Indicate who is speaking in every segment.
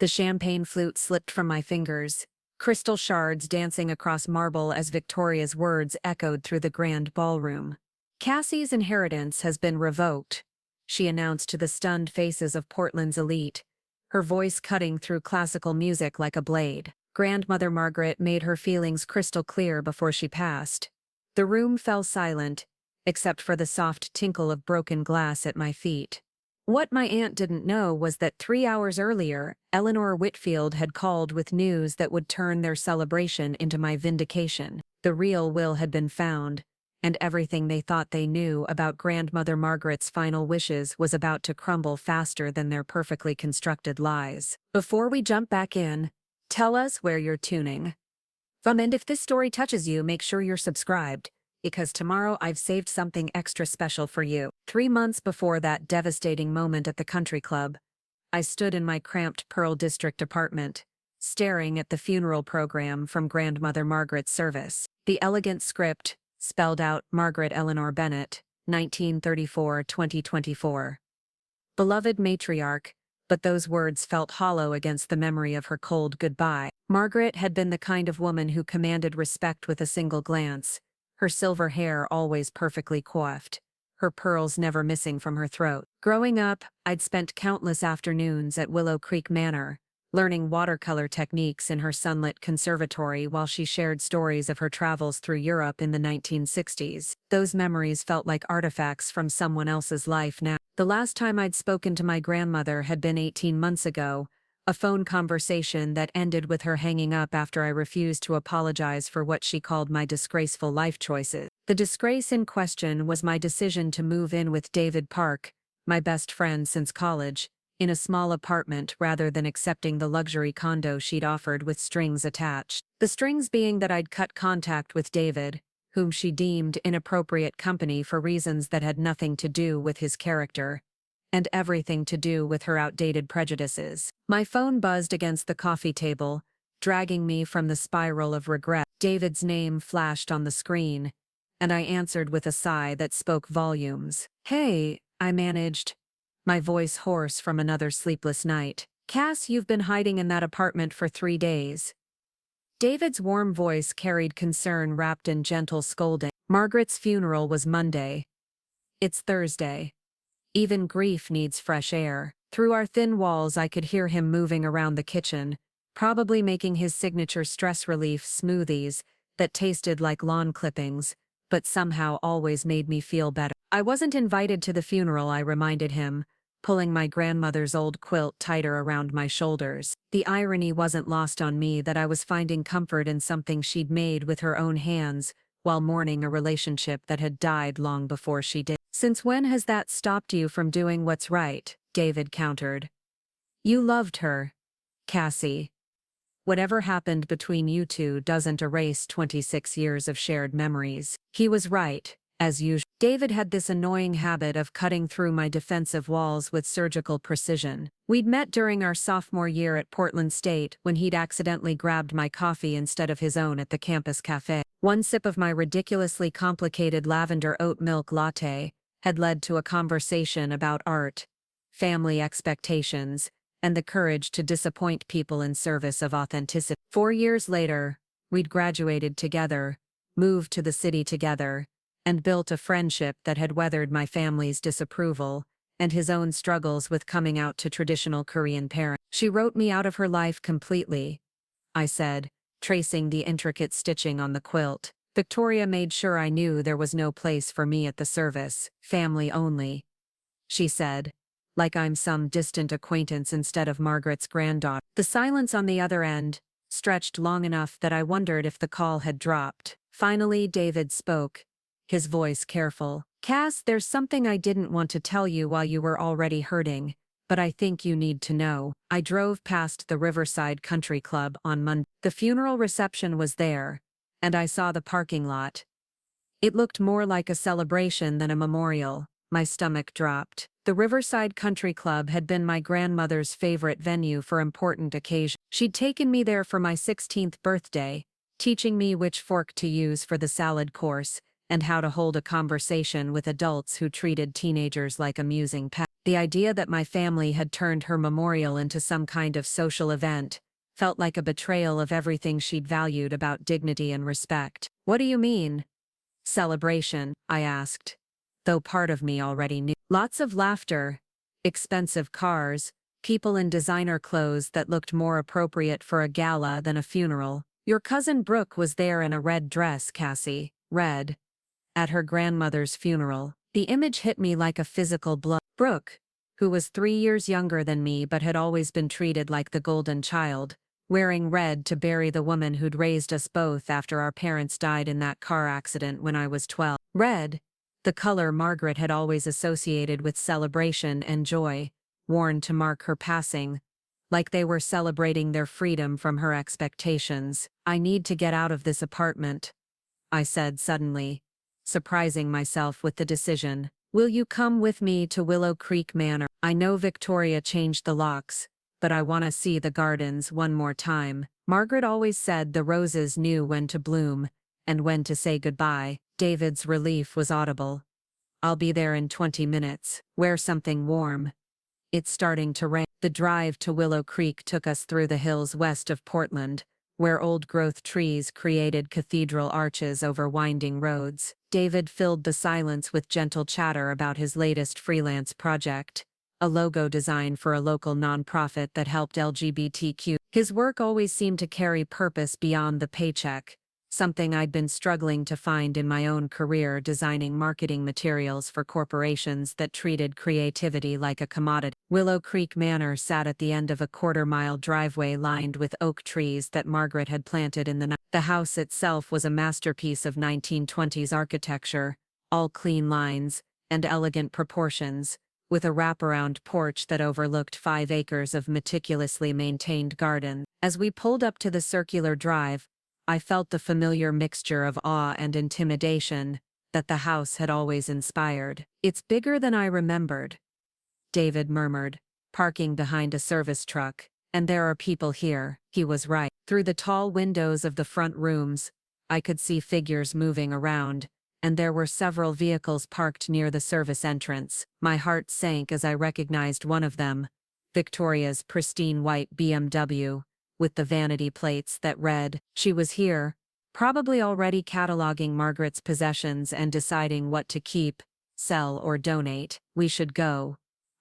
Speaker 1: The champagne flute slipped from my fingers, crystal shards dancing across marble as Victoria's words echoed through the grand ballroom. "Cassie's inheritance has been revoked," she announced to the stunned faces of Portland's elite, her voice cutting through classical music like a blade. Grandmother Margaret made her feelings crystal clear before she passed. The room fell silent, except for the soft tinkle of broken glass at my feet. What my aunt didn't know was that 3 hours earlier, Eleanor Whitfield had called with news that would turn their celebration into my vindication. The real will had been found, and everything they thought they knew about Grandmother Margaret's final wishes was about to crumble faster than their perfectly constructed lies. Before we jump back in, tell us where you're tuning from, and if this story touches you, make sure you're subscribed, because tomorrow I've saved something extra special for you. 3 months before that devastating moment at the country club, I stood in my cramped Pearl District apartment, staring at the funeral program from Grandmother Margaret's service. The elegant script spelled out Margaret Eleanor Bennett, 1934-2024. Beloved Matriarch, but those words felt hollow against the memory of her cold goodbye. Margaret had been the kind of woman who commanded respect with a single glance, her silver hair always perfectly coiffed, her pearls never missing from her throat. Growing up, I'd spent countless afternoons at Willow Creek Manor, learning watercolor techniques in her sunlit conservatory while she shared stories of her travels through Europe in the 1960s. Those memories felt like artifacts from someone else's life now. The last time I'd spoken to my grandmother had been 18 months ago, a phone conversation that ended with her hanging up after I refused to apologize for what she called my disgraceful life choices. The disgrace in question was my decision to move in with David Park, my best friend since college, in a small apartment rather than accepting the luxury condo she'd offered with strings attached. The strings being that I'd cut contact with David, whom she deemed inappropriate company for reasons that had nothing to do with his character, and everything to do with her outdated prejudices. My phone buzzed against the coffee table, dragging me from the spiral of regret. David's name flashed on the screen, and I answered with a sigh that spoke volumes. "Hey," I managed, my voice hoarse from another sleepless night. "Cass, you've been hiding in that apartment for 3 days." David's warm voice carried concern wrapped in gentle scolding. "Margaret's funeral was Monday. It's Thursday. Even grief needs fresh air." Through our thin walls I could hear him moving around the kitchen, probably making his signature stress relief smoothies that tasted like lawn clippings, but somehow always made me feel better. "I wasn't invited to the funeral," I reminded him, pulling my grandmother's old quilt tighter around my shoulders. The irony wasn't lost on me that I was finding comfort in something she'd made with her own hands while mourning a relationship that had died long before she did. "Since when has that stopped you from doing what's right?" David countered. "You loved her, Cassie. Whatever happened between you two doesn't erase 26 years of shared memories." He was right, as usual. David had this annoying habit of cutting through my defensive walls with surgical precision. We'd met during our sophomore year at Portland State when he'd accidentally grabbed my coffee instead of his own at the campus cafe. One sip of my ridiculously complicated lavender oat milk latte had led to a conversation about art, family expectations, and the courage to disappoint people in service of authenticity. 4 years later, we'd graduated together, moved to the city together, and built a friendship that had weathered my family's disapproval and his own struggles with coming out to traditional Korean parents. "She wrote me out of her life completely," I said, tracing the intricate stitching on the quilt. "Victoria made sure I knew there was no place for me at the service, family only," she said, like I'm some distant acquaintance instead of Margaret's granddaughter. The silence on the other end stretched long enough that I wondered if the call had dropped. Finally, David spoke, his voice careful. "Cass, there's something I didn't want to tell you while you were already hurting, but I think you need to know." I drove past the Riverside Country Club on Monday. The funeral reception was there, and I saw the parking lot. It looked more like a celebration than a memorial. My stomach dropped. The Riverside Country Club had been my grandmother's favorite venue for important occasions. She'd taken me there for my 16th birthday, teaching me which fork to use for the salad course, and how to hold a conversation with adults who treated teenagers like amusing pets. The idea that my family had turned her memorial into some kind of social event felt like a betrayal of everything she'd valued about dignity and respect. "What do you mean? Celebration?" I asked, though part of me already knew. "Lots of laughter, expensive cars, people in designer clothes that looked more appropriate for a gala than a funeral. Your cousin Brooke was there in a red dress, Cassie, red, at her grandmother's funeral." The image hit me like a physical blow. Brooke, who was 3 years younger than me but had always been treated like the golden child, wearing red to bury the woman who'd raised us both after our parents died in that car accident when I was 12. Red, the color Margaret had always associated with celebration and joy, worn to mark her passing, like they were celebrating their freedom from her expectations. "I need to get out of this apartment," I said suddenly, surprising myself with the decision. "Will you come with me to Willow Creek Manor? I know Victoria changed the locks, but I want to see the gardens one more time. Margaret always said the roses knew when to bloom and when to say goodbye." David's relief was audible. "I'll be there in 20 minutes. Wear something warm. It's starting to rain." The drive to Willow Creek took us through the hills west of Portland, where old-growth trees created cathedral arches over winding roads. David filled the silence with gentle chatter about his latest freelance project, a logo design for a local nonprofit that helped LGBTQ. His work always seemed to carry purpose beyond the paycheck, something I'd been struggling to find in my own career designing marketing materials for corporations that treated creativity like a commodity. Willow Creek Manor sat at the end of a quarter-mile driveway lined with oak trees that Margaret had planted in the night. The house itself was a masterpiece of 1920s architecture, all clean lines and elegant proportions, with a wraparound porch that overlooked 5 acres of meticulously maintained garden. As we pulled up to the circular drive, I felt the familiar mixture of awe and intimidation that the house had always inspired. "It's bigger than I remembered," David murmured, parking behind a service truck. "And there are people here." He was right. Through the tall windows of the front rooms, I could see figures moving around, and there were several vehicles parked near the service entrance. My heart sank as I recognized one of them, Victoria's pristine white BMW, with the vanity plates that read, "She was here," probably already cataloging Margaret's possessions and deciding what to keep, sell, or donate. "We should go,"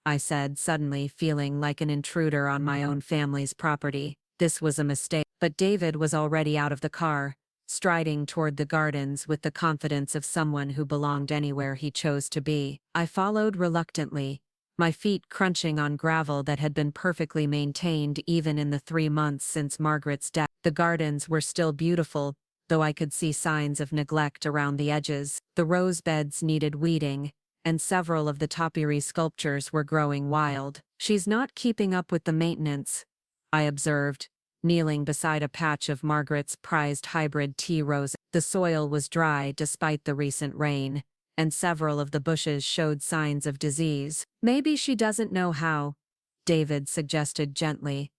Speaker 1: I said, suddenly feeling like an intruder on my own family's property. This was a mistake. But David was already out of the car, striding toward the gardens with the confidence of someone who belonged anywhere he chose to be. I followed reluctantly, my feet crunching on gravel that had been perfectly maintained even in the 3 months since Margaret's death. The gardens were still beautiful, though I could see signs of neglect around the edges. The rose beds needed weeding, and several of the topiary sculptures were growing wild. "She's not keeping up with the maintenance," I observed, kneeling beside a patch of Margaret's prized hybrid tea roses. The soil was dry despite the recent rain, and several of the bushes showed signs of disease. "Maybe she doesn't know how," David suggested gently.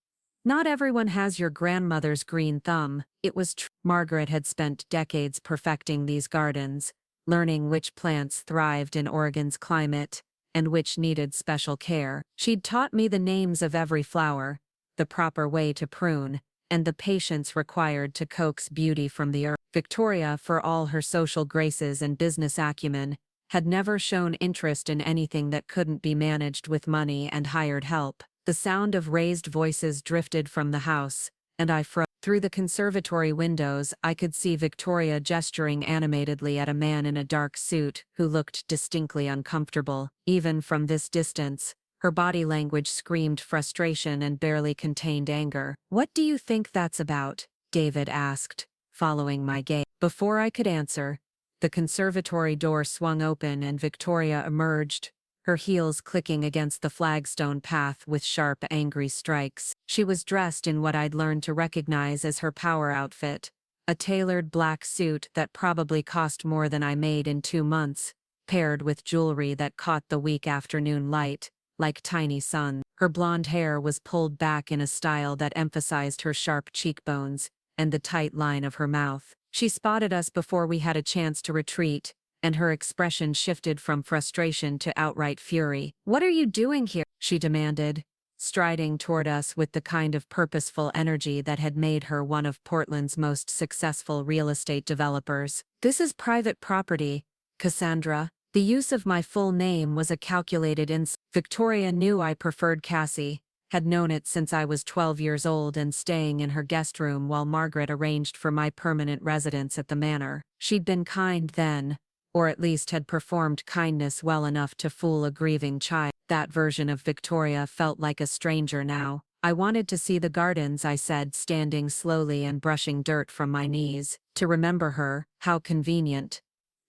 Speaker 1: "Not everyone has your grandmother's green thumb." It was true. Margaret had spent decades perfecting these gardens, learning which plants thrived in Oregon's climate and which needed special care. She'd taught me the names of every flower, the proper way to prune, and the patience required to coax beauty from the earth. Victoria, for all her social graces and business acumen, had never shown interest in anything that couldn't be managed with money and hired help. The sound of raised voices drifted from the house, and I froze. Through the conservatory windows, I could see Victoria gesturing animatedly at a man in a dark suit who looked distinctly uncomfortable. Even from this distance, her body language screamed frustration and barely contained anger. "What do you think that's about?" David asked, following my gaze. Before I could answer, the conservatory door swung open and Victoria emerged, her heels clicking against the flagstone path with sharp, angry strikes. She was dressed in what I'd learned to recognize as her power outfit, a tailored black suit that probably cost more than I made in 2 months, paired with jewelry that caught the weak afternoon light, like tiny suns. Her blonde hair was pulled back in a style that emphasized her sharp cheekbones and the tight line of her mouth. She spotted us before we had a chance to retreat, and her expression shifted from frustration to outright fury. "What are you doing here?" she demanded, striding toward us with the kind of purposeful energy that had made her one of Portland's most successful real estate developers. "This is private property, Cassandra." The use of my full name was a calculated insult. Victoria knew I preferred Cassie, had known it since I was 12 years old and staying in her guest room while Margaret arranged for my permanent residence at the manor. She'd been kind then, or at least had performed kindness well enough to fool a grieving child. That version of Victoria felt like a stranger now. "I wanted to see the gardens," I said, standing slowly and brushing dirt from my knees. "To remember her, how convenient."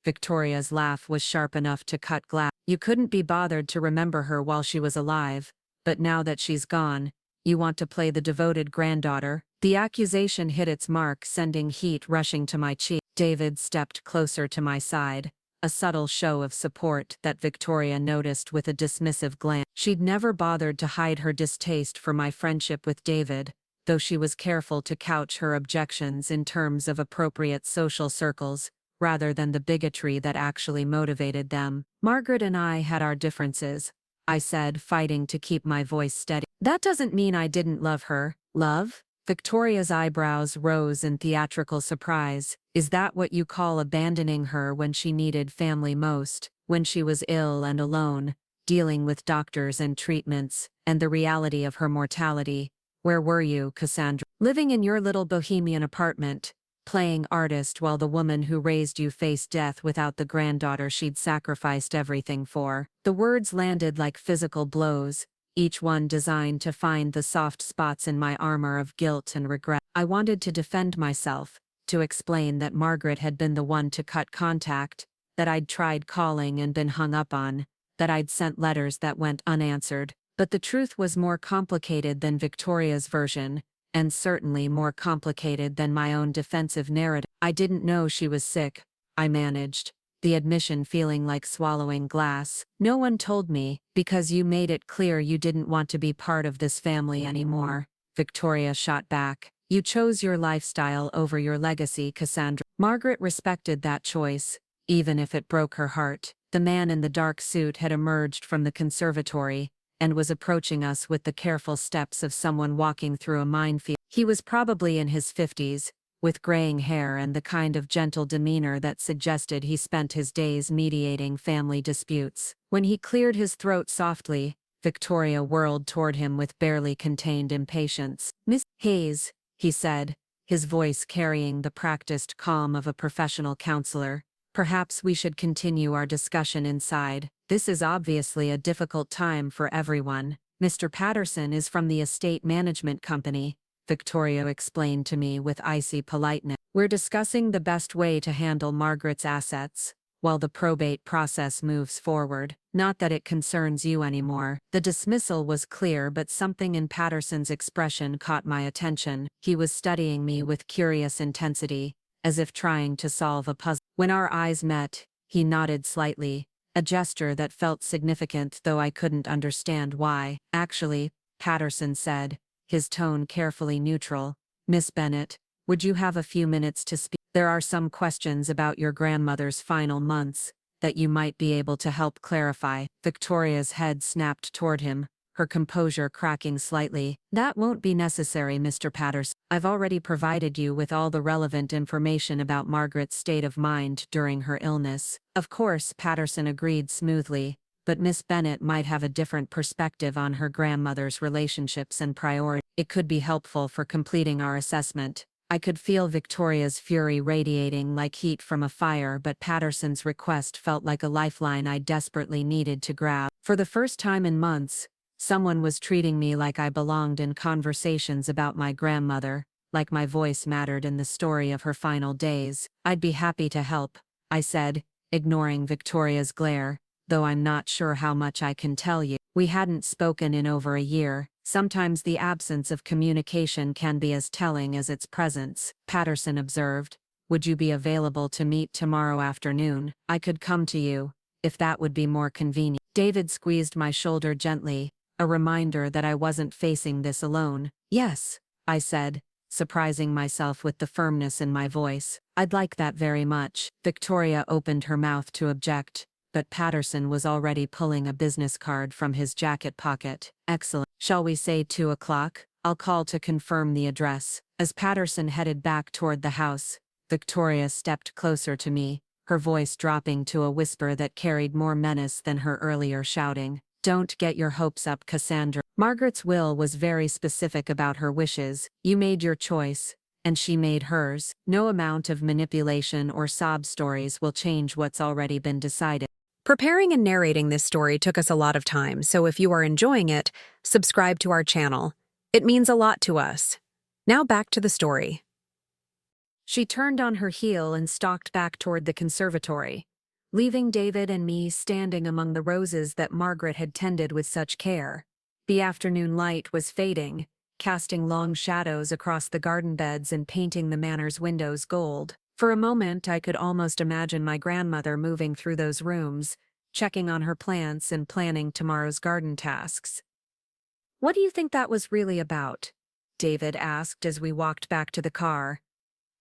Speaker 1: Victoria's laugh was sharp enough to cut glass. "You couldn't be bothered to remember her while she was alive, but now that she's gone, you want to play the devoted granddaughter?" The accusation hit its mark, sending heat rushing to my cheek. David stepped closer to my side, a subtle show of support that Victoria noticed with a dismissive glance. She'd never bothered to hide her distaste for my friendship with David, though she was careful to couch her objections in terms of appropriate social circles, rather than the bigotry that actually motivated them. "Margaret and I had our differences," I said, fighting to keep my voice steady. "That doesn't mean I didn't love her." "Love?" Victoria's eyebrows rose in theatrical surprise. "Is that what you call abandoning her when she needed family most, when she was ill and alone, dealing with doctors and treatments, and the reality of her mortality? Where were you, Cassandra? Living in your little bohemian apartment, playing artist while the woman who raised you faced death without the granddaughter she'd sacrificed everything for." The words landed like physical blows, each one designed to find the soft spots in my armor of guilt and regret. I wanted to defend myself, to explain that Margaret had been the one to cut contact, that I'd tried calling and been hung up on, that I'd sent letters that went unanswered. But the truth was more complicated than Victoria's version, and certainly more complicated than my own defensive narrative. "I didn't know she was sick," I managed, the admission feeling like swallowing glass. "No one told me, because you made it clear you didn't want to be part of this family anymore," Victoria shot back. "You chose your lifestyle over your legacy, Cassandra." Margaret respected that choice, even if it broke her heart. The man in the dark suit had emerged from the conservatory, and was approaching us with the careful steps of someone walking through a minefield. He was probably in his 50s, with graying hair and the kind of gentle demeanor that suggested he spent his days mediating family disputes. When he cleared his throat softly, Victoria whirled toward him with barely contained impatience. "Miss Hayes," he said, his voice carrying the practiced calm of a professional counselor, "perhaps we should continue our discussion inside. This is obviously a difficult time for everyone. Mr. Patterson is from the estate management company," Victoria explained to me with icy politeness. "We're discussing the best way to handle Margaret's assets, while the probate process moves forward. Not that it concerns you anymore." The dismissal was clear, but something in Patterson's expression caught my attention. He was studying me with curious intensity, as if trying to solve a puzzle. When our eyes met, he nodded slightly, a gesture that felt significant though I couldn't understand why. "Actually," Patterson said, his tone carefully neutral, "Miss Bennett, would you have a few minutes to speak? There are some questions about your grandmother's final months that you might be able to help clarify." Victoria's head snapped toward him, her composure cracking slightly. "That won't be necessary, Mr. Patterson. I've already provided you with all the relevant information about Margaret's state of mind during her illness." "Of course," Patterson agreed smoothly, "but Miss Bennett might have a different perspective on her grandmother's relationships and priorities. It could be helpful for completing our assessment." I could feel Victoria's fury radiating like heat from a fire, but Patterson's request felt like a lifeline I desperately needed to grab. For the first time in months, someone was treating me like I belonged in conversations about my grandmother, like my voice mattered in the story of her final days. "I'd be happy to help," I said, ignoring Victoria's glare, "though I'm not sure how much I can tell you." We hadn't spoken in over a year. Sometimes the absence of communication can be as telling as its presence. Patterson observed, "Would you be available to meet tomorrow afternoon? I could come to you, if that would be more convenient." David squeezed my shoulder gently, a reminder that I wasn't facing this alone. "Yes," I said, surprising myself with the firmness in my voice. I'd like that very much. Victoria opened her mouth to object, but Patterson was already pulling a business card from his jacket pocket. Excellent. Shall we say 2 o'clock? I'll call to confirm the address. As Patterson headed back toward the house, Victoria stepped closer to me, her voice dropping to a whisper that carried more menace than her earlier shouting. Don't get your hopes up, Cassandra. Margaret's will was very specific about her wishes. You made your choice, and she made hers. No amount of manipulation or sob stories will change what's already been decided. Preparing and narrating this story took us a lot of time, so if you are enjoying it, subscribe to our channel. It means a lot to us. Now back to the story. She turned on her heel and stalked back toward the conservatory, leaving David and me standing among the roses that Margaret had tended with such care. The afternoon light was fading, casting long shadows across the garden beds and painting the manor's windows gold. For a moment I could almost imagine my grandmother moving through those rooms, checking on her plants and planning tomorrow's garden tasks. What do you think that was really about? David asked as we walked back to the car.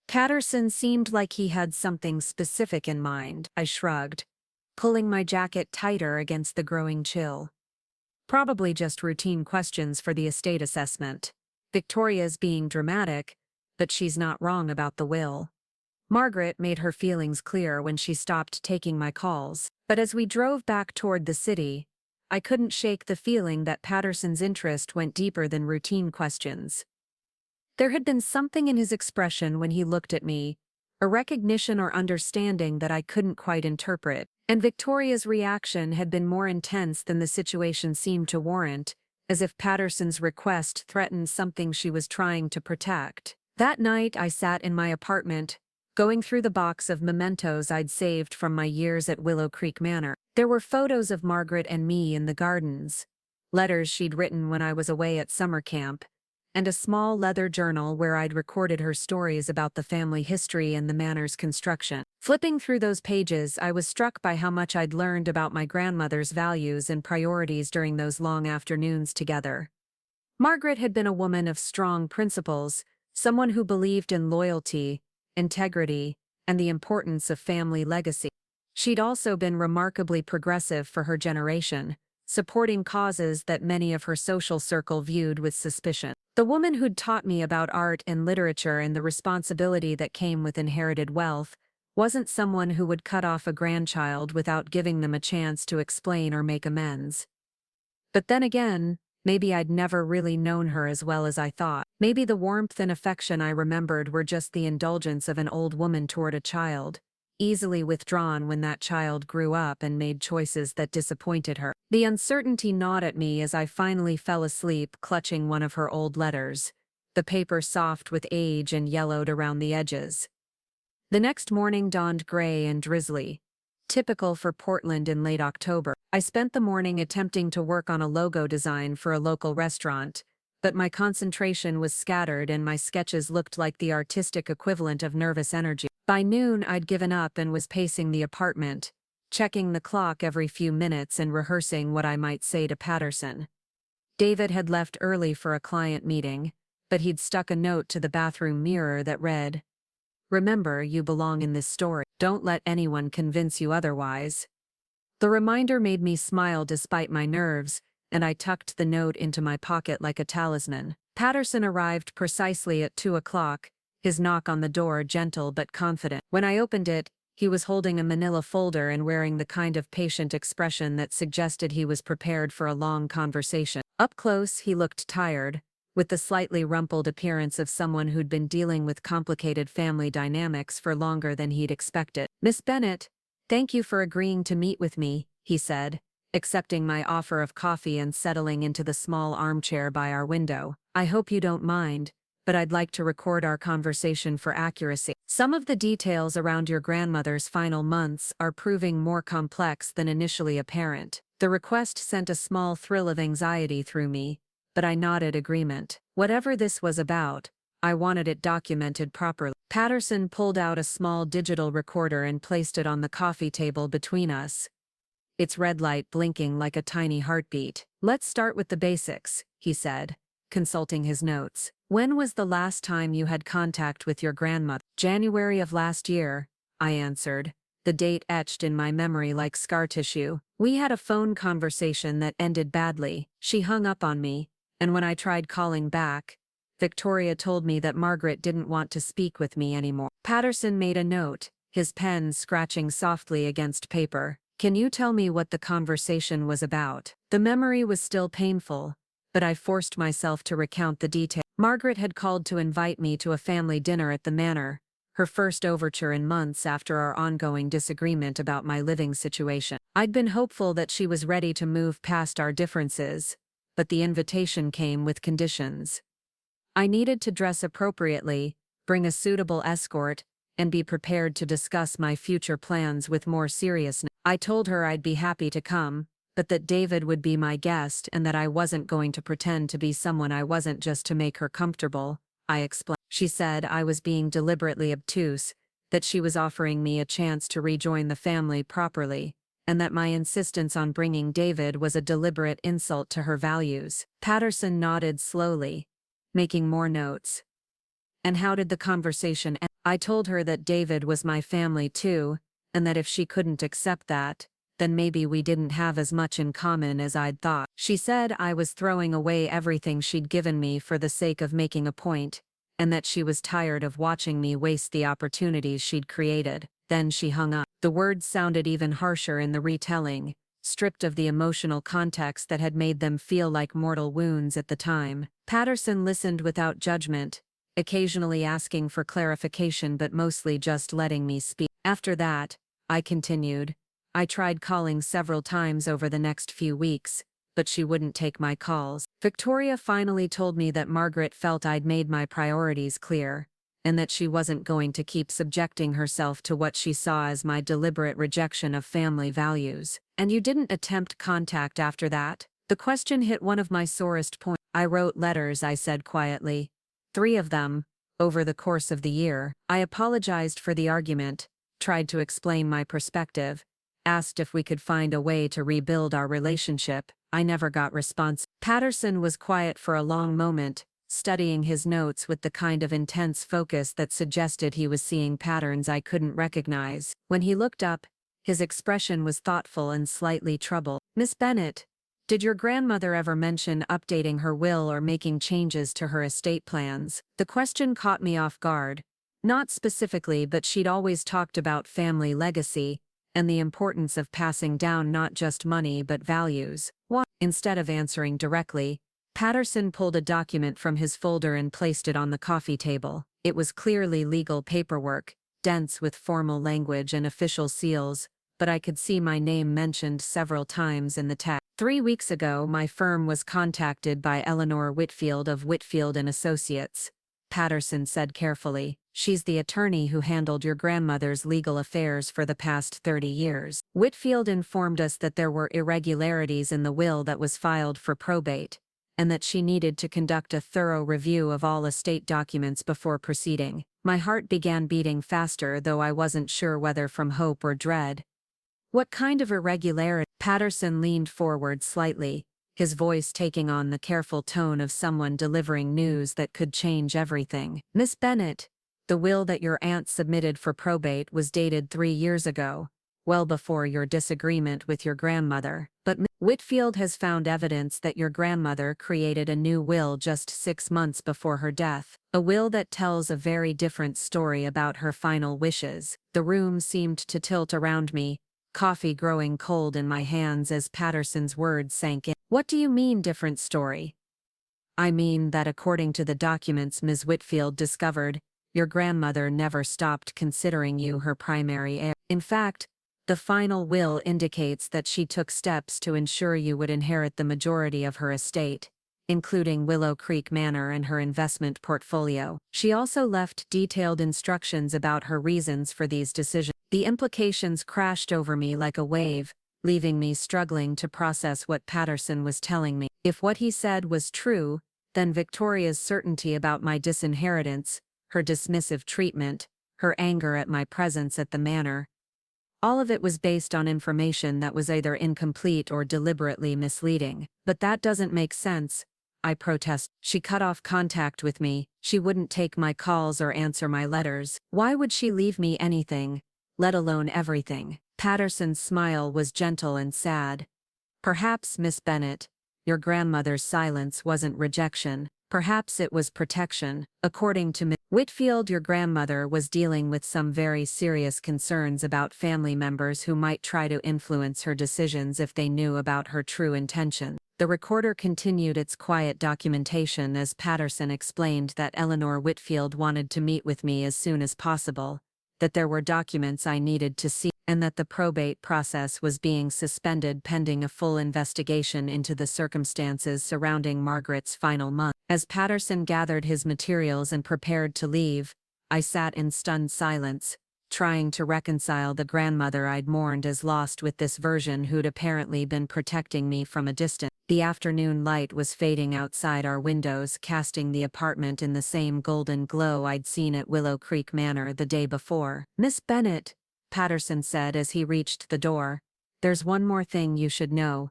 Speaker 1: Patterson seemed like he had something specific in mind. I shrugged, pulling my jacket tighter against the growing chill. Probably just routine questions for the estate assessment. Victoria's being dramatic, but she's not wrong about the will. Margaret made her feelings clear when she stopped taking my calls, but as we drove back toward the city, I couldn't shake the feeling that Patterson's interest went deeper than routine questions. There had been something in his expression when he looked at me, a recognition or understanding that I couldn't quite interpret, and Victoria's reaction had been more intense than the situation seemed to warrant, as if Patterson's request threatened something she was trying to protect. That night I sat in my apartment, going through the box of mementos I'd saved from my years at Willow Creek Manor. There were photos of Margaret and me in the gardens, letters she'd written when I was away at summer camp, and a small leather journal where I'd recorded her stories about the family history and the manor's construction. Flipping through those pages, I was struck by how much I'd learned about my grandmother's values and priorities during those long afternoons together. Margaret had been a woman of strong principles, someone who believed in loyalty, integrity, and the importance of family legacy. She'd also been remarkably progressive for her generation, supporting causes that many of her social circle viewed with suspicion. The woman who'd taught me about art and literature and the responsibility that came with inherited wealth wasn't someone who would cut off a grandchild without giving them a chance to explain or make amends. But then again, maybe I'd never really known her as well as I thought. Maybe the warmth and affection I remembered were just the indulgence of an old woman toward a child, easily withdrawn when that child grew up and made choices that disappointed her. The uncertainty gnawed at me as I finally fell asleep clutching one of her old letters, the paper soft with age and yellowed around the edges. The next morning dawned gray and drizzly, typical for Portland in late October. I spent the morning attempting to work on a logo design for a local restaurant, but my concentration was scattered and my sketches looked like the artistic equivalent of nervous energy. By noon, I'd given up and was pacing the apartment, checking the clock every few minutes and rehearsing what I might say to Patterson. David had left early for a client meeting, but he'd stuck a note to the bathroom mirror that read, "Remember, you belong in this story. Don't let anyone convince you otherwise." The reminder made me smile despite my nerves, and I tucked the note into my pocket like a talisman. Patterson arrived precisely at 2 o'clock, his knock on the door gentle but confident. When I opened it, he was holding a manila folder and wearing the kind of patient expression that suggested he was prepared for a long conversation. Up close, he looked tired, with the slightly rumpled appearance of someone who'd been dealing with complicated family dynamics for longer than he'd expected. "Miss Bennett, thank you for agreeing to meet with me," he said, accepting my offer of coffee and settling into the small armchair by our window. "I hope you don't mind, but I'd like to record our conversation for accuracy. Some of the details around your grandmother's final months are proving more complex than initially apparent." The request sent a small thrill of anxiety through me, but I nodded agreement. Whatever this was about, I wanted it documented properly. Patterson pulled out a small digital recorder and placed it on the coffee table between us, its red light blinking like a tiny heartbeat. "Let's start with the basics," he said, consulting his notes. When was the last time you had contact with your grandmother? January of last year, I answered, the date etched in my memory like scar tissue. We had a phone conversation that ended badly. She hung up on me, and when I tried calling back, Victoria told me that Margaret didn't want to speak with me anymore. Patterson made a note, his pen scratching softly against paper. Can you tell me what the conversation was about? The memory was still painful, but I forced myself to recount the details. Margaret had called to invite me to a family dinner at the manor, her first overture in months after our ongoing disagreement about my living situation. I'd been hopeful that she was ready to move past our differences, but the invitation came with conditions. I needed to dress appropriately, bring a suitable escort, and be prepared to discuss my future plans with more seriousness. I told her I'd be happy to come, but that David would be my guest and that I wasn't going to pretend to be someone I wasn't just to make her comfortable, I explained. She said I was being deliberately obtuse, that she was offering me a chance to rejoin the family properly, and that my insistence on bringing David was a deliberate insult to her values. Patterson nodded slowly, making more notes. And how did the conversation end? I told her that David was my family too, and that if she couldn't accept that, then maybe we didn't have as much in common as I'd thought. She said I was throwing away everything she'd given me for the sake of making a point, and that she was tired of watching me waste the opportunities she'd created. Then she hung up. The words sounded even harsher in the retelling, stripped of the emotional context that had made them feel like mortal wounds at the time. Patterson listened without judgment, occasionally asking for clarification but mostly just letting me speak. After that, I continued, I tried calling several times over the next few weeks, but she wouldn't take my calls. Victoria finally told me that Margaret felt I'd made my priorities clear, and that she wasn't going to keep subjecting herself to what she saw as my deliberate rejection of family values. And you didn't attempt contact after that? The question hit one of my sorest points. I wrote letters, I said quietly. 3 of them, over the course of the year. I apologized for the argument, tried to explain my perspective, asked if we could find a way to rebuild our relationship. I never got response. Patterson was quiet for a long moment, studying his notes with the kind of intense focus that suggested he was seeing patterns I couldn't recognize. When he looked up, his expression was thoughtful and slightly troubled. Miss Bennett, did your grandmother ever mention updating her will or making changes to her estate plans? The question caught me off guard. Not specifically, but she'd always talked about family legacy, and the importance of passing down not just money but values. Why? Instead of answering directly, Patterson pulled a document from his folder and placed it on the coffee table. It was clearly legal paperwork, dense with formal language and official seals, but I could see my name mentioned several times in the text. 3 weeks ago, my firm was contacted by Eleanor Whitfield of Whitfield and Associates, Patterson said carefully. She's the attorney who handled your grandmother's legal affairs for the past 30 years. Whitfield informed us that there were irregularities in the will that was filed for probate, and that she needed to conduct a thorough review of all estate documents before proceeding. My heart began beating faster, though I wasn't sure whether from hope or dread. What kind of irregularity? Patterson leaned forward slightly, his voice taking on the careful tone of someone delivering news that could change everything. Miss Bennett, the will that your aunt submitted for probate was dated 3 years ago, well before your disagreement with your grandmother. But Whitfield has found evidence that your grandmother created a new will just 6 months before her death. A will that tells a very different story about her final wishes. The room seemed to tilt around me, coffee growing cold in my hands as Patterson's words sank in. What do you mean, different story? I mean that according to the documents Ms. Whitfield discovered, your grandmother never stopped considering you her primary heir. In fact, the final will indicates that she took steps to ensure you would inherit the majority of her estate, including Willow Creek Manor and her investment portfolio. She also left detailed instructions about her reasons for these decisions. The implications crashed over me like a wave, leaving me struggling to process what Patterson was telling me. If what he said was true, then Victoria's certainty about my disinheritance, her dismissive treatment, her anger at my presence at the manor, all of it was based on information that was either incomplete or deliberately misleading. But that doesn't make sense, I protest. She cut off contact with me. She wouldn't take my calls or answer my letters. Why would she leave me anything, let alone everything? Patterson's smile was gentle and sad. Perhaps, Miss Bennett, your grandmother's silence wasn't rejection. Perhaps it was protection. According to Miss Whitfield, your grandmother was dealing with some very serious concerns about family members who might try to influence her decisions if they knew about her true intention. The recorder continued its quiet documentation as Patterson explained that Eleanor Whitfield wanted to meet with me as soon as possible, that there were documents I needed to see, and that the probate process was being suspended pending a full investigation into the circumstances surrounding Margaret's final month. As Patterson gathered his materials and prepared to leave, I sat in stunned silence, trying to reconcile the grandmother I'd mourned as lost with this version who'd apparently been protecting me from a distance. The afternoon light was fading outside our windows, casting the apartment in the same golden glow I'd seen at Willow Creek Manor the day before. Miss Bennett, Patterson said as he reached the door, there's one more thing you should know.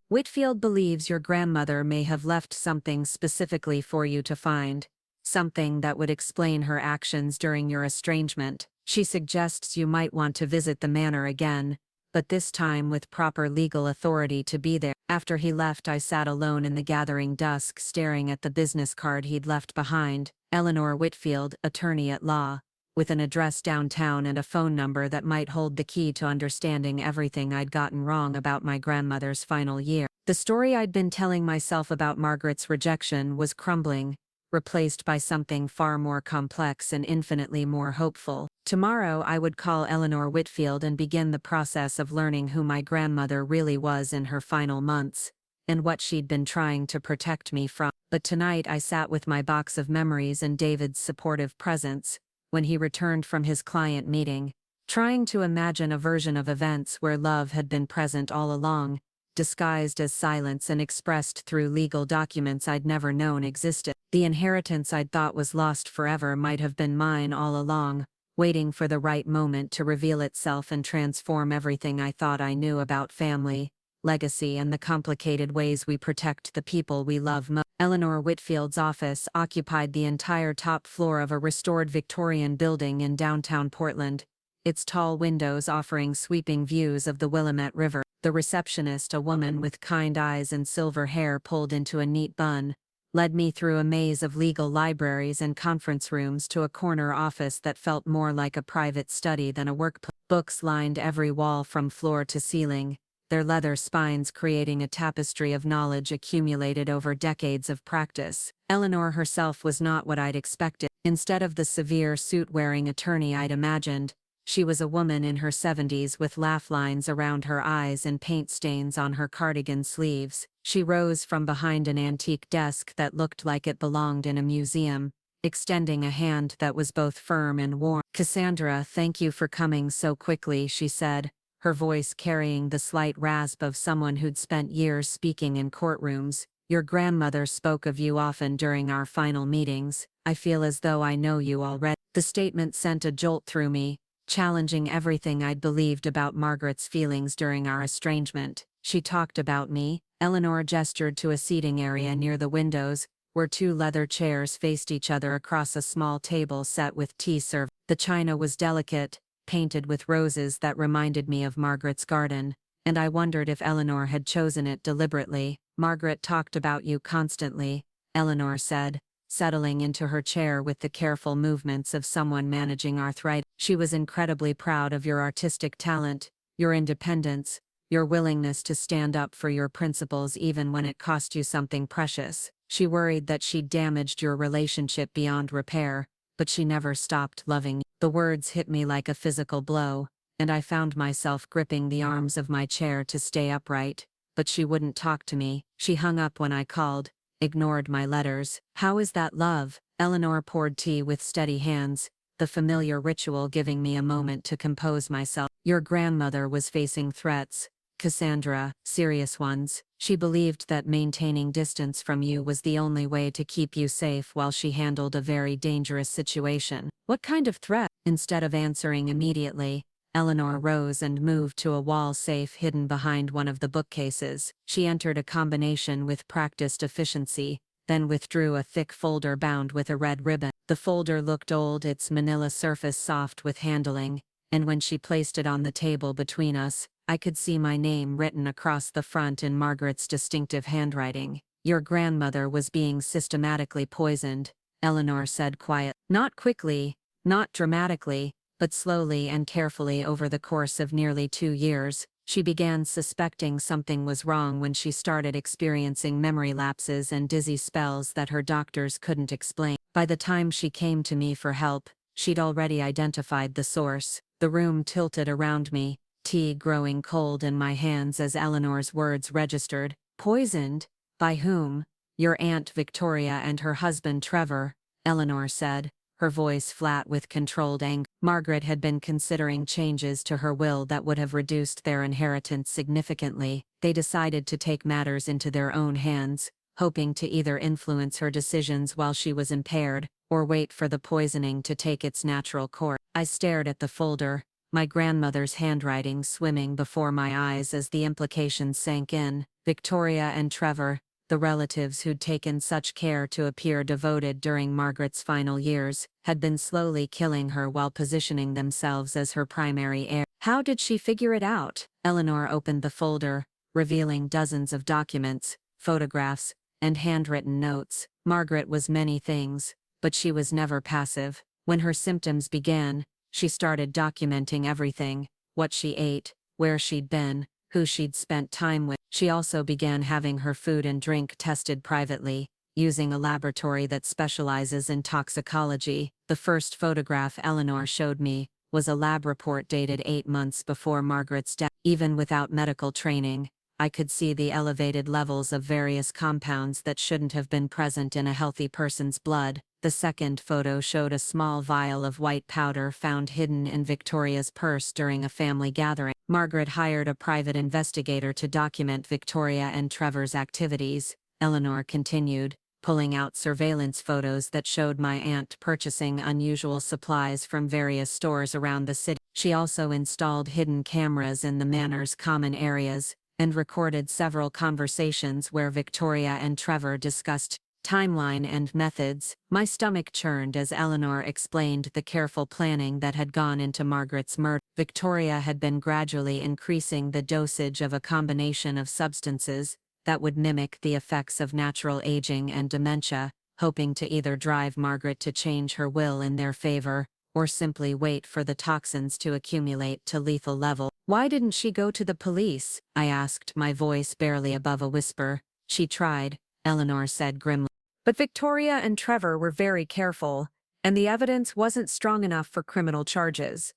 Speaker 1: Whitfield believes your grandmother may have left something specifically for you to find, something that would explain her actions during your estrangement. She suggests you might want to visit the manor again, but this time with proper legal authority to be there. After he left, I sat alone in the gathering dusk staring at the business card he'd left behind, Eleanor Whitfield, attorney at law, with an address downtown and a phone number that might hold the key to understanding everything I'd gotten wrong about my grandmother's final year. The story I'd been telling myself about Margaret's rejection was crumbling, replaced by something far more complex and infinitely more hopeful. Tomorrow I would call Eleanor Whitfield and begin the process of learning who my grandmother really was in her final months, and what she'd been trying to protect me from. But tonight I sat with my box of memories and David's supportive presence, when he returned from his client meeting, trying to imagine a version of events where love had been present all along, disguised as silence and expressed through legal documents I'd never known existed. The inheritance I'd thought was lost forever might have been mine all along, waiting for the right moment to reveal itself and transform everything I thought I knew about family, legacy, and the complicated ways we protect the people we love most. Eleanor Whitfield's office occupied the entire top floor of a restored Victorian building in downtown Portland, its tall windows offering sweeping views of the Willamette River. The receptionist, a woman with kind eyes and silver hair pulled into a neat bun, led me through a maze of legal libraries and conference rooms to a corner office that felt more like a private study than a workplace. Books lined every wall from floor to ceiling, their leather spines creating a tapestry of knowledge accumulated over decades of practice. Eleanor herself was not what I'd expected. Instead of the severe suit-wearing attorney I'd imagined, she was a woman in her 70s with laugh lines around her eyes and paint stains on her cardigan sleeves. She rose from behind an antique desk that looked like it belonged in a museum, extending a hand that was both firm and warm. "Cassandra, thank you for coming so quickly," she said, her voice carrying the slight rasp of someone who'd spent years speaking in courtrooms. "Your grandmother spoke of you often during our final meetings. I feel as though I know you already." The statement sent a jolt through me, challenging everything I'd believed about Margaret's feelings during our estrangement. "She talked about me." Eleanor gestured to a seating area near the windows, where two leather chairs faced each other across a small table set with tea served. The china was delicate, painted with roses that reminded me of Margaret's garden, and I wondered if Eleanor had chosen it deliberately. "Margaret talked about you constantly," Eleanor said, settling into her chair with the careful movements of someone managing arthritis. "She was incredibly proud of your artistic talent, your independence, your willingness to stand up for your principles even when it cost you something precious. She worried that she'd damaged your relationship beyond repair, but she never stopped loving you." The words hit me like a physical blow, and I found myself gripping the arms of my chair to stay upright, but she wouldn't talk to me. She hung up when I called, ignored my letters. "How is that love?" Eleanor poured tea with steady hands, the familiar ritual giving me a moment to compose myself. "Your grandmother was facing threats, Cassandra, serious ones. She believed that maintaining distance from you was the only way to keep you safe while she handled a very dangerous situation." "What kind of threat?" Instead of answering immediately, Eleanor rose and moved to a wall safe hidden behind one of the bookcases. She entered a combination with practiced efficiency, then withdrew a thick folder bound with a red ribbon. The folder looked old, its manila surface soft with handling, and when she placed it on the table between us, I could see my name written across the front in Margaret's distinctive handwriting. "Your grandmother was being systematically poisoned," Eleanor said quietly. Not quickly, not dramatically, but slowly and carefully over the course of nearly 2 years. She began suspecting something was wrong when she started experiencing memory lapses and dizzy spells that her doctors couldn't explain. By the time she came to me for help, she'd already identified the source. The room tilted around me, tea growing cold in my hands as Eleanor's words registered. "Poisoned? By whom?" "Your Aunt Victoria and her husband Trevor," Eleanor said, her voice flat with controlled anger. Margaret had been considering changes to her will that would have reduced their inheritance significantly. They decided to take matters into their own hands, hoping to either influence her decisions while she was impaired, or wait for the poisoning to take its natural course. I stared at the folder, my grandmother's handwriting swimming before my eyes as the implications sank in. Victoria and Trevor, the relatives who'd taken such care to appear devoted during Margaret's final years, had been slowly killing her while positioning themselves as her primary heir. How did she figure it out? Eleanor opened the folder, revealing dozens of documents, photographs, and handwritten notes. Margaret was many things, but she was never passive. When her symptoms began, she started documenting everything: what she ate, where she'd been, who she'd spent time with. She also began having her food and drink tested privately, using a laboratory that specializes in toxicology. The first photograph Eleanor showed me was a lab report dated 8 months before Margaret's death. Even without medical training, I could see the elevated levels of various compounds that shouldn't have been present in a healthy person's blood. The second photo showed a small vial of white powder found hidden in Victoria's purse during a family gathering. Margaret hired a private investigator to document Victoria and Trevor's activities, Eleanor continued, pulling out surveillance photos that showed my aunt purchasing unusual supplies from various stores around the city. She also installed hidden cameras in the manor's common areas, and recorded several conversations where Victoria and Trevor discussed timeline and methods. My stomach churned as Eleanor explained the careful planning that had gone into Margaret's murder. Victoria had been gradually increasing the dosage of a combination of substances that would mimic the effects of natural aging and dementia, hoping to either drive Margaret to change her will in their favor, or simply wait for the toxins to accumulate to lethal level. "Why didn't she go to the police?" I asked, my voice barely above a whisper. "She tried," Eleanor said grimly. "But Victoria and Trevor were very careful, and the evidence wasn't strong enough for criminal charges.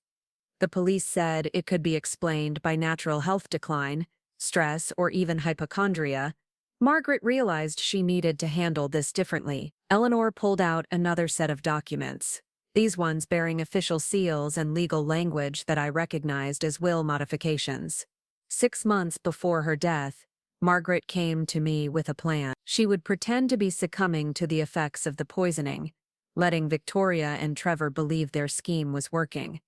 Speaker 1: The police said it could be explained by natural health decline, stress, or even hypochondria." Margaret realized she needed to handle this differently. Eleanor pulled out another set of documents, these ones bearing official seals and legal language that I recognized as will modifications. 6 months before her death, Margaret came to me with a plan. She would pretend to be succumbing to the effects of the poisoning, letting Victoria and Trevor believe their scheme was working.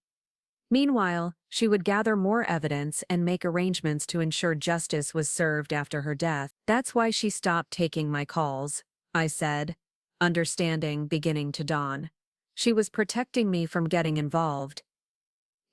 Speaker 1: Meanwhile, she would gather more evidence and make arrangements to ensure justice was served after her death. "That's why she stopped taking my calls," I said, understanding beginning to dawn. "She was protecting me from getting involved."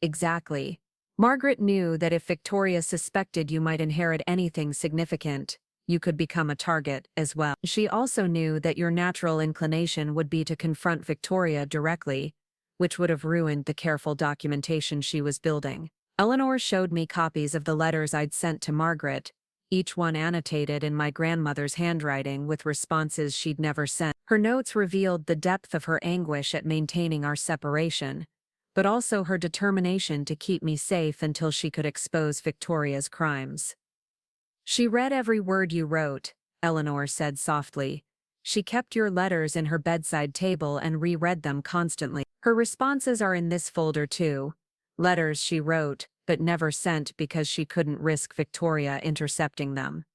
Speaker 1: "Exactly. Margaret knew that if Victoria suspected you might inherit anything significant, you could become a target as well. She also knew that your natural inclination would be to confront Victoria directly, which would have ruined the careful documentation she was building." Eleanor showed me copies of the letters I'd sent to Margaret, each one annotated in my grandmother's handwriting with responses she'd never sent. Her notes revealed the depth of her anguish at maintaining our separation, but also her determination to keep me safe until she could expose Victoria's crimes. "She read every word you wrote," Eleanor said softly. "She kept your letters in her bedside table and reread them constantly. Her responses are in this folder too. Letters she wrote, but never sent because she couldn't risk Victoria intercepting them."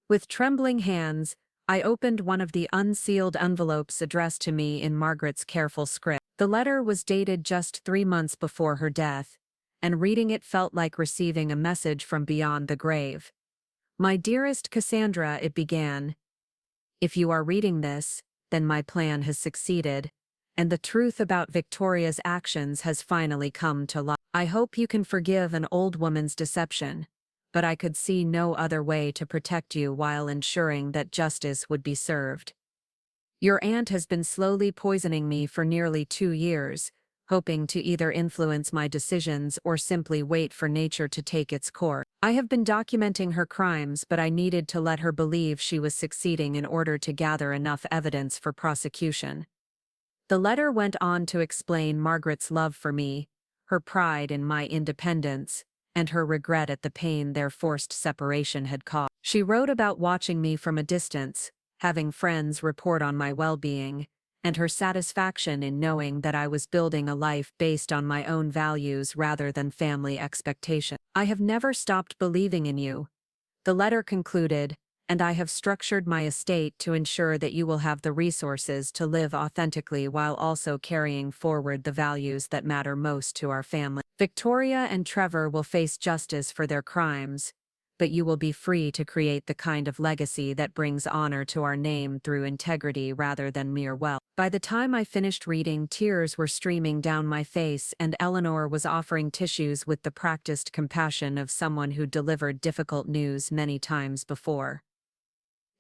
Speaker 1: With trembling hands, I opened one of the unsealed envelopes addressed to me in Margaret's careful script. The letter was dated just 3 months before her death, and reading it felt like receiving a message from beyond the grave. "My dearest Cassandra," it began. If you are reading this, then my plan has succeeded, and the truth about Victoria's actions has finally come to light. I hope you can forgive an old woman's deception, but I could see no other way to protect you while ensuring that justice would be served. Your aunt has been slowly poisoning me for nearly 2 years, hoping to either influence my decisions or simply wait for nature to take its course. I have been documenting her crimes, but I needed to let her believe she was succeeding in order to gather enough evidence for prosecution. The letter went on to explain Margaret's love for me, her pride in my independence, and her regret at the pain their forced separation had caused. She wrote about watching me from a distance, having friends report on my well-being, and her satisfaction in knowing that I was building a life based on my own values rather than family expectations. I have never stopped believing in you, the letter concluded, and I have structured my estate to ensure that you will have the resources to live authentically while also carrying forward the values that matter most to our family. Victoria and Trevor will face justice for their crimes, but you will be free to create the kind of legacy that brings honor to our name through integrity rather than mere wealth. By the time I finished reading, tears were streaming down my face, and Eleanor was offering tissues with the practiced compassion of someone who delivered difficult news many times before.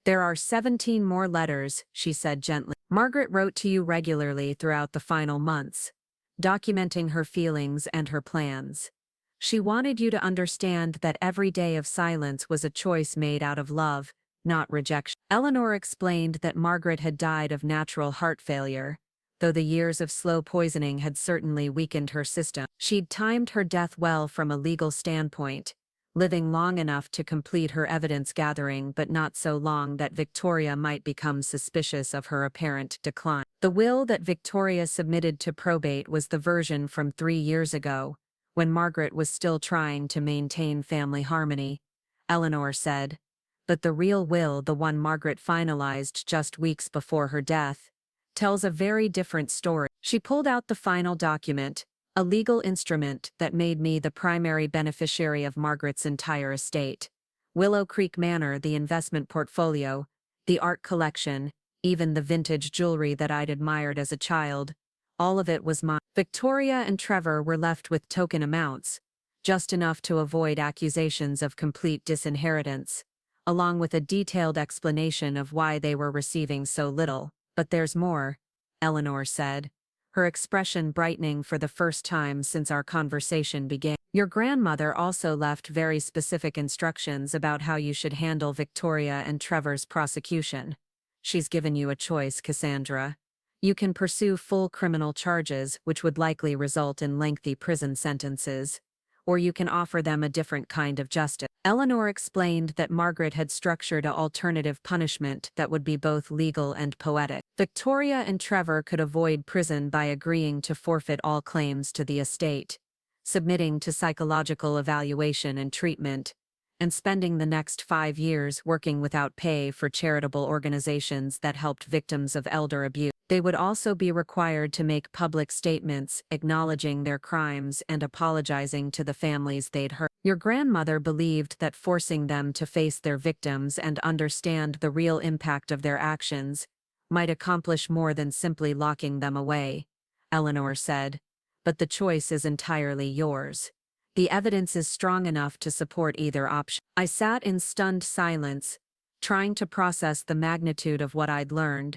Speaker 1: There are 17 more letters, she said gently. Margaret wrote to you regularly throughout the final months, documenting her feelings and her plans. She wanted you to understand that every day of silence was a choice made out of love, not rejection. Eleanor explained that Margaret had died of natural heart failure, though the years of slow poisoning had certainly weakened her system. She'd timed her death well from a legal standpoint, living long enough to complete her evidence gathering but not so long that Victoria might become suspicious of her apparent decline. The will that Victoria submitted to probate was the version from 3 years ago, when Margaret was still trying to maintain family harmony, Eleanor said. But the real will, the one Margaret finalized just weeks before her death, tells a very different story. She pulled out the final document, a legal instrument that made me the primary beneficiary of Margaret's entire estate. Willow Creek Manor, the investment portfolio, the art collection, even the vintage jewelry that I'd admired as a child, all of it was mine. Victoria and Trevor were left with token amounts, just enough to avoid accusations of complete disinheritance, along with a detailed explanation of why they were receiving so little. But there's more, Eleanor said, her expression brightening for the first time since our conversation began. Your grandmother also left very specific instructions about how you should handle Victoria and Trevor's prosecution. She's given you a choice, Cassandra. You can pursue full criminal charges, which would likely result in lengthy prison sentences, or you can offer them a different kind of justice. Eleanor explained that Margaret had structured an alternative punishment that would be both legal and poetic. Victoria and Trevor could avoid prison by agreeing to forfeit all claims to the estate, submitting to psychological evaluation and treatment, and spending the next 5 years working without pay for charitable organizations that helped victims of elder abuse. They would also be required to make public statements acknowledging their crimes and apologizing to the families they'd hurt. Your grandmother believed that forcing them to face their victims and understand the real impact of their actions might accomplish more than simply locking them away, Eleanor said. But the choice is entirely yours. The evidence is strong enough to support either option. I sat in stunned silence, trying to process the magnitude of what I'd learned.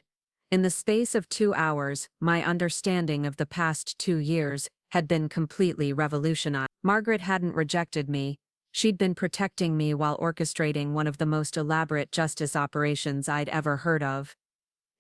Speaker 1: In the space of 2 hours, my understanding of the past 2 years had been completely revolutionized. Margaret hadn't rejected me. She'd been protecting me while orchestrating one of the most elaborate justice operations I'd ever heard of.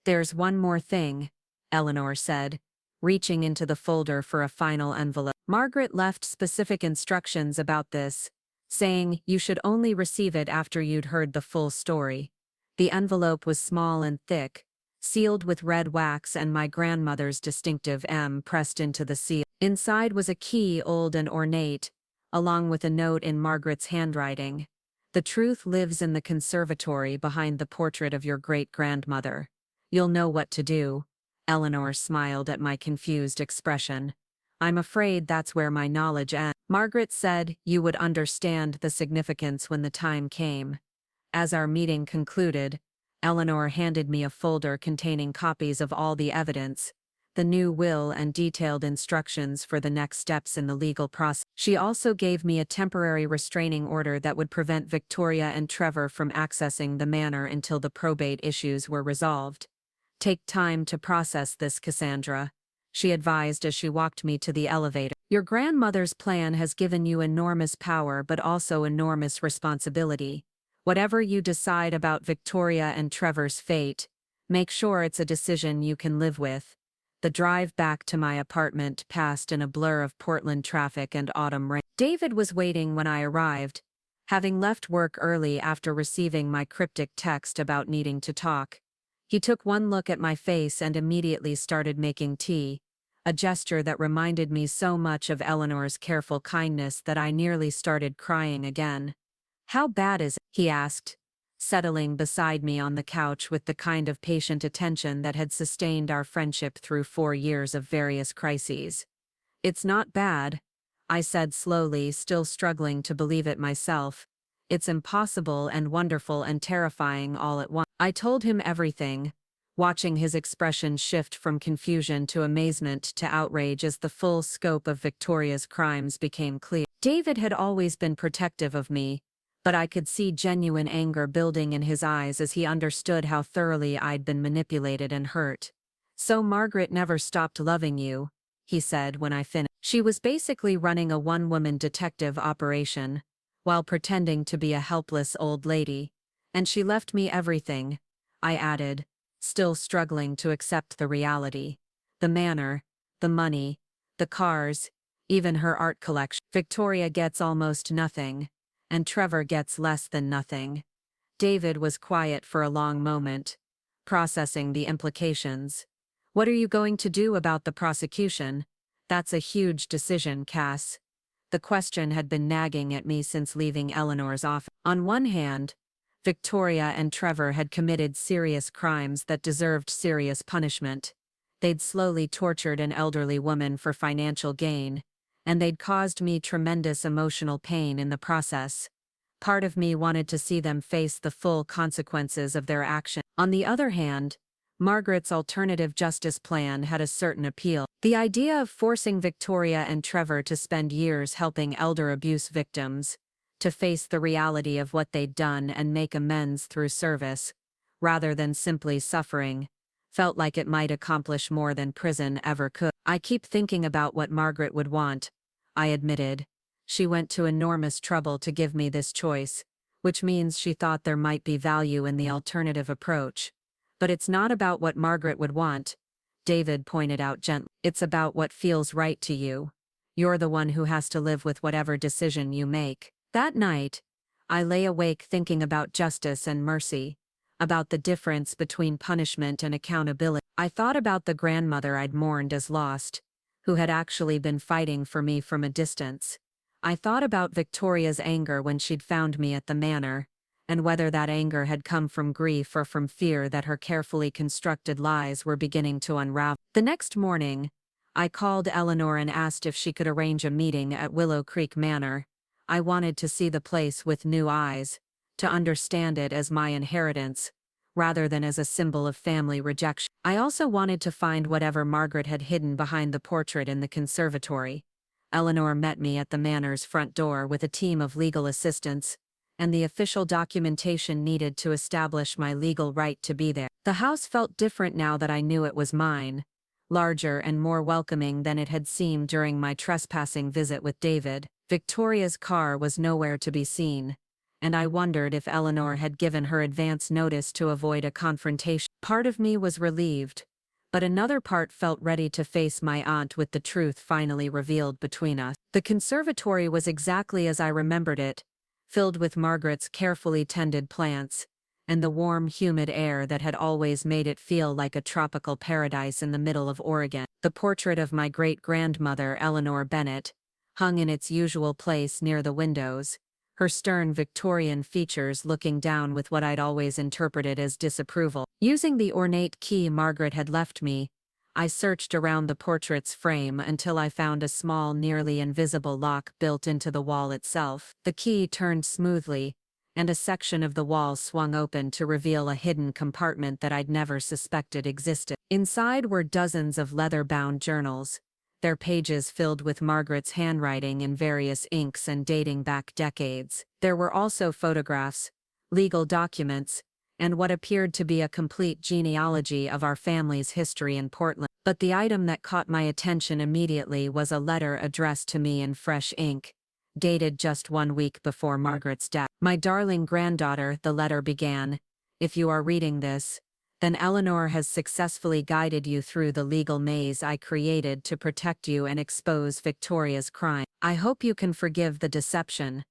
Speaker 1: There's one more thing, Eleanor said, reaching into the folder for a final envelope. Margaret left specific instructions about this, saying you should only receive it after you'd heard the full story. The envelope was small and thick, sealed with red wax and my grandmother's distinctive M pressed into the seal. Inside was a key, old and ornate, along with a note in Margaret's handwriting. The truth lives in the conservatory behind the portrait of your great-grandmother. You'll know what to do. Eleanor smiled at my confused expression. I'm afraid that's where my knowledge ends. Margaret said you would understand the significance when the time came. As our meeting concluded, Eleanor handed me a folder containing copies of all the evidence, the new will and detailed instructions for the next steps in the legal process. She also gave me a temporary restraining order that would prevent Victoria and Trevor from accessing the manor until the probate issues were resolved. "Take time to process this, Cassandra," she advised as she walked me to the elevator. "Your grandmother's plan has given you enormous power but also enormous responsibility. Whatever you decide about Victoria and Trevor's fate, make sure it's a decision you can live with." The drive back to my apartment passed in a blur of Portland traffic and autumn rain. David was waiting when I arrived, having left work early after receiving my cryptic text about needing to talk. He took one look at my face and immediately started making tea, a gesture that reminded me so much of Eleanor's careful kindness that I nearly started crying again. "How bad is it?" he asked, settling beside me on the couch with the kind of patient attention that had sustained our friendship through 4 years of various crises. "It's not bad," I said slowly, still struggling to believe it myself. "It's impossible and wonderful and terrifying all at once." I told him everything, watching his expression shift from confusion to amazement to outrage as the full scope of Victoria's crimes became clear. David had always been protective of me, but I could see genuine anger building in his eyes as he understood how thoroughly I'd been manipulated and hurt. "So Margaret never stopped loving you," he said when I finished. "She was basically running a one-woman detective operation, while pretending to be a helpless old lady. And she left me everything," I added, still struggling to accept the reality. "The manor, the money, the cars, even her art collection. Victoria gets almost nothing, and Trevor gets less than nothing." David was quiet for a long moment, processing the implications. "What are you going to do about the prosecution? That's a huge decision, Cass." The question had been nagging at me since leaving Eleanor's office. On one hand, Victoria and Trevor had committed serious crimes that deserved serious punishment. They'd slowly tortured an elderly woman for financial gain, and they'd caused me tremendous emotional pain in the process. Part of me wanted to see them face the full consequences of their action. On the other hand, Margaret's alternative justice plan had a certain appeal. The idea of forcing Victoria and Trevor to spend years helping elder abuse victims, to face the reality of what they'd done and make amends through service, rather than simply suffering, felt like it might accomplish more than prison ever could. "I keep thinking about what Margaret would want," I admitted. "She went to enormous trouble to give me this choice, which means she thought there might be value in the alternative approach. But it's not about what Margaret would want," David pointed out gently. "It's about what feels right to you. You're the one who has to live with whatever decision you make." That night, I lay awake thinking about justice and mercy, about the difference between punishment and accountability. I thought about the grandmother I'd mourned as lost, who had actually been fighting for me from a distance. I thought about Victoria's anger when she'd found me at the manor, and whether that anger had come from grief or from fear that her carefully constructed lies were beginning to unravel. The next morning, I called Eleanor and asked if she could arrange a meeting at Willow Creek Manor. I wanted to see the place with new eyes, to understand it as my inheritance, rather than as a symbol of family rejection. I also wanted to find whatever Margaret had hidden behind the portrait in the conservatory. Eleanor met me at the manor's front door with a team of legal assistants, and the official documentation needed to establish my legal right to be there. The house felt different now that I knew it was mine, larger and more welcoming than it had seemed during my trespassing visit with David. Victoria's car was nowhere to be seen, and I wondered if Eleanor had given her advance notice to avoid a confrontation. Part of me was relieved, but another part felt ready to face my aunt with the truth finally revealed between us. The conservatory was exactly as I remembered it, filled with Margaret's carefully tended plants, and the warm, humid air that had always made it feel like a tropical paradise in the middle of Oregon. The portrait of my great-grandmother Eleanor Bennett hung in its usual place near the windows, her stern Victorian features looking down with what I'd always interpreted as disapproval. Using the ornate key Margaret had left me, I searched around the portrait's frame until I found a small, nearly invisible lock built into the wall itself. The key turned smoothly, and a section of the wall swung open to reveal a hidden compartment that I'd never suspected existed. Inside were dozens of leather-bound journals, their pages filled with Margaret's handwriting in various inks and dating back decades. There were also photographs, legal documents, and what appeared to be a complete genealogy of our family's history in Portland. But the item that caught my attention immediately was a letter addressed to me in fresh ink, dated just 1 week before Margaret's death. "My darling granddaughter," the letter began, "if you are reading this, then Eleanor has successfully guided you through the legal maze I created to protect you and expose Victoria's crime. I hope you can forgive the deception,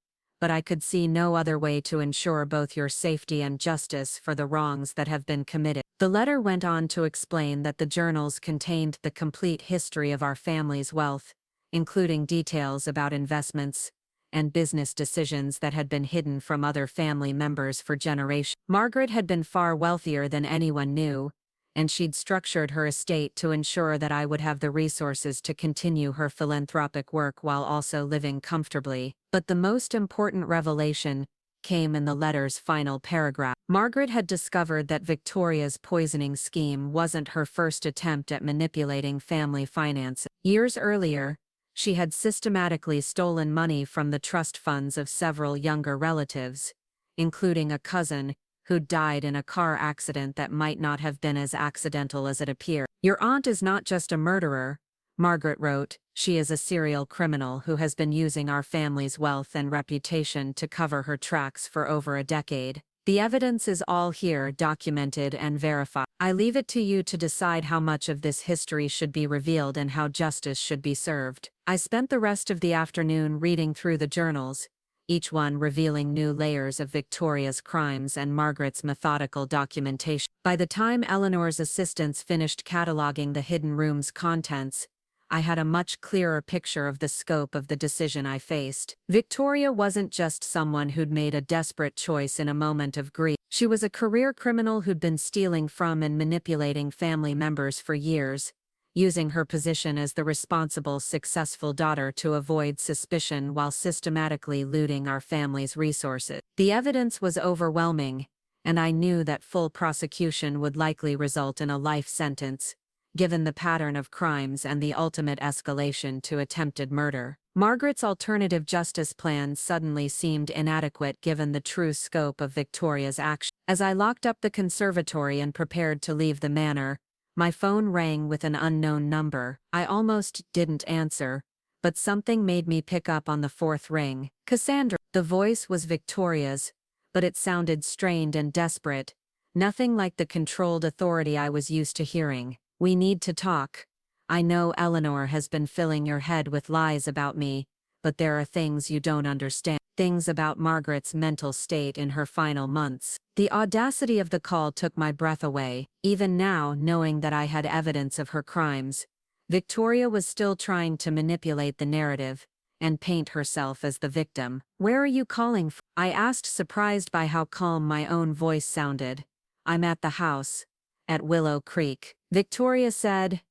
Speaker 1: but I could see no other way to ensure both your safety and justice for the wrongs that have been committed." The letter went on to explain that the journals contained the complete history of our family's wealth, including details about investments and business decisions that had been hidden from other family members for generations. Margaret had been far wealthier than anyone knew, and she'd structured her estate to ensure that I would have the resources to continue her philanthropic work while also living comfortably. But the most important revelation came in the letter's final paragraph. Margaret had discovered that Victoria's poisoning scheme wasn't her first attempt at manipulating family finances. Years earlier, she had systematically stolen money from the trust funds of several younger relatives, including a cousin who died in a car accident that might not have been as accidental as it appeared. "Your aunt is not just a murderer," Margaret wrote, "she is a serial criminal who has been using our family's wealth and reputation to cover her tracks for over a decade. The evidence is all here, documented and verified. I leave it to you to decide how much of this history should be revealed and how justice should be served." I spent the rest of the afternoon reading through the journals, each one revealing new layers of Victoria's crimes and Margaret's methodical documentation. By the time Eleanor's assistants finished cataloging the hidden room's contents, I had a much clearer picture of the scope of the decision I faced. Victoria wasn't just someone who'd made a desperate choice in a moment of grief. She was a career criminal who'd been stealing from and manipulating family members for years, using her position as the responsible, successful daughter to avoid suspicion while systematically looting our family's resources. The evidence was overwhelming, and I knew that full prosecution would likely result in a life sentence, given the pattern of crimes and the ultimate escalation to attempted murder. Margaret's alternative justice plan suddenly seemed inadequate given the true scope of Victoria's action. As I locked up the conservatory and prepared to leave the manor, my phone rang with an unknown number. I almost didn't answer, but something made me pick up on the fourth ring. "Cassandra." The voice was Victoria's, but it sounded strained and desperate, nothing like the controlled authority I was used to hearing. "We need to talk. I know Eleanor has been filling your head with lies about me, but there are things you don't understand. Things about Margaret's mental state in her final months." The audacity of the call took my breath away. Even now, knowing that I had evidence of her crimes, Victoria was still trying to manipulate the narrative and paint herself as the victim. "Where are you calling from?" I asked, surprised by how calm my own voice sounded. "I'm at the house, at Willow Creek." Victoria said,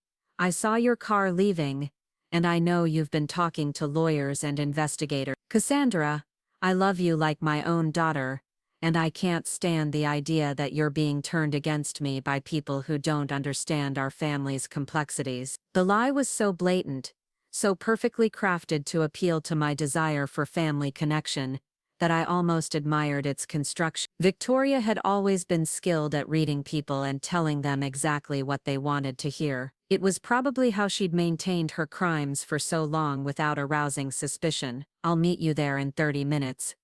Speaker 1: "I saw your car leaving, and I know you've been talking to lawyers and investigators. Cassandra, I love you like my own daughter, and I can't stand the idea that you're being turned against me by people who don't understand our family's complexities." The lie was so blatant, so perfectly crafted to appeal to my desire for family connection, that I almost admired its construction. Victoria had always been skilled at reading people and telling them exactly what they wanted to hear. It was probably how she'd maintained her crimes for so long without arousing suspicion. "I'll meet you there in 30 minutes.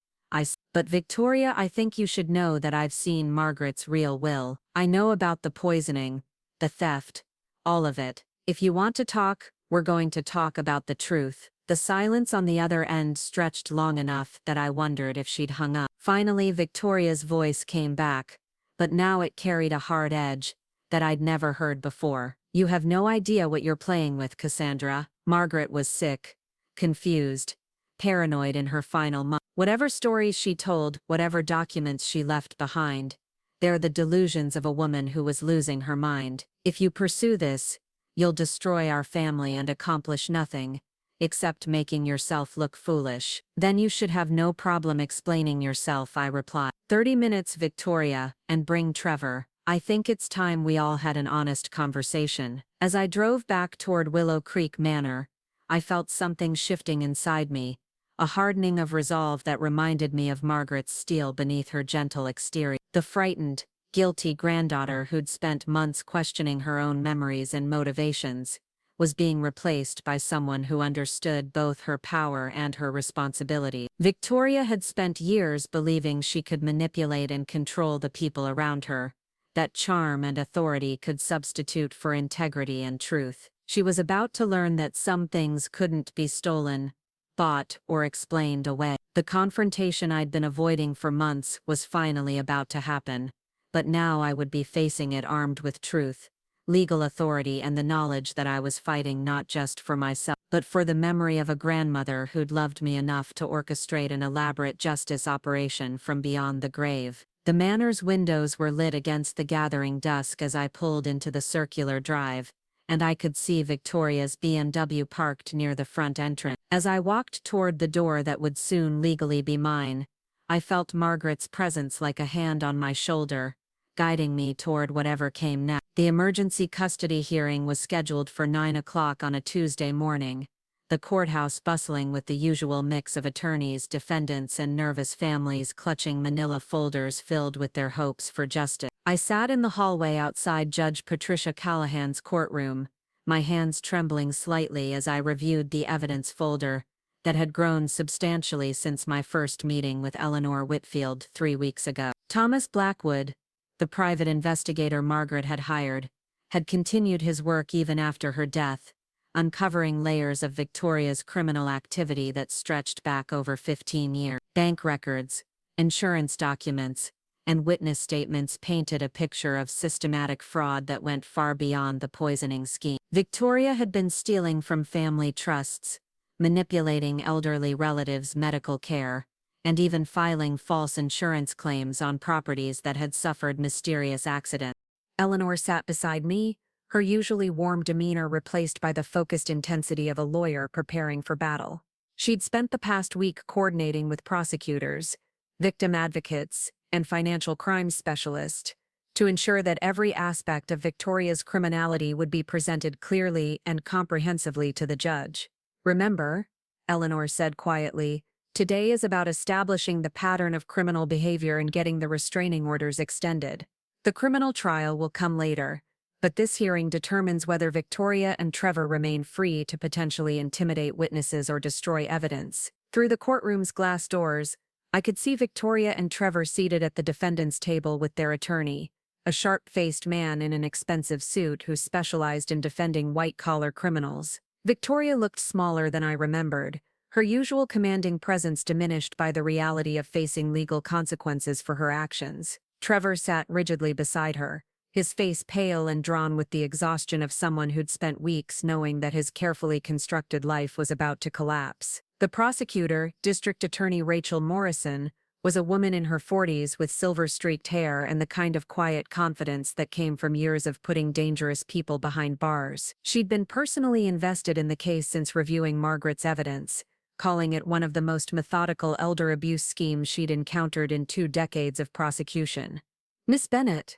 Speaker 1: But Victoria, I think you should know that I've seen Margaret's real will. I know about the poisoning, the theft, all of it. If you want to talk, we're going to talk about the truth." The silence on the other end stretched long enough that I wondered if she'd hung up. Finally, Victoria's voice came back, but now it carried a hard edge that I'd never heard before. "You have no idea what you're playing with, Cassandra." Margaret was sick, confused, paranoid in her final month. Whatever stories she told, whatever documents she left behind, they're the delusions of a woman who was losing her mind. "If you pursue this, you'll destroy our family and accomplish nothing. except making yourself look foolish. Then you should have no problem explaining yourself, I replied. 30 minutes, Victoria, and bring Trevor. I think it's time we all had an honest conversation. As I drove back toward Willow Creek Manor, I felt something shifting inside me, a hardening of resolve that reminded me of Margaret's steel beneath her gentle exterior. The frightened, guilty granddaughter who'd spent months questioning her own memories and motivations was being replaced by someone who understood both her power and her responsibility. Victoria had spent years believing she could manipulate and control the people around her, that charm and authority could substitute for integrity and truth. She was about to learn that some things couldn't be stolen, bought, or explained away. The confrontation I'd been avoiding for months was finally about to happen, but now I would be facing it armed with truth, legal authority, and the knowledge that I was fighting not just for myself, but for the memory of a grandmother who'd loved me enough to orchestrate an elaborate justice operation from beyond the grave. The manor's windows were lit against the gathering dusk as I pulled into the circular drive, and I could see Victoria's BMW parked near the front entrance. As I walked toward the door that would soon legally be mine, I felt Margaret's presence like a hand on my shoulder, guiding me toward whatever came next. The emergency custody hearing was scheduled for 9 o'clock on a Tuesday morning, the courthouse bustling with the usual mix of attorneys, defendants, and nervous families clutching manila folders filled with their hopes for justice. I sat in the hallway outside Judge Patricia Callahan's courtroom, my hands trembling slightly as I reviewed the evidence folder that had grown substantially since my first meeting with Eleanor Whitfield 3 weeks ago. Thomas Blackwood, the private investigator Margaret had hired, had continued his work even after her death, uncovering layers of Victoria's criminal activity that stretched back over 15 years. Bank records, insurance documents, and witness statements painted a picture of systematic fraud that went far beyond the poisoning scheme. Victoria had been stealing from family trusts, manipulating elderly relatives' medical care, and even filing false insurance claims on properties that had suffered mysterious accidents. Eleanor sat beside me, her usually warm demeanor replaced by the focused intensity of a lawyer preparing for battle. She'd spent the past week coordinating with prosecutors, victim advocates, and financial crimes specialists to ensure that every aspect of Victoria's criminality would be presented clearly and comprehensively to the judge. "Remember," Eleanor said quietly, "today is about establishing the pattern of criminal behavior and getting the restraining orders extended. The criminal trial will come later, but this hearing determines whether Victoria and Trevor remain free to potentially intimidate witnesses or destroy evidence." Through the courtroom's glass doors, I could see Victoria and Trevor seated at the defendant's table with their attorney, a sharp-faced man in an expensive suit who specialized in defending white-collar criminals. Victoria looked smaller than I remembered, her usual commanding presence diminished by the reality of facing legal consequences for her actions. Trevor sat rigidly beside her, his face pale and drawn with the exhaustion of someone who'd spent weeks knowing that his carefully constructed life was about to collapse. The prosecutor, District Attorney Rachel Morrison, was a woman in her 40s with silver-streaked hair and the kind of quiet confidence that came from years of putting dangerous people behind bars. She'd been personally invested in the case since reviewing Margaret's evidence, calling it one of the most methodical elder abuse schemes she'd encountered in 2 decades of prosecution. "Miss Bennett."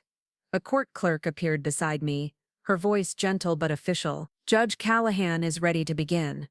Speaker 1: A court clerk appeared beside me, her voice gentle but official. "Judge Callahan is ready to begin."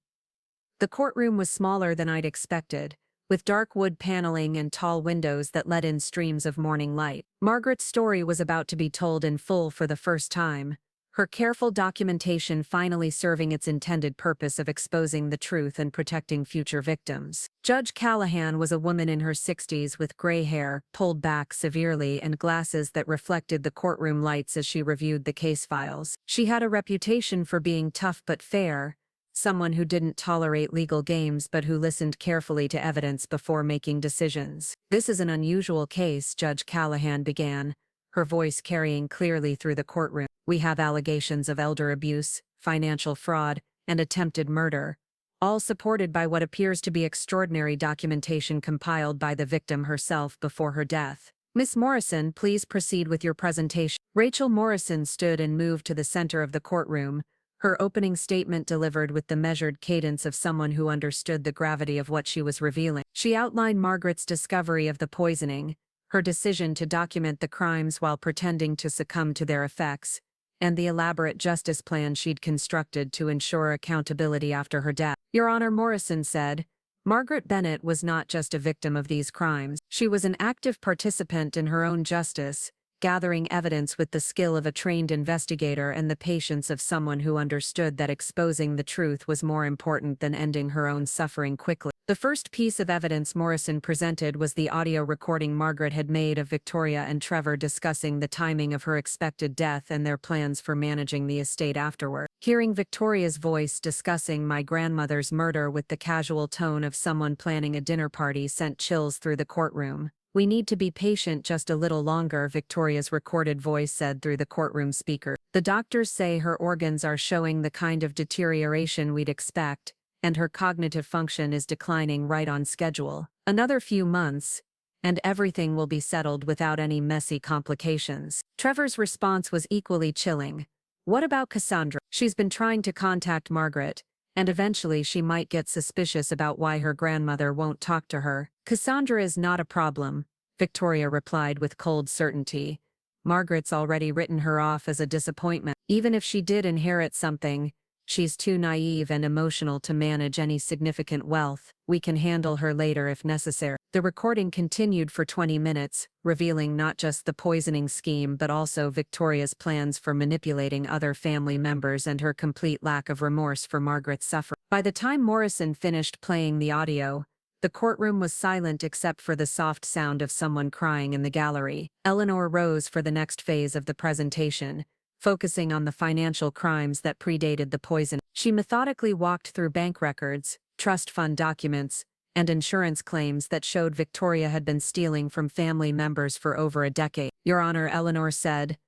Speaker 1: The courtroom was smaller than I'd expected, with dark wood paneling and tall windows that let in streams of morning light. Margaret's story was about to be told in full for the first time, her careful documentation finally serving its intended purpose of exposing the truth and protecting future victims. Judge Callahan was a woman in her 60s with gray hair, pulled back severely, and glasses that reflected the courtroom lights as she reviewed the case files. She had a reputation for being tough but fair, someone who didn't tolerate legal games but who listened carefully to evidence before making decisions. "This is an unusual case," Judge Callahan began, her voice carrying clearly through the courtroom. "We have allegations of elder abuse, financial fraud, and attempted murder, all supported by what appears to be extraordinary documentation compiled by the victim herself before her death. Miss Morrison, please proceed with your presentation." Rachel Morrison stood and moved to the center of the courtroom, her opening statement delivered with the measured cadence of someone who understood the gravity of what she was revealing. She outlined Margaret's discovery of the poisoning, her decision to document the crimes while pretending to succumb to their effects, and the elaborate justice plan she'd constructed to ensure accountability after her death. Your Honor, Morrison said, Margaret Bennett was not just a victim of these crimes. She was an active participant in her own justice, gathering evidence with the skill of a trained investigator and the patience of someone who understood that exposing the truth was more important than ending her own suffering quickly. The first piece of evidence Morrison presented was the audio recording Margaret had made of Victoria and Trevor discussing the timing of her expected death and their plans for managing the estate afterward. Hearing Victoria's voice discussing my grandmother's murder with the casual tone of someone planning a dinner party sent chills through the courtroom. We need to be patient just a little longer, Victoria's recorded voice said through the courtroom speaker. The doctors say her organs are showing the kind of deterioration we'd expect, and her cognitive function is declining right on schedule. Another few months, and everything will be settled without any messy complications. Trevor's response was equally chilling. What about Cassandra? She's been trying to contact Margaret, and eventually she might get suspicious about why her grandmother won't talk to her. Cassandra is not a problem, Victoria replied with cold certainty. Margaret's already written her off as a disappointment. Even if she did inherit something, she's too naive and emotional to manage any significant wealth. We can handle her later if necessary. The recording continued for 20 minutes, revealing not just the poisoning scheme but also Victoria's plans for manipulating other family members and her complete lack of remorse for Margaret's suffering. By the time Morrison finished playing the audio, the courtroom was silent except for the soft sound of someone crying in the gallery. Eleanor rose for the next phase of the presentation, focusing on the financial crimes that predated the poison. She methodically walked through bank records, trust fund documents, and insurance claims that showed Victoria had been stealing from family members for over a decade. Your Honor, Eleanor said,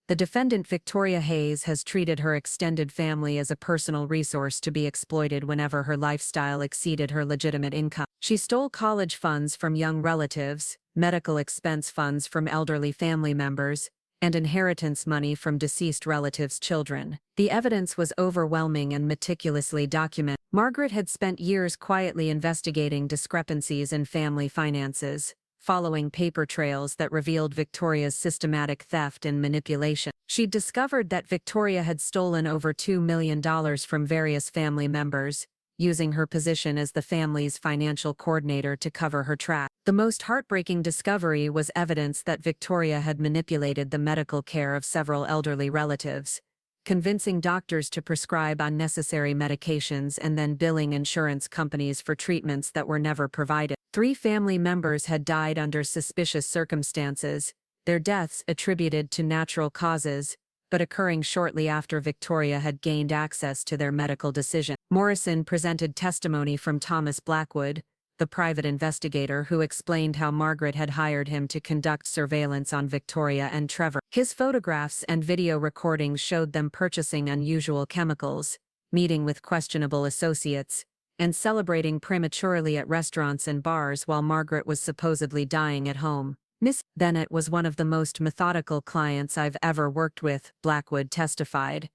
Speaker 1: the defendant Victoria Hayes has treated her extended family as a personal resource to be exploited whenever her lifestyle exceeded her legitimate income. She stole college funds from young relatives, medical expense funds from elderly family members, and inheritance money from deceased relatives' children. The evidence was overwhelming and meticulously documented. Margaret had spent years quietly investigating discrepancies in family finances, following paper trails that revealed Victoria's systematic theft and manipulation. She'd discovered that Victoria had stolen over $2 million from various family members, using her position as the family's financial coordinator to cover her tracks. The most heartbreaking discovery was evidence that Victoria had manipulated the medical care of several elderly relatives, convincing doctors to prescribe unnecessary medications and then billing insurance companies for treatments that were never provided. 3 family members had died under suspicious circumstances, their deaths attributed to natural causes, but occurring shortly after Victoria had gained access to their medical decision. Morrison presented testimony from Thomas Blackwood, the private investigator who explained how Margaret had hired him to conduct surveillance on Victoria and Trevor. His photographs and video recordings showed them purchasing unusual chemicals, meeting with questionable associates, and celebrating prematurely at restaurants and bars while Margaret was supposedly dying at home. Miss Bennett was one of the most methodical clients I've ever worked with, Blackwood testified.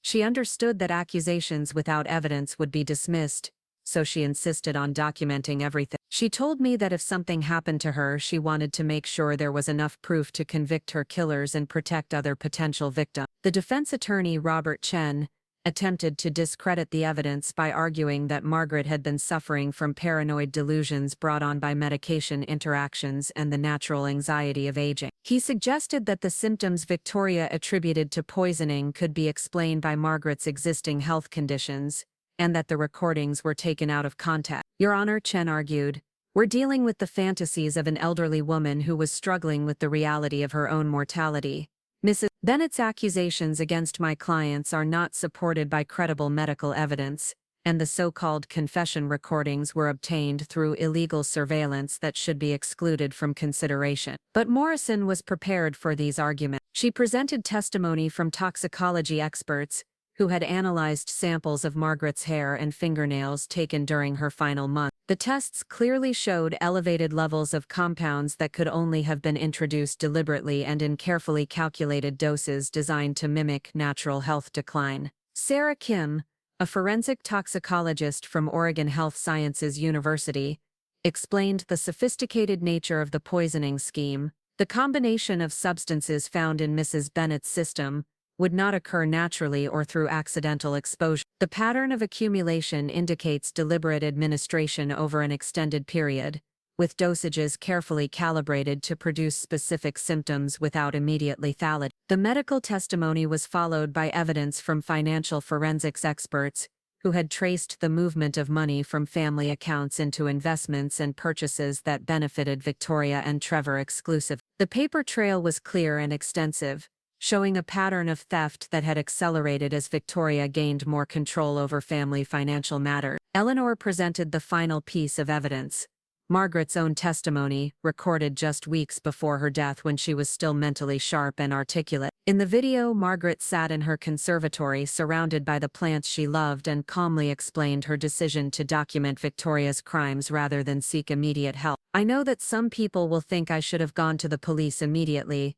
Speaker 1: She understood that accusations without evidence would be dismissed, so she insisted on documenting everything. She told me that if something happened to her, she wanted to make sure there was enough proof to convict her killers and protect other potential victims. The defense attorney, Robert Chen, attempted to discredit the evidence by arguing that Margaret had been suffering from paranoid delusions brought on by medication interactions and the natural anxiety of aging. He suggested that the symptoms Victoria attributed to poisoning could be explained by Margaret's existing health conditions, and that the recordings were taken out of context. Your Honor, Chen argued, we're dealing with the fantasies of an elderly woman who was struggling with the reality of her own mortality. Mrs. Bennett's accusations against my clients are not supported by credible medical evidence, and the so-called confession recordings were obtained through illegal surveillance that should be excluded from consideration. But Morrison was prepared for these arguments. She presented testimony from toxicology experts, who had analyzed samples of Margaret's hair and fingernails taken during her final month. The tests clearly showed elevated levels of compounds that could only have been introduced deliberately and in carefully calculated doses designed to mimic natural health decline. Sarah Kim, a forensic toxicologist from Oregon Health Sciences University, explained the sophisticated nature of the poisoning scheme. The combination of substances found in Mrs. Bennett's system would not occur naturally or through accidental exposure. The pattern of accumulation indicates deliberate administration over an extended period, with dosages carefully calibrated to produce specific symptoms without immediate lethality. The medical testimony was followed by evidence from financial forensics experts, who had traced the movement of money from family accounts into investments and purchases that benefited Victoria and Trevor exclusively. The paper trail was clear and extensive, showing a pattern of theft that had accelerated as Victoria gained more control over family financial matters. Eleanor presented the final piece of evidence: Margaret's own testimony, recorded just weeks before her death when she was still mentally sharp and articulate. In the video, Margaret sat in her conservatory surrounded by the plants she loved and calmly explained her decision to document Victoria's crimes rather than seek immediate help. "I know that some people will think I should have gone to the police immediately,"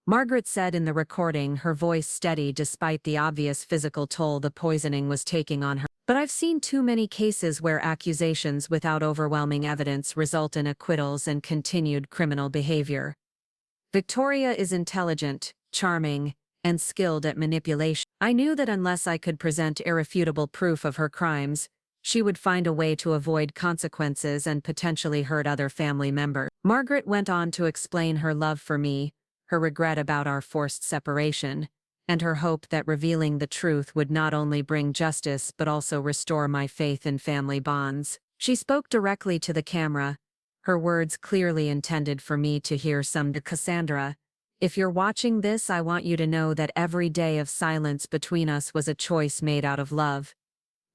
Speaker 1: Margaret said in the recording, her voice steady despite the obvious physical toll the poisoning was taking on her. "But I've seen too many cases where accusations without overwhelming evidence result in acquittals and continued criminal behavior. Victoria is intelligent, charming, and skilled at manipulation. I knew that unless I could present irrefutable proof of her crimes, she would find a way to avoid consequences and potentially hurt other family members." Margaret went on to explain her love for me, her regret about our forced separation, and her hope that revealing the truth would not only bring justice but also restore my faith in family bonds. She spoke directly to the camera, her words clearly intended for me to hear. "Cassandra, if you're watching this, I want you to know that every day of silence between us was a choice made out of love,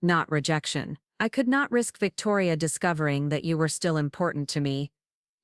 Speaker 1: not rejection. I could not risk Victoria discovering that you were still important to me,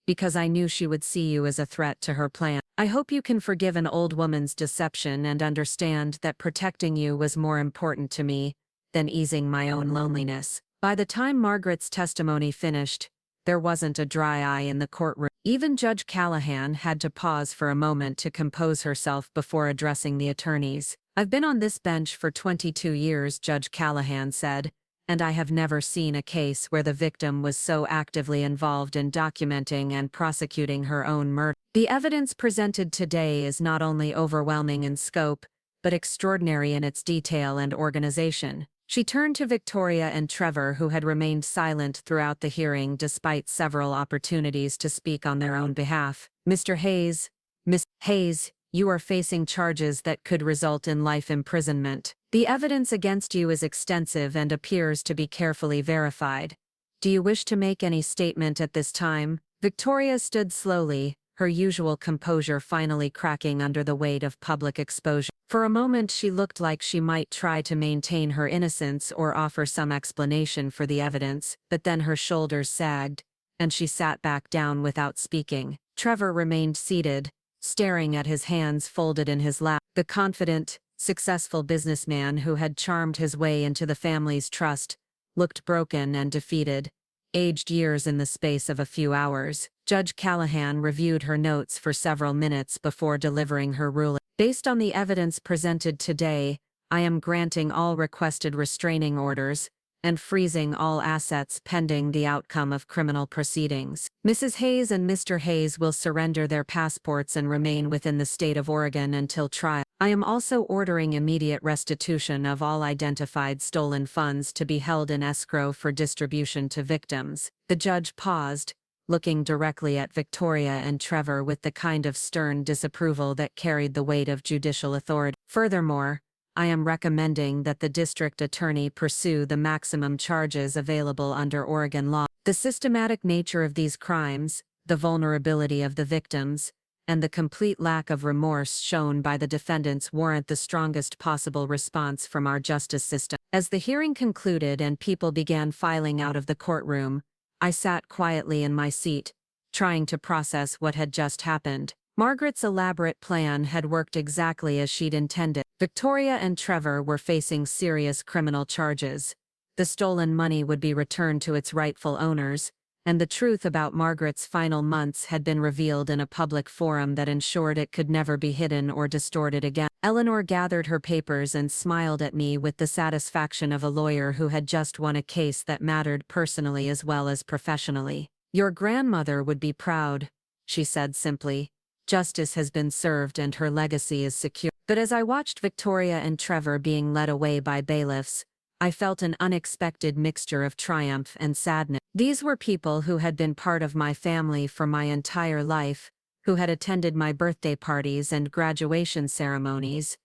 Speaker 1: because I knew she would see you as a threat to her plan. I hope you can forgive an old woman's deception and understand that protecting you was more important to me than easing my own loneliness." By the time Margaret's testimony finished, there wasn't a dry eye in the courtroom. Even Judge Callahan had to pause for a moment to compose herself before addressing the attorneys. "I've been on this bench for 22 years, Judge Callahan said, and I have never seen a case where the victim was so actively involved in documenting and prosecuting her own murder. The evidence presented today is not only overwhelming in scope, but extraordinary in its detail and organization." She turned to Victoria and Trevor, who had remained silent throughout the hearing despite several opportunities to speak on their own behalf. "Mr. Hayes, Miss Hayes, you are facing charges that could result in life imprisonment. The evidence against you is extensive and appears to be carefully verified. Do you wish to make any statement at this time?" Victoria stood slowly, her usual composure finally cracking under the weight of public exposure. For a moment she looked like she might try to maintain her innocence or offer some explanation for the evidence, but then her shoulders sagged, and she sat back down without speaking. Trevor remained seated, staring at his hands folded in his lap. The confident, successful businessman who had charmed his way into the family's trust looked broken and defeated, aged years in the space of a few hours. Judge Callahan reviewed her notes for several minutes before delivering her ruling. "Based on the evidence presented today, I am granting all requested restraining orders and freezing all assets pending the outcome of criminal proceedings. Mrs. Hayes and Mr. Hayes will surrender their passports and remain within the state of Oregon until trial. I am also ordering immediate restitution of all identified stolen funds to be held in escrow for distribution to victims." The judge paused, looking directly at Victoria and Trevor with the kind of stern disapproval that carried the weight of judicial authority. "Furthermore, I am recommending that the district attorney pursue the maximum charges available under Oregon law. The systematic nature of these crimes, the vulnerability of the victims, and the complete lack of remorse shown by the defendants warrant the strongest possible response from our justice system." As the hearing concluded and people began filing out of the courtroom, I sat quietly in my seat, trying to process what had just happened. Margaret's elaborate plan had worked exactly as she'd intended. Victoria and Trevor were facing serious criminal charges. The stolen money would be returned to its rightful owners, and the truth about Margaret's final months had been revealed in a public forum that ensured it could never be hidden or distorted again. Eleanor gathered her papers and smiled at me with the satisfaction of a lawyer who had just won a case that mattered personally as well as professionally. "Your grandmother would be proud," she said simply. "Justice has been served and her legacy is secure." But as I watched Victoria and Trevor being led away by bailiffs, I felt an unexpected mixture of triumph and sadness. These were people who had been part of my family for my entire life, who had attended my birthday parties and graduation ceremonies,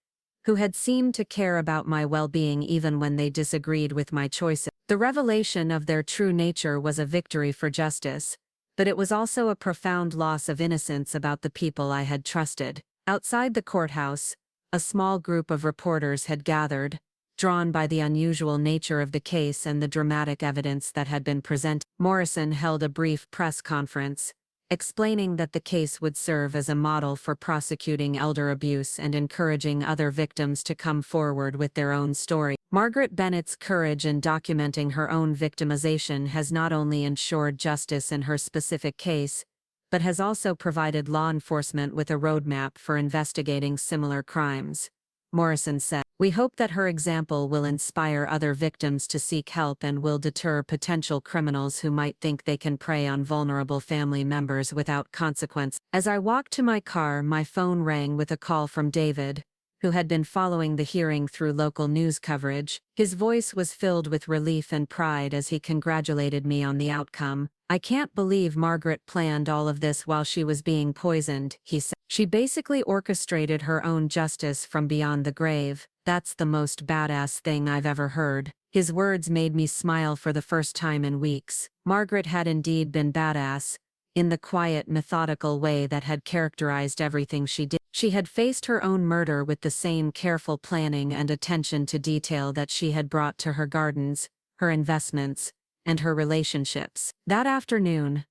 Speaker 1: who had seemed to care about my well-being even when they disagreed with my choices. The revelation of their true nature was a victory for justice, but it was also a profound loss of innocence about the people I had trusted. Outside the courthouse, a small group of reporters had gathered, drawn by the unusual nature of the case and the dramatic evidence that had been presented. Morrison held a brief press conference, explaining that the case would serve as a model for prosecuting elder abuse and encouraging other victims to come forward with their own story. Margaret Bennett's courage in documenting her own victimization has not only ensured justice in her specific case, but has also provided law enforcement with a roadmap for investigating similar crimes. Morrison said, "We hope that her example will inspire other victims to seek help and will deter potential criminals who might think they can prey on vulnerable family members without consequence." As I walked to my car, my phone rang with a call from David, who had been following the hearing through local news coverage. His voice was filled with relief and pride as he congratulated me on the outcome. "I can't believe Margaret planned all of this while she was being poisoned," he said. "She basically orchestrated her own justice from beyond the grave. That's the most badass thing I've ever heard." His words made me smile for the first time in weeks. Margaret had indeed been badass, in the quiet, methodical way that had characterized everything she did. She had faced her own murder with the same careful planning and attention to detail that she had brought to her gardens, her investments, and her relationships. That afternoon,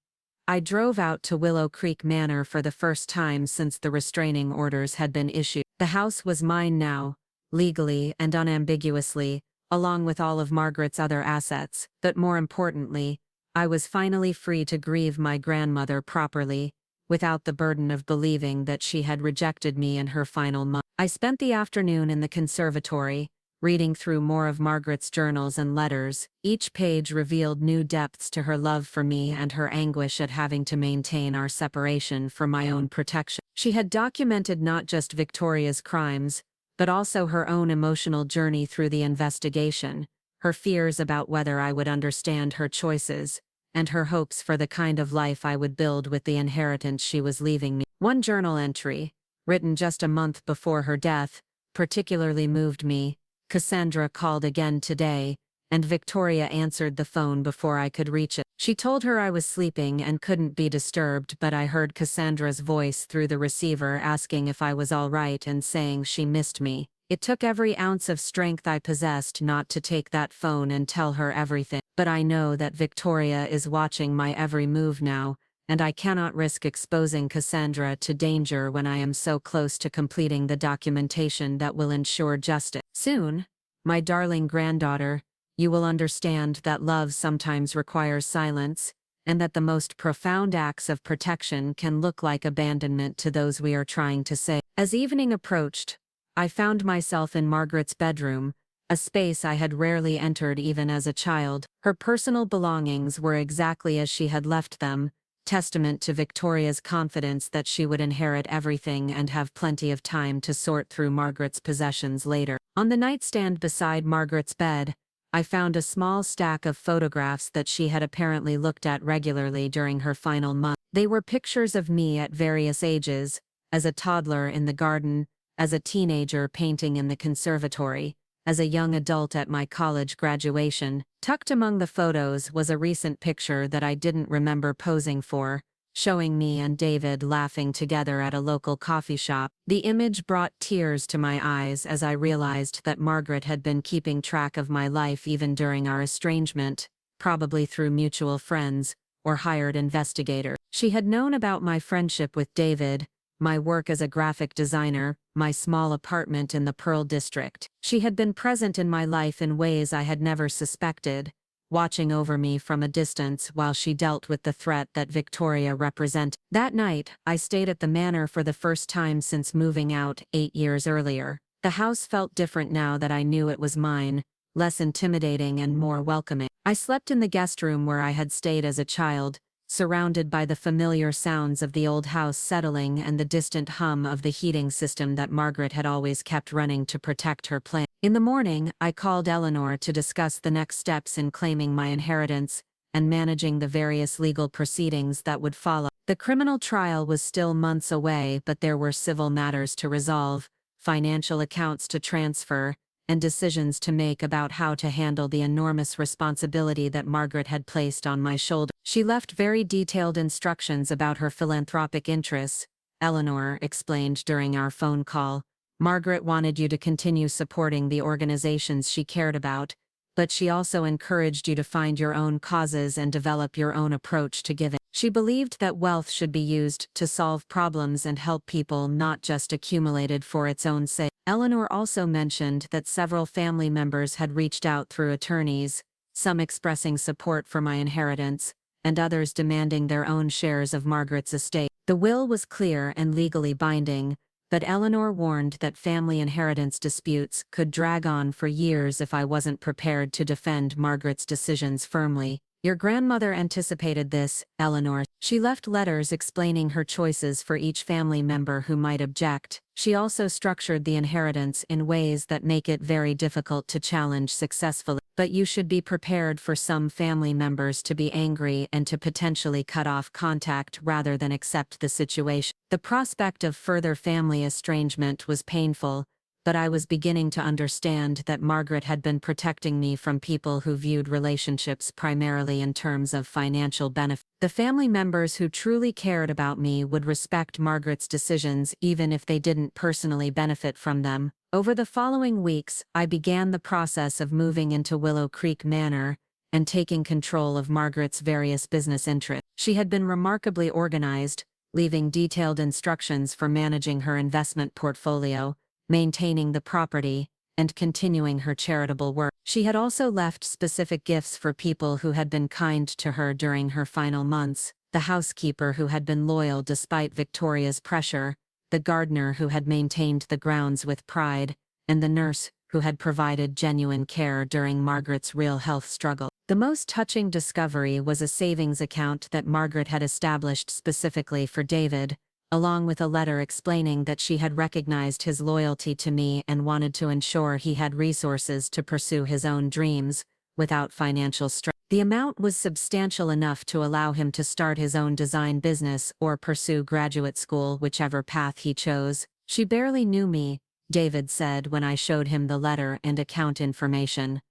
Speaker 1: I drove out to Willow Creek Manor for the first time since the restraining orders had been issued. The house was mine now, legally and unambiguously, along with all of Margaret's other assets, but more importantly, I was finally free to grieve my grandmother properly, without the burden of believing that she had rejected me in her final month. I spent the afternoon in the conservatory, reading through more of Margaret's journals and letters. Each page revealed new depths to her love for me and her anguish at having to maintain our separation for my own protection. She had documented not just Victoria's crimes, but also her own emotional journey through the investigation, her fears about whether I would understand her choices, and her hopes for the kind of life I would build with the inheritance she was leaving me. One journal entry, written just a month before her death, particularly moved me. "Cassandra called again today, and Victoria answered the phone before I could reach it. She told her I was sleeping and couldn't be disturbed, but I heard Cassandra's voice through the receiver asking if I was all right and saying she missed me. It took every ounce of strength I possessed not to take that phone and tell her everything. But I know that Victoria is watching my every move now, and I cannot risk exposing Cassandra to danger when I am so close to completing the documentation that will ensure justice. Soon, my darling granddaughter, you will understand that love sometimes requires silence, and that the most profound acts of protection can look like abandonment to those we are trying to save." As evening approached, I found myself in Margaret's bedroom, a space I had rarely entered even as a child. Her personal belongings were exactly as she had left them, testament to Victoria's confidence that she would inherit everything and have plenty of time to sort through Margaret's possessions later. On the nightstand beside Margaret's bed, I found a small stack of photographs that she had apparently looked at regularly during her final month. They were pictures of me at various ages, as a toddler in the garden, as a teenager painting in the conservatory, as a young adult at my college graduation. Tucked among the photos was a recent picture that I didn't remember posing for, showing me and David laughing together at a local coffee shop. The image brought tears to my eyes as I realized that Margaret had been keeping track of my life even during our estrangement, probably through mutual friends or hired investigators. She had known about my friendship with David, my work as a graphic designer, my small apartment in the Pearl District. She had been present in my life in ways I had never suspected, watching over me from a distance while she dealt with the threat that Victoria represented. That night, I stayed at the manor for the first time since moving out 8 years earlier. The house felt different now that I knew it was mine, less intimidating and more welcoming. I slept in the guest room where I had stayed as a child, surrounded by the familiar sounds of the old house settling and the distant hum of the heating system that Margaret had always kept running to protect her plant. In the morning, I called Eleanor to discuss the next steps in claiming my inheritance and managing the various legal proceedings that would follow. The criminal trial was still months away, but there were civil matters to resolve, financial accounts to transfer, and decisions to make about how to handle the enormous responsibility that Margaret had placed on my shoulder. She left very detailed instructions about her philanthropic interests, Eleanor explained during our phone call. Margaret wanted you to continue supporting the organizations she cared about, but she also encouraged you to find your own causes and develop your own approach to giving. She believed that wealth should be used to solve problems and help people, not just accumulated for its own sake. Eleanor also mentioned that several family members had reached out through attorneys, some expressing support for my inheritance, and others demanding their own shares of Margaret's estate. The will was clear and legally binding, but Eleanor warned that family inheritance disputes could drag on for years if I wasn't prepared to defend Margaret's decisions firmly. Your grandmother anticipated this, Eleanor. She left letters explaining her choices for each family member who might object. She also structured the inheritance in ways that make it very difficult to challenge successfully. But you should be prepared for some family members to be angry and to potentially cut off contact rather than accept the situation. The prospect of further family estrangement was painful, but I was beginning to understand that Margaret had been protecting me from people who viewed relationships primarily in terms of financial benefit. The family members who truly cared about me would respect Margaret's decisions even if they didn't personally benefit from them. Over the following weeks, I began the process of moving into Willow Creek Manor and taking control of Margaret's various business interests. She had been remarkably organized, leaving detailed instructions for managing her investment portfolio, maintaining the property, and continuing her charitable work. She had also left specific gifts for people who had been kind to her during her final months: the housekeeper who had been loyal despite Victoria's pressure, the gardener who had maintained the grounds with pride, and the nurse who had provided genuine care during Margaret's real health struggle. The most touching discovery was a savings account that Margaret had established specifically for David, along with a letter explaining that she had recognized his loyalty to me and wanted to ensure he had resources to pursue his own dreams, without financial stress. The amount was substantial enough to allow him to start his own design business or pursue graduate school, whichever path he chose. She barely knew me, David said when I showed him the letter and account information.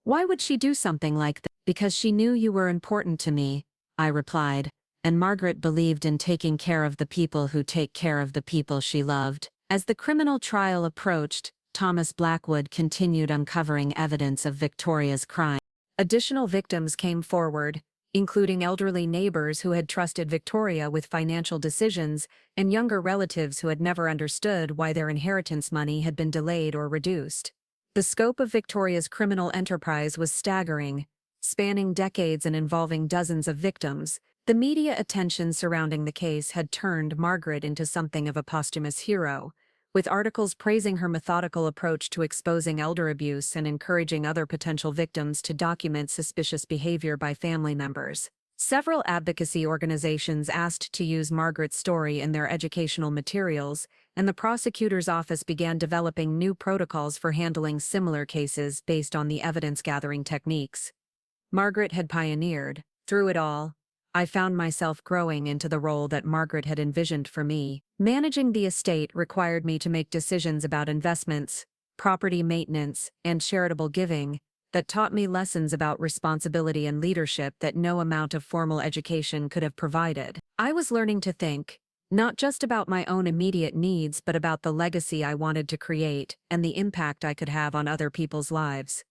Speaker 1: Why would she do something like that? Because she knew you were important to me, I replied. And Margaret believed in taking care of the people who take care of the people she loved. As the criminal trial approached, Thomas Blackwood continued uncovering evidence of Victoria's crime. Additional victims came forward, including elderly neighbors who had trusted Victoria with financial decisions and younger relatives who had never understood why their inheritance money had been delayed or reduced. The scope of Victoria's criminal enterprise was staggering, spanning decades and involving dozens of victims. The media attention surrounding the case had turned Margaret into something of a posthumous hero, with articles praising her methodical approach to exposing elder abuse and encouraging other potential victims to document suspicious behavior by family members. Several advocacy organizations asked to use Margaret's story in their educational materials, and the prosecutor's office began developing new protocols for handling similar cases based on the evidence-gathering techniques Margaret had pioneered. Through it all, I found myself growing into the role that Margaret had envisioned for me. Managing the estate required me to make decisions about investments, property maintenance, and charitable giving that taught me lessons about responsibility and leadership that no amount of formal education could have provided. I was learning to think, not just about my own immediate needs but about the legacy I wanted to create and the impact I could have on other people's lives.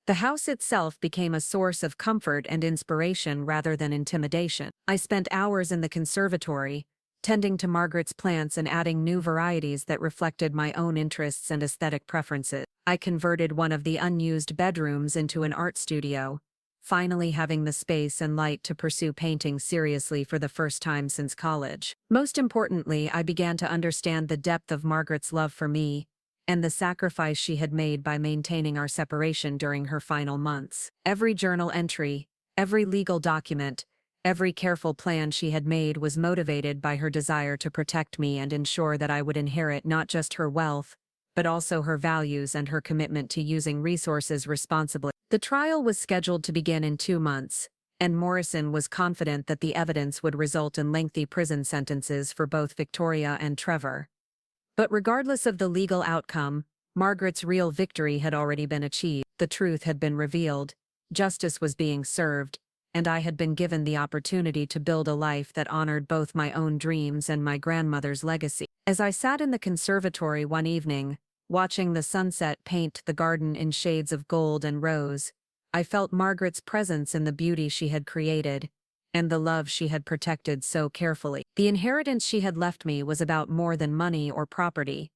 Speaker 1: The house itself became a source of comfort and inspiration rather than intimidation. I spent hours in the conservatory, tending to Margaret's plants and adding new varieties that reflected my own interests and aesthetic preferences. I converted one of the unused bedrooms into an art studio, finally having the space and light to pursue painting seriously for the first time since college. Most importantly, I began to understand the depth of Margaret's love for me, and the sacrifice she had made by maintaining our separation during her final months. Every journal entry, every legal document, every careful plan she had made was motivated by her desire to protect me and ensure that I would inherit not just her wealth, but also her values and her commitment to using resources responsibly. The trial was scheduled to begin in 2 months, and Morrison was confident that the evidence would result in lengthy prison sentences for both Victoria and Trevor. But regardless of the legal outcome, Margaret's real victory had already been achieved. The truth had been revealed, justice was being served, and I had been given the opportunity to build a life that honored both my own dreams and my grandmother's legacy. As I sat in the conservatory one evening, watching the sunset paint the garden in shades of gold and rose, I felt Margaret's presence in the beauty she had created, and the love she had protected so carefully. The inheritance she had left me was about more than money or property.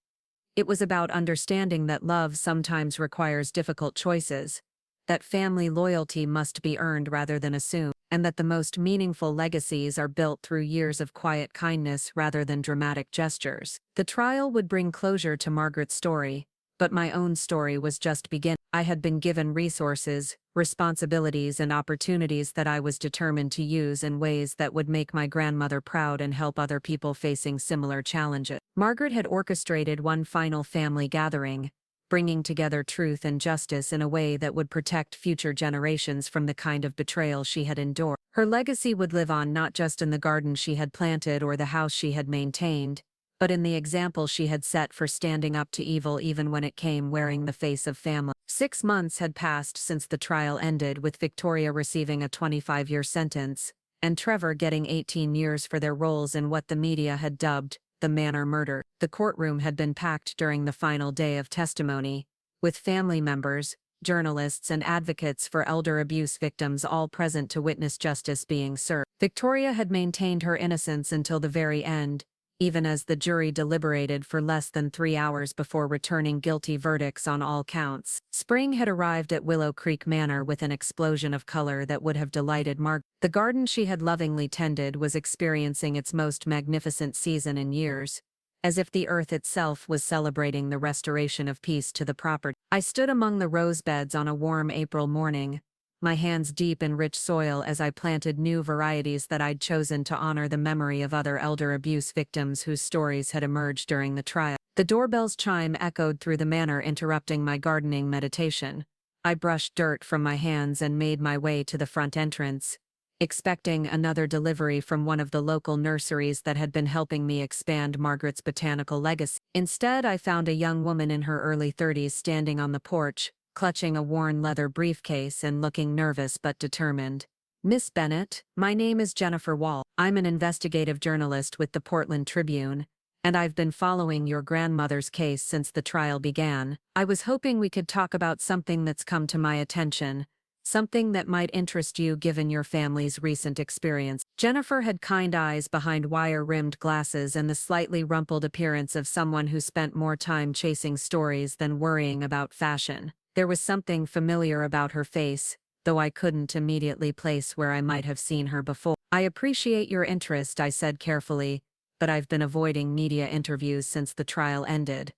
Speaker 1: It was about understanding that love sometimes requires difficult choices, that family loyalty must be earned rather than assumed, and that the most meaningful legacies are built through years of quiet kindness rather than dramatic gestures. The trial would bring closure to Margaret's story, but my own story was just beginning. I had been given resources, responsibilities, and opportunities that I was determined to use in ways that would make my grandmother proud and help other people facing similar challenges. Margaret had orchestrated one final family gathering, bringing together truth and justice in a way that would protect future generations from the kind of betrayal she had endured. Her legacy would live on not just in the garden she had planted or the house she had maintained, but in the example she had set for standing up to evil even when it came wearing the face of family. 6 months had passed since the trial ended, with Victoria receiving a 25-year sentence, and Trevor getting 18 years for their roles in what the media had dubbed the Manor murder. The courtroom had been packed during the final day of testimony, with family members, journalists, and advocates for elder abuse victims all present to witness justice being served. Victoria had maintained her innocence until the very end, even as the jury deliberated for less than 3 hours before returning guilty verdicts on all counts. Spring had arrived at Willow Creek Manor with an explosion of color that would have delighted Margaret. The garden she had lovingly tended was experiencing its most magnificent season in years, as if the earth itself was celebrating the restoration of peace to the property. I stood among the rose beds on a warm April morning, my hands deep in rich soil as I planted new varieties that I'd chosen to honor the memory of other elder abuse victims whose stories had emerged during the trial. The doorbell's chime echoed through the manor, interrupting my gardening meditation. I brushed dirt from my hands and made my way to the front entrance, expecting another delivery from one of the local nurseries that had been helping me expand Margaret's botanical legacy. Instead, I found a young woman in her early 30s standing on the porch, clutching a worn leather briefcase and looking nervous but determined. "Miss Bennett, my name is Jennifer Wall. I'm an investigative journalist with the Portland Tribune, and I've been following your grandmother's case since the trial began. I was hoping we could talk about something that's come to my attention, something that might interest you given your family's recent experience." Jennifer had kind eyes behind wire-rimmed glasses and the slightly rumpled appearance of someone who spent more time chasing stories than worrying about fashion. There was something familiar about her face, though I couldn't immediately place where I might have seen her before. "I appreciate your interest," I said carefully, "but I've been avoiding media interviews since the trial ended.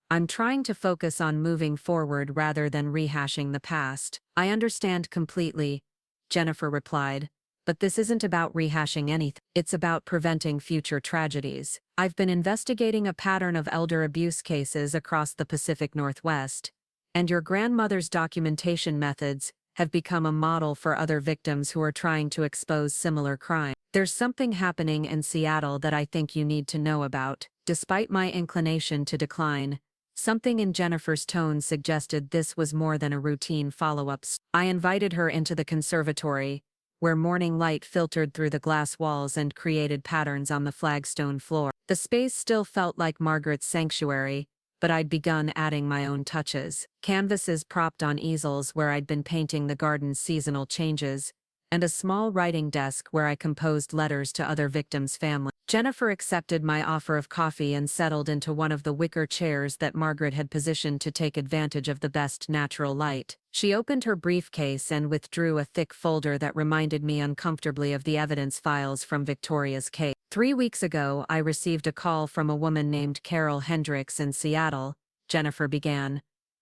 Speaker 1: I'm trying to focus on moving forward rather than rehashing the past." "I understand completely," Jennifer replied, "but this isn't about rehashing anything. It's about preventing future tragedies. I've been investigating a pattern of elder abuse cases across the Pacific Northwest, and your grandmother's documentation methods have become a model for other victims who are trying to expose similar crime. There's something happening in Seattle that I think you need to know about." Despite my inclination to decline, something in Jennifer's tone suggested this was more than a routine follow-up. I invited her into the conservatory, where morning light filtered through the glass walls and created patterns on the flagstone floor. The space still felt like Margaret's sanctuary, but I'd begun adding my own touches. Canvases propped on easels where I'd been painting the garden's seasonal changes, and a small writing desk where I composed letters to other victims' families. Jennifer accepted my offer of coffee and settled into one of the wicker chairs that Margaret had positioned to take advantage of the best natural light. She opened her briefcase and withdrew a thick folder that reminded me uncomfortably of the evidence files from Victoria's case. 3 weeks ago, I received a call from a woman named Carol Hendricks in Seattle, Jennifer began.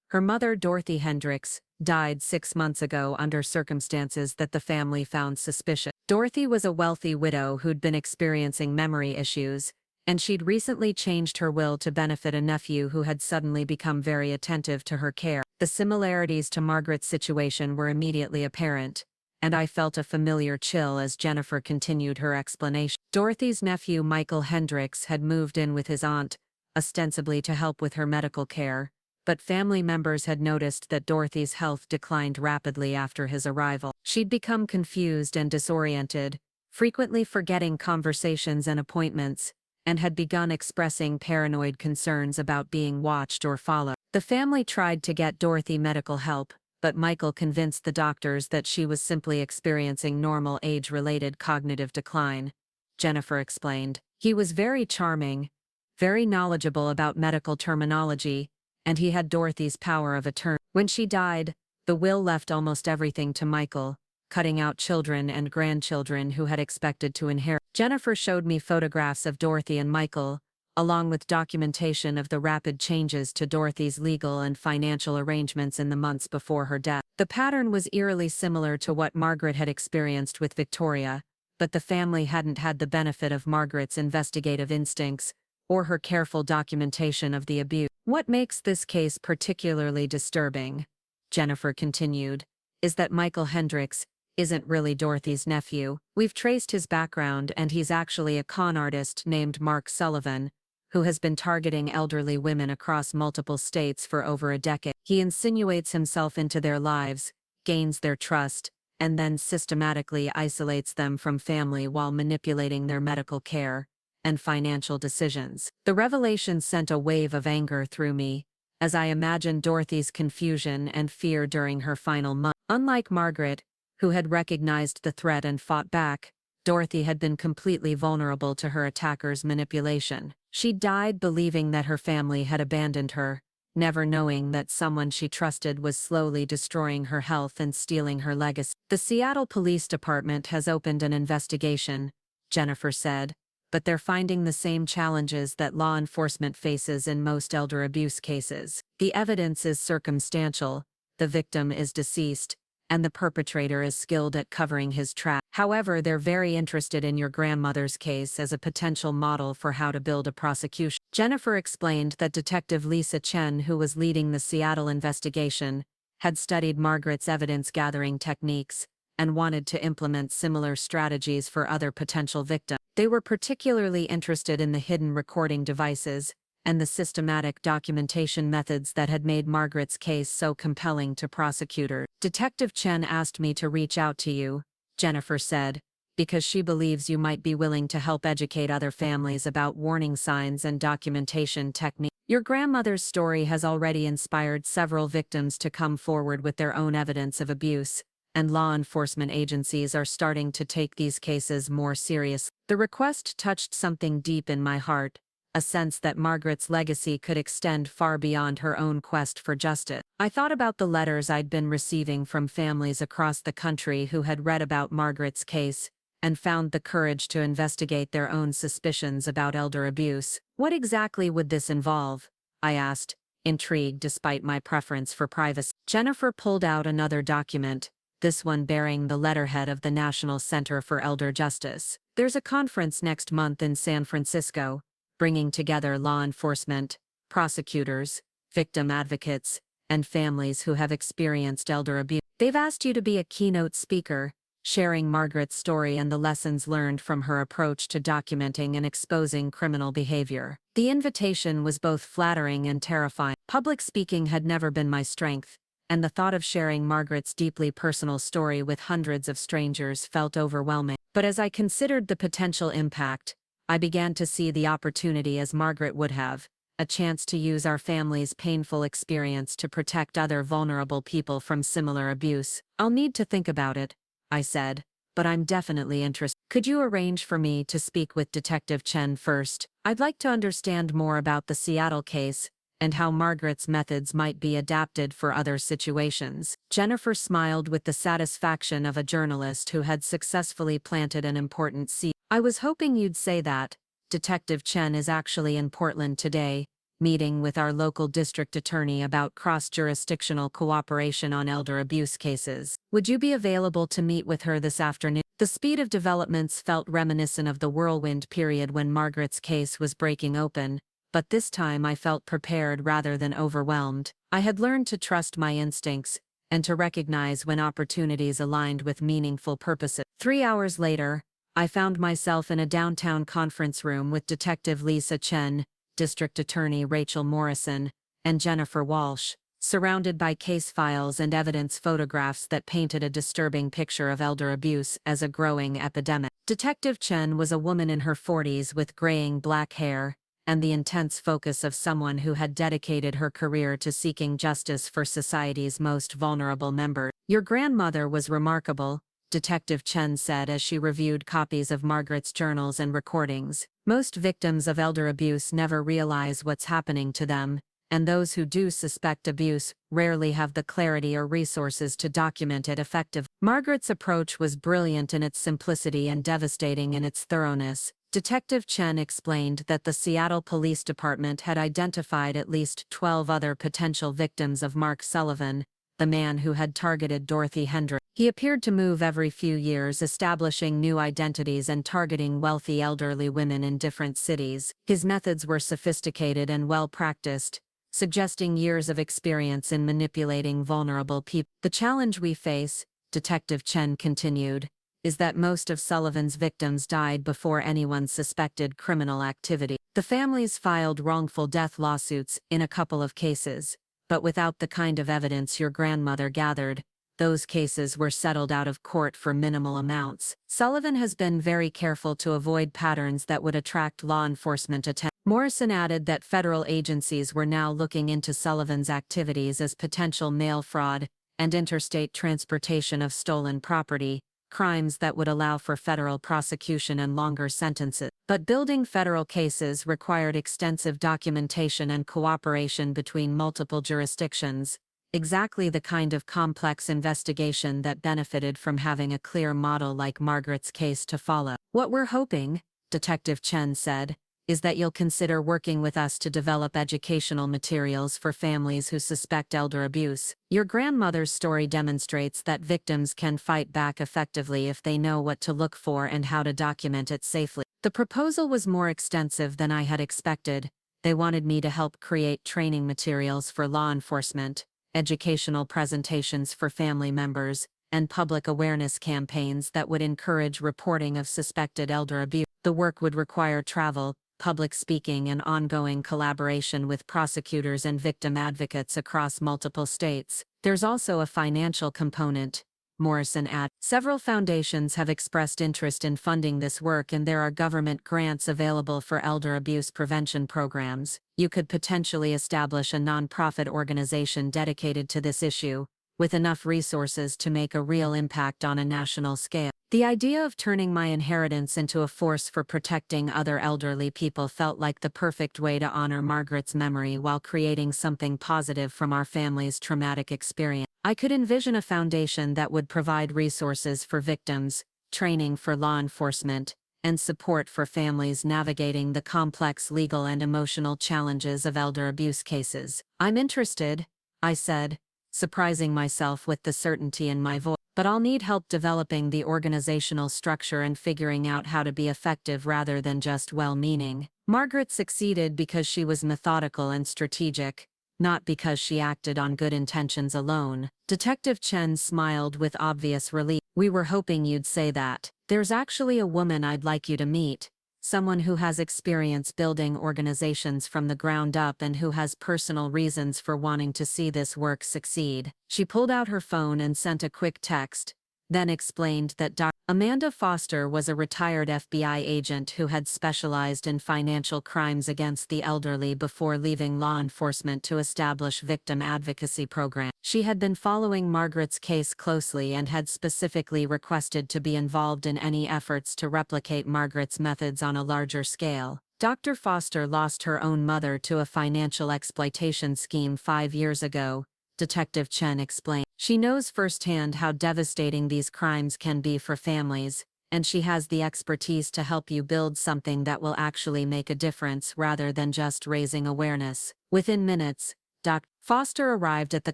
Speaker 1: Her mother, Dorothy Hendricks, died 6 months ago under circumstances that the family found suspicious. Dorothy was a wealthy widow who'd been experiencing memory issues, and she'd recently changed her will to benefit a nephew who had suddenly become very attentive to her care. The similarities to Margaret's situation were immediately apparent, and I felt a familiar chill as Jennifer continued her explanation. Dorothy's nephew, Michael Hendricks, had moved in with his aunt, ostensibly to help with her medical care, but family members had noticed that Dorothy's health declined rapidly after his arrival. She'd become confused and disoriented, frequently forgetting conversations and appointments, and had begun expressing paranoid concerns about being watched or followed. The family tried to get Dorothy medical help, but Michael convinced the doctors that she was simply experiencing normal age-related cognitive decline, Jennifer explained. He was very charming, very knowledgeable about medical terminology, and he had Dorothy's power of attorney. When she died, the will left almost everything to Michael, cutting out children and grandchildren who had expected to inherit. Jennifer showed me photographs of Dorothy and Michael, along with documentation of the rapid changes to Dorothy's legal and financial arrangements in the months before her death. The pattern was eerily similar to what Margaret had experienced with Victoria, but the family hadn't had the benefit of Margaret's investigative instincts or her careful documentation of the abuse. What makes this case particularly disturbing, Jennifer continued, is that Michael Hendricks isn't really Dorothy's nephew. We've traced his background, and he's actually a con artist named Mark Sullivan, who has been targeting elderly women across multiple states for over a decade. He insinuates himself into their lives, gains their trust, and then systematically isolates them from family while manipulating their medical care and financial decisions. The revelation sent a wave of anger through me, as I imagined Dorothy's confusion and fear during her final month. Unlike Margaret, who had recognized the threat and fought back, Dorothy had been completely vulnerable to her attackers' manipulation. She died believing that her family had abandoned her, never knowing that someone she trusted was slowly destroying her health and stealing her legacy. The Seattle Police Department has opened an investigation, Jennifer said, but they're finding the same challenges that law enforcement faces in most elder abuse cases. The evidence is circumstantial, the victim is deceased, and the perpetrator is skilled at covering his tracks. However, they're very interested in your grandmother's case as a potential model for how to build a prosecution. Jennifer explained that Detective Lisa Chen, who was leading the Seattle investigation, had studied Margaret's evidence-gathering techniques and wanted to implement similar strategies for other potential victims. They were particularly interested in the hidden recording devices and the systematic documentation methods that had made Margaret's case so compelling to prosecutors. Detective Chen asked me to reach out to you, Jennifer said, because she believes you might be willing to help educate other families about warning signs and documentation techniques. Your grandmother's story has already inspired several victims to come forward with their own evidence of abuse, and law enforcement agencies are starting to take these cases more seriously. The request touched something deep in my heart, a sense that Margaret's legacy could extend far beyond her own quest for justice. I thought about the letters I'd been receiving from families across the country who had read about Margaret's case and found the courage to investigate their own suspicions about elder abuse. What exactly would this involve? I asked, intrigued despite my preference for privacy. Jennifer pulled out another document, this one bearing the letterhead of the National Center for Elder Justice. There's a conference next month in San Francisco, bringing together law enforcement, prosecutors, victim advocates, and families who have experienced elder abuse. They've asked you to be a keynote speaker, sharing Margaret's story and the lessons learned from her approach to documenting and exposing criminal behavior. The invitation was both flattering and terrifying. Public speaking had never been my strength, and the thought of sharing Margaret's deeply personal story with hundreds of strangers felt overwhelming. But as I considered the potential impact, I began to see the opportunity as Margaret would have, a chance to use our family's painful experience to protect other vulnerable people from similar abuse. I'll need to think about it, I said, but I'm definitely interested. Could you arrange for me to speak with Detective Chen first? I'd like to understand more about the Seattle case and how Margaret's methods might be adapted for other situations. Jennifer smiled with the satisfaction of a journalist who had successfully planted an important seed. I was hoping you'd say that. Detective Chen is actually in Portland today, meeting with our local district attorney about cross-jurisdictional cooperation on elder abuse cases. Would you be available to meet with her this afternoon? The speed of developments felt reminiscent of the whirlwind period when Margaret's case was breaking open, but this time I felt prepared rather than overwhelmed. I had learned to trust my instincts and to recognize when opportunities aligned with meaningful purposes. 3 hours later, I found myself in a downtown conference room with Detective Lisa Chen, District Attorney Rachel Morrison, and Jennifer Walsh, surrounded by case files and evidence photographs that painted a disturbing picture of elder abuse as a growing epidemic. Detective Chen was a woman in her 40s with graying black hair, and the intense focus of someone who had dedicated her career to seeking justice for society's most vulnerable members. Your grandmother was remarkable, Detective Chen said as she reviewed copies of Margaret's journals and recordings. Most victims of elder abuse never realize what's happening to them, and those who do suspect abuse rarely have the clarity or resources to document it effectively. Margaret's approach was brilliant in its simplicity and devastating in its thoroughness. Detective Chen explained that the Seattle Police Department had identified at least 12 other potential victims of Mark Sullivan, the man who had targeted Dorothy Hendrick. He appeared to move every few years, establishing new identities and targeting wealthy elderly women in different cities. His methods were sophisticated and well-practiced, suggesting years of experience in manipulating vulnerable people. The challenge we face, Detective Chen continued, is that most of Sullivan's victims died before anyone suspected criminal activity. The families filed wrongful death lawsuits in a couple of cases, but without the kind of evidence your grandmother gathered, those cases were settled out of court for minimal amounts. Sullivan has been very careful to avoid patterns that would attract law enforcement attention. Morrison added that federal agencies were now looking into Sullivan's activities as potential mail fraud and interstate transportation of stolen property, crimes that would allow for federal prosecution and longer sentences. But building federal cases required extensive documentation and cooperation between multiple jurisdictions, exactly the kind of complex investigation that benefited from having a clear model like Margaret's case to follow. What we're hoping, Detective Chen said, is that you'll consider working with us to develop educational materials for families who suspect elder abuse. Your grandmother's story demonstrates that victims can fight back effectively if they know what to look for and how to document it safely. The proposal was more extensive than I had expected. They wanted me to help create training materials for law enforcement, educational presentations for family members, and public awareness campaigns that would encourage reporting of suspected elder abuse. The work would require travel, public speaking, and ongoing collaboration with prosecutors and victim advocates across multiple states. There's also a financial component, Morrison added. Several foundations have expressed interest in funding this work, and there are government grants available for elder abuse prevention programs. You could potentially establish a nonprofit organization dedicated to this issue, with enough resources to make a real impact on a national scale. The idea of turning my inheritance into a force for protecting other elderly people felt like the perfect way to honor Margaret's memory while creating something positive from our family's traumatic experience. I could envision a foundation that would provide resources for victims, training for law enforcement, and support for families navigating the complex legal and emotional challenges of elder abuse cases. I'm interested, I said, surprising myself with the certainty in my voice. But I'll need help developing the organizational structure and figuring out how to be effective rather than just well-meaning. Margaret succeeded because she was methodical and strategic, not because she acted on good intentions alone. Detective Chen smiled with obvious relief. We were hoping you'd say that. There's actually a woman I'd like you to meet. Someone who has experience building organizations from the ground up and who has personal reasons for wanting to see this work succeed. She pulled out her phone and sent a quick text, then explained that Amanda Foster was a retired FBI agent who had specialized in financial crimes against the elderly before leaving law enforcement to establish victim advocacy programs. She had been following Margaret's case closely and had specifically requested to be involved in any efforts to replicate Margaret's methods on a larger scale. Dr. Foster lost her own mother to a financial exploitation scheme 5 years ago, Detective Chen explained. She knows firsthand how devastating these crimes can be for families, and she has the expertise to help you build something that will actually make a difference rather than just raising awareness. Within minutes, Dr. Foster arrived at the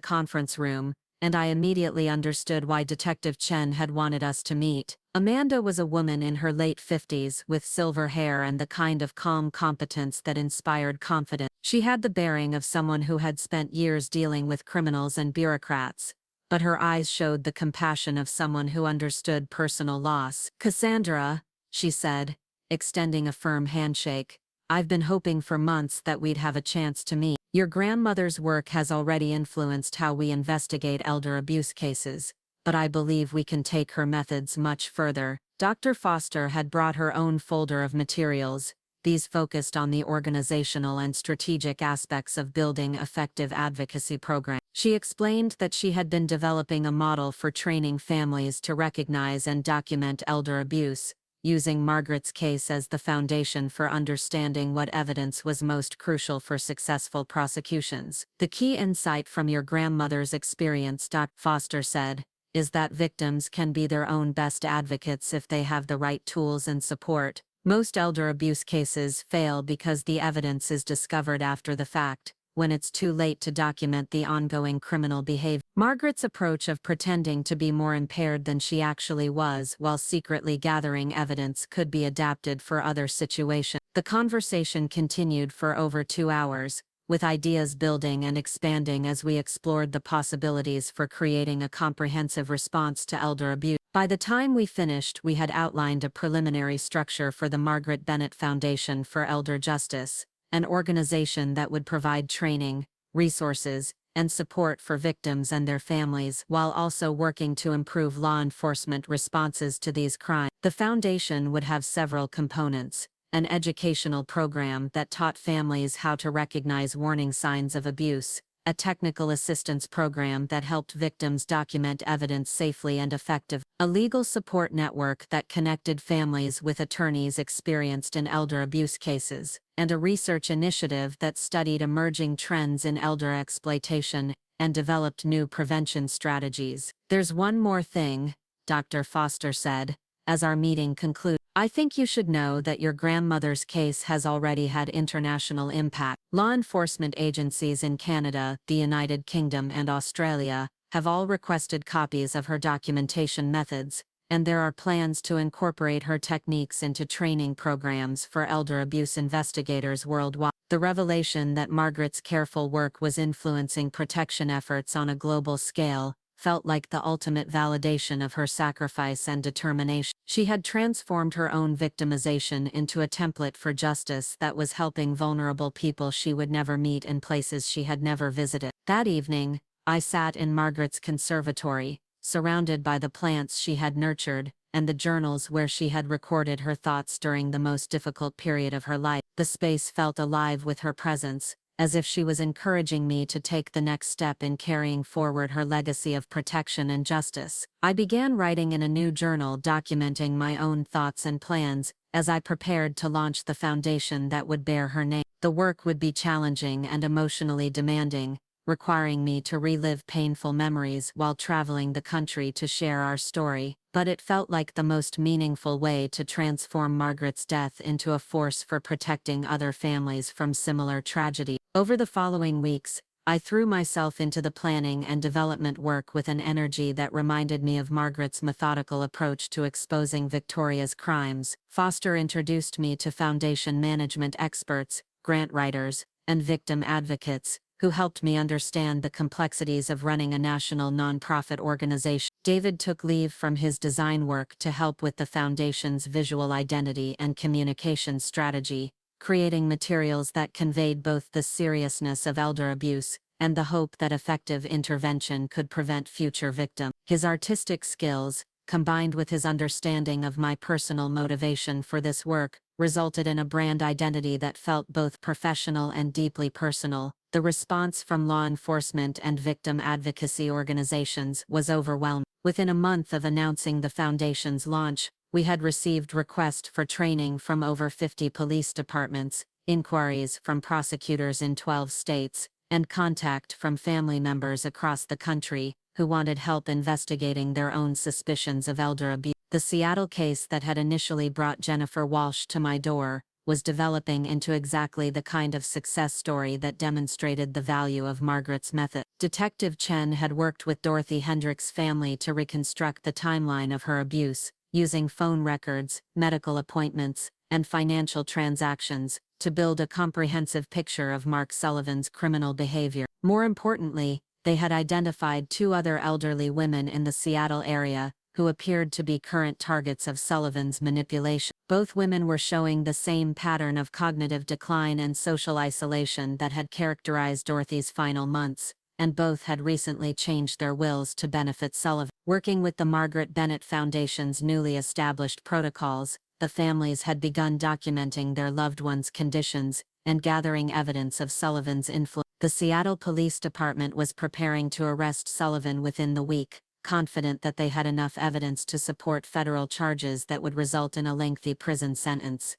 Speaker 1: conference room, and I immediately understood why Detective Chen had wanted us to meet. Amanda was a woman in her late 50s with silver hair and the kind of calm competence that inspired confidence. She had the bearing of someone who had spent years dealing with criminals and bureaucrats, but her eyes showed the compassion of someone who understood personal loss. "Cassandra," she said, extending a firm handshake, "I've been hoping for months that we'd have a chance to meet. Your grandmother's work has already influenced how we investigate elder abuse cases, but I believe we can take her methods much further." Dr. Foster had brought her own folder of materials. These focused on the organizational and strategic aspects of building effective advocacy programs. She explained that she had been developing a model for training families to recognize and document elder abuse, using Margaret's case as the foundation for understanding what evidence was most crucial for successful prosecutions. "The key insight from your grandmother's experience," Dr. Foster said, "is that victims can be their own best advocates if they have the right tools and support. Most elder abuse cases fail because the evidence is discovered after the fact, when it's too late to document the ongoing criminal behavior." Margaret's approach of pretending to be more impaired than she actually was while secretly gathering evidence could be adapted for other situations. The conversation continued for over 2 hours, with ideas building and expanding as we explored the possibilities for creating a comprehensive response to elder abuse. By the time we finished, we had outlined a preliminary structure for the Margaret Bennett Foundation for Elder Justice, an organization that would provide training, resources, and support for victims and their families while also working to improve law enforcement responses to these crimes. The foundation would have several components: an educational program that taught families how to recognize warning signs of abuse, a technical assistance program that helped victims document evidence safely and effectively, a legal support network that connected families with attorneys experienced in elder abuse cases, and a research initiative that studied emerging trends in elder exploitation and developed new prevention strategies. "There's one more thing," Dr. Foster said, as our meeting concluded. "I think you should know that your grandmother's case has already had international impact. Law enforcement agencies in Canada, the United Kingdom, and Australia have all requested copies of her documentation methods, and there are plans to incorporate her techniques into training programs for elder abuse investigators worldwide." The revelation that Margaret's careful work was influencing protection efforts on a global scale felt like the ultimate validation of her sacrifice and determination. She had transformed her own victimization into a template for justice that was helping vulnerable people she would never meet in places she had never visited. That evening, I sat in Margaret's conservatory, surrounded by the plants she had nurtured, and the journals where she had recorded her thoughts during the most difficult period of her life. The space felt alive with her presence, as if she was encouraging me to take the next step in carrying forward her legacy of protection and justice. I began writing in a new journal documenting my own thoughts and plans as I prepared to launch the foundation that would bear her name. The work would be challenging and emotionally demanding, requiring me to relive painful memories while traveling the country to share our story, but it felt like the most meaningful way to transform Margaret's death into a force for protecting other families from similar tragedy. Over the following weeks, I threw myself into the planning and development work with an energy that reminded me of Margaret's methodical approach to exposing Victoria's crimes. Foster introduced me to foundation management experts, grant writers, and victim advocates, who helped me understand the complexities of running a national nonprofit organization. David took leave from his design work to help with the foundation's visual identity and communication strategy, creating materials that conveyed both the seriousness of elder abuse and the hope that effective intervention could prevent future victims. His artistic skills, combined with his understanding of my personal motivation for this work, resulted in a brand identity that felt both professional and deeply personal. The response from law enforcement and victim advocacy organizations was overwhelming. Within a month of announcing the foundation's launch, we had received requests for training from over 50 police departments, inquiries from prosecutors in 12 states, and contact from family members across the country who wanted help investigating their own suspicions of elder abuse. The Seattle case that had initially brought Jennifer Walsh to my door was developing into exactly the kind of success story that demonstrated the value of Margaret's method. Detective Chen had worked with Dorothy Hendricks' family to reconstruct the timeline of her abuse, using phone records, medical appointments, and financial transactions to build a comprehensive picture of Mark Sullivan's criminal behavior. More importantly, they had identified 2 other elderly women in the Seattle area who appeared to be current targets of Sullivan's manipulation. Both women were showing the same pattern of cognitive decline and social isolation that had characterized Dorothy's final months, and both had recently changed their wills to benefit Sullivan. Working with the Margaret Bennett Foundation's newly established protocols, the families had begun documenting their loved ones' conditions and gathering evidence of Sullivan's influence. The Seattle Police Department was preparing to arrest Sullivan within the week, confident that they had enough evidence to support federal charges that would result in a lengthy prison sentence.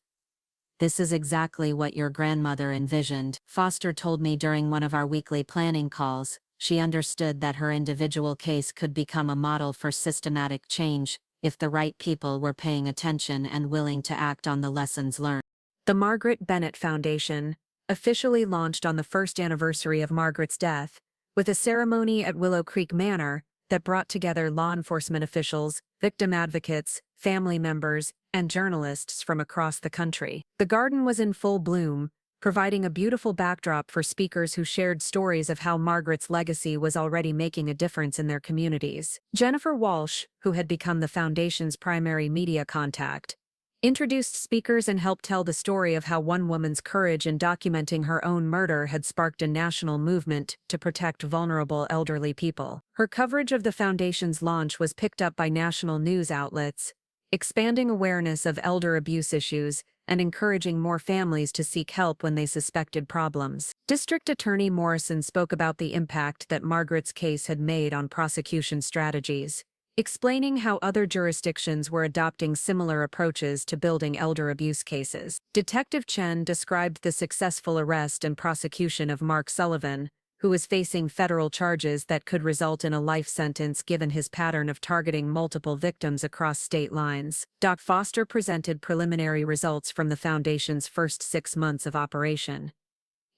Speaker 1: "This is exactly what your grandmother envisioned," Foster told me during one of our weekly planning calls. She understood that her individual case could become a model for systematic change if the right people were paying attention and willing to act on the lessons learned. The Margaret Bennett Foundation officially launched on the first anniversary of Margaret's death, with a ceremony at Willow Creek Manor that brought together law enforcement officials, victim advocates, family members, and journalists from across the country. The garden was in full bloom, providing a beautiful backdrop for speakers who shared stories of how Margaret's legacy was already making a difference in their communities. Jennifer Walsh, who had become the foundation's primary media contact, introduced speakers and helped tell the story of how one woman's courage in documenting her own murder had sparked a national movement to protect vulnerable elderly people. Her coverage of the foundation's launch was picked up by national news outlets, expanding awareness of elder abuse issues and encouraging more families to seek help when they suspected problems. District Attorney Morrison spoke about the impact that Margaret's case had made on prosecution strategies, explaining how other jurisdictions were adopting similar approaches to building elder abuse cases. Detective Chen described the successful arrest and prosecution of Mark Sullivan, who was facing federal charges that could result in a life sentence given his pattern of targeting multiple victims across state lines. Doc Foster presented preliminary results from the Foundation's first 6 months of operation,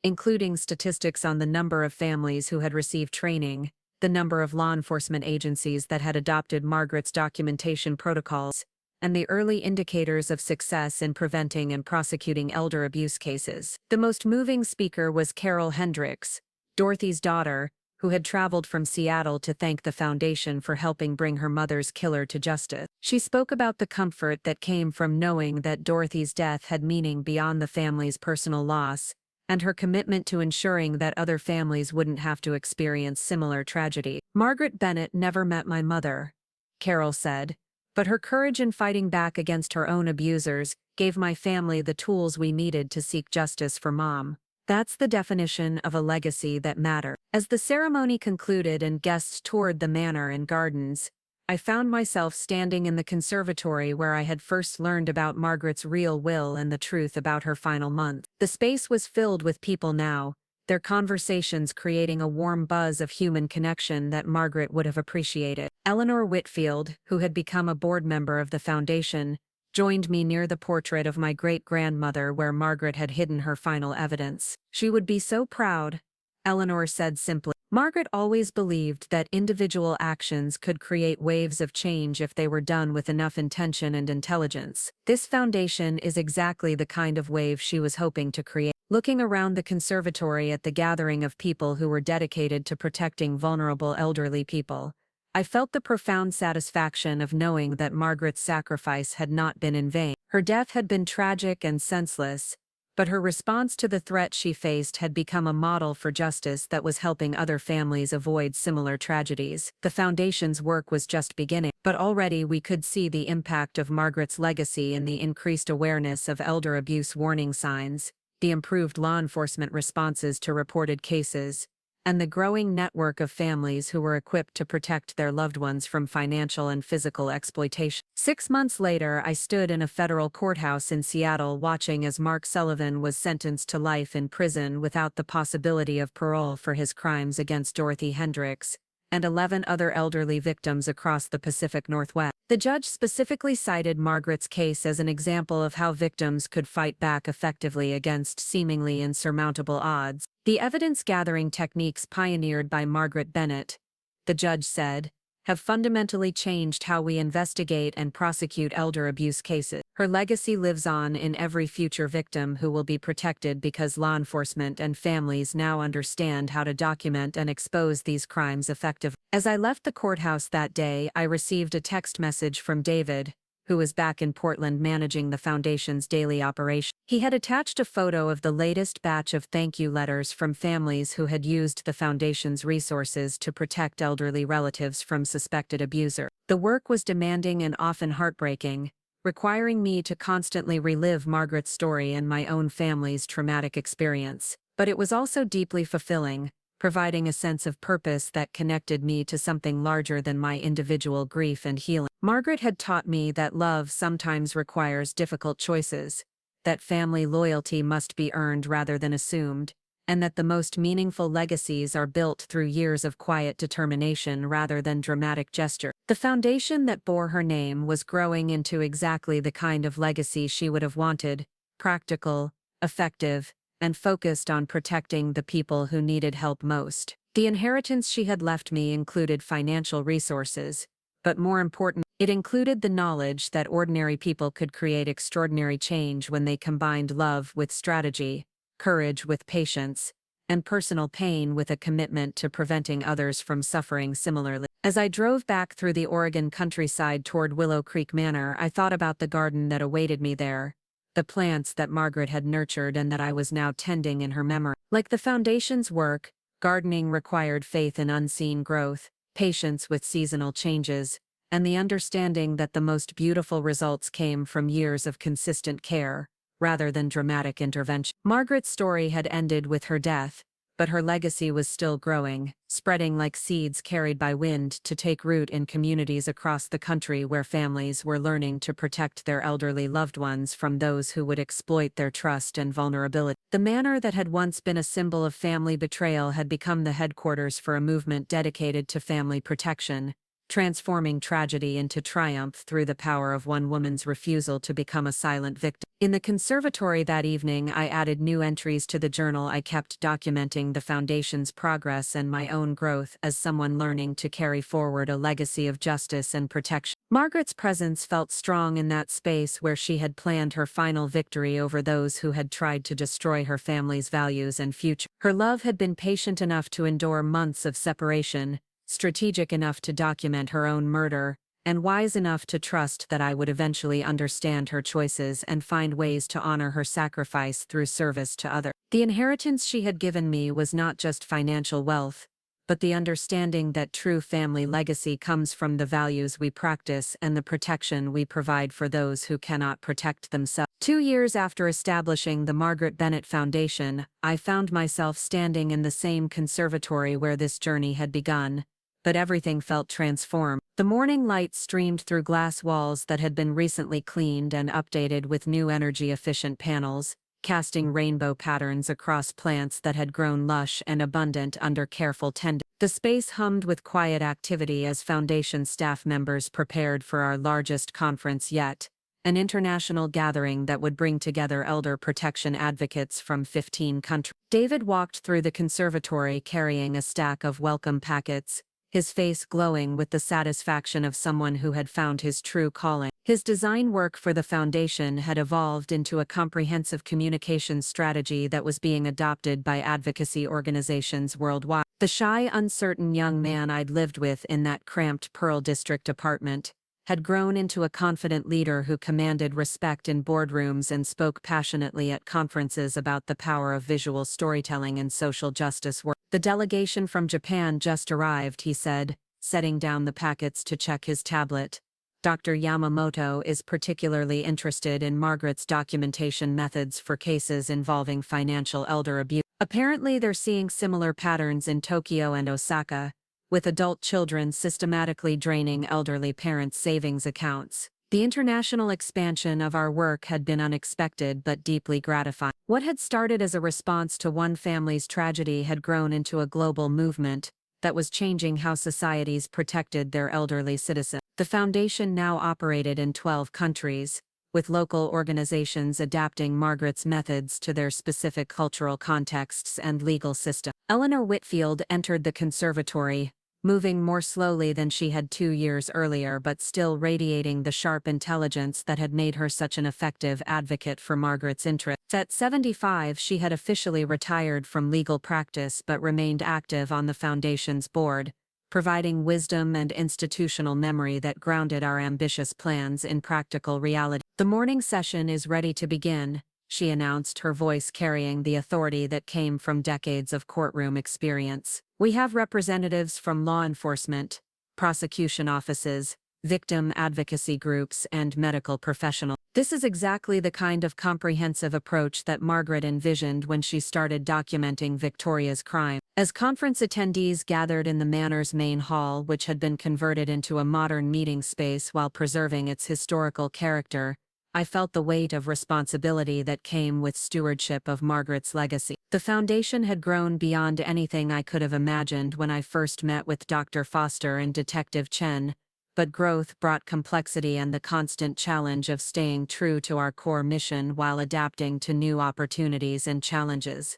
Speaker 1: including statistics on the number of families who had received training, the number of law enforcement agencies that had adopted Margaret's documentation protocols, and the early indicators of success in preventing and prosecuting elder abuse cases. The most moving speaker was Carol Hendricks, Dorothy's daughter, who had traveled from Seattle to thank the Foundation for helping bring her mother's killer to justice. She spoke about the comfort that came from knowing that Dorothy's death had meaning beyond the family's personal loss, and her commitment to ensuring that other families wouldn't have to experience similar tragedy. "Margaret Bennett never met my mother," Carol said, "but her courage in fighting back against her own abusers gave my family the tools we needed to seek justice for Mom. That's the definition of a legacy that matters." As the ceremony concluded and guests toured the manor and gardens, I found myself standing in the conservatory where I had first learned about Margaret's real will and the truth about her final month. The space was filled with people now, their conversations creating a warm buzz of human connection that Margaret would have appreciated. Eleanor Whitfield, who had become a board member of the Foundation, joined me near the portrait of my great-grandmother where Margaret had hidden her final evidence. "She would be so proud," Eleanor said simply. Margaret always believed that individual actions could create waves of change if they were done with enough intention and intelligence. This foundation is exactly the kind of wave she was hoping to create. Looking around the conservatory at the gathering of people who were dedicated to protecting vulnerable elderly people, I felt the profound satisfaction of knowing that Margaret's sacrifice had not been in vain. Her death had been tragic and senseless, But her response to the threat she faced had become a model for justice that was helping other families avoid similar tragedies. The Foundation's work was just beginning, but already we could see the impact of Margaret's legacy in the increased awareness of elder abuse warning signs, the improved law enforcement responses to reported cases, and the growing network of families who were equipped to protect their loved ones from financial and physical exploitation. 6 months later, I stood in a federal courthouse in Seattle watching as Mark Sullivan was sentenced to life in prison without the possibility of parole for his crimes against Dorothy Hendricks and 11 other elderly victims across the Pacific Northwest. The judge specifically cited Margaret's case as an example of how victims could fight back effectively against seemingly insurmountable odds. The evidence-gathering techniques pioneered by Margaret Bennett, the judge said, have fundamentally changed how we investigate and prosecute elder abuse cases. Her legacy lives on in every future victim who will be protected because law enforcement and families now understand how to document and expose these crimes effectively. As I left the courthouse that day, I received a text message from David, who was back in Portland managing the Foundation's daily operation. He had attached a photo of the latest batch of thank you letters from families who had used the Foundation's resources to protect elderly relatives from suspected abuser. The work was demanding and often heartbreaking, requiring me to constantly relive Margaret's story and my own family's traumatic experience. But it was also deeply fulfilling, providing a sense of purpose that connected me to something larger than my individual grief and healing. Margaret had taught me that love sometimes requires difficult choices, that family loyalty must be earned rather than assumed, and that the most meaningful legacies are built through years of quiet determination rather than dramatic gesture. The foundation that bore her name was growing into exactly the kind of legacy she would have wanted: practical, effective, and focused on protecting the people who needed help most. The inheritance she had left me included financial resources, but more important, it included the knowledge that ordinary people could create extraordinary change when they combined love with strategy, courage with patience, and personal pain with a commitment to preventing others from suffering similarly. As I drove back through the Oregon countryside toward Willow Creek Manor, I thought about the garden that awaited me there, the plants that Margaret had nurtured and that I was now tending in her memory. Like the Foundation's work, gardening required faith in unseen growth, patience with seasonal changes, and the understanding that the most beautiful results came from years of consistent care, rather than dramatic intervention. Margaret's story had ended with her death, but her legacy was still growing, spreading like seeds carried by wind to take root in communities across the country where families were learning to protect their elderly loved ones from those who would exploit their trust and vulnerability. The manor that had once been a symbol of family betrayal had become the headquarters for a movement dedicated to family protection, transforming tragedy into triumph through the power of one woman's refusal to become a silent victim. In the conservatory that evening, I added new entries to the journal I kept, documenting the Foundation's progress and my own growth as someone learning to carry forward a legacy of justice and protection. Margaret's presence felt strong in that space where she had planned her final victory over those who had tried to destroy her family's values and future. Her love had been patient enough to endure months of separation, strategic enough to document her own murder, and wise enough to trust that I would eventually understand her choices and find ways to honor her sacrifice through service to others. The inheritance she had given me was not just financial wealth, but the understanding that true family legacy comes from the values we practice and the protection we provide for those who cannot protect themselves. 2 years after establishing the Margaret Bennett Foundation, I found myself standing in the same conservatory where this journey had begun, but everything felt transformed. The morning light streamed through glass walls that had been recently cleaned and updated with new energy-efficient panels, casting rainbow patterns across plants that had grown lush and abundant under careful tending. The space hummed with quiet activity as Foundation staff members prepared for our largest conference yet, an international gathering that would bring together elder protection advocates from 15 countries. David walked through the conservatory carrying a stack of welcome packets, his face glowing with the satisfaction of someone who had found his true calling. His design work for the Foundation had evolved into a comprehensive communications strategy that was being adopted by advocacy organizations worldwide. The shy, uncertain young man I'd lived with in that cramped Pearl District apartment had grown into a confident leader who commanded respect in boardrooms and spoke passionately at conferences about the power of visual storytelling and social justice work. "The delegation from Japan just arrived," he said, setting down the packets to check his tablet. "Dr. Yamamoto is particularly interested in Margaret's documentation methods for cases involving financial elder abuse. Apparently they're seeing similar patterns in Tokyo and Osaka, with adult children systematically draining elderly parents' savings accounts. The international expansion of our work had been unexpected but deeply gratifying. What had started as a response to one family's tragedy had grown into a global movement that was changing how societies protected their elderly citizens. The foundation now operated in 12 countries, with local organizations adapting Margaret's methods to their specific cultural contexts and legal system. Eleanor Whitfield entered the conservatory, moving more slowly than she had 2 years earlier but still radiating the sharp intelligence that had made her such an effective advocate for Margaret's interests. At 75, she had officially retired from legal practice but remained active on the Foundation's board, providing wisdom and institutional memory that grounded our ambitious plans in practical reality. "The morning session is ready to begin," she announced, her voice carrying the authority that came from decades of courtroom experience. "We have representatives from law enforcement, prosecution offices, victim advocacy groups, and medical professionals. This is exactly the kind of comprehensive approach that Margaret envisioned when she started documenting Victoria's crime." As conference attendees gathered in the manor's main hall, which had been converted into a modern meeting space while preserving its historical character, I felt the weight of responsibility that came with stewardship of Margaret's legacy. The foundation had grown beyond anything I could have imagined when I first met with Dr. Foster and Detective Chen, but growth brought complexity and the constant challenge of staying true to our core mission while adapting to new opportunities and challenges.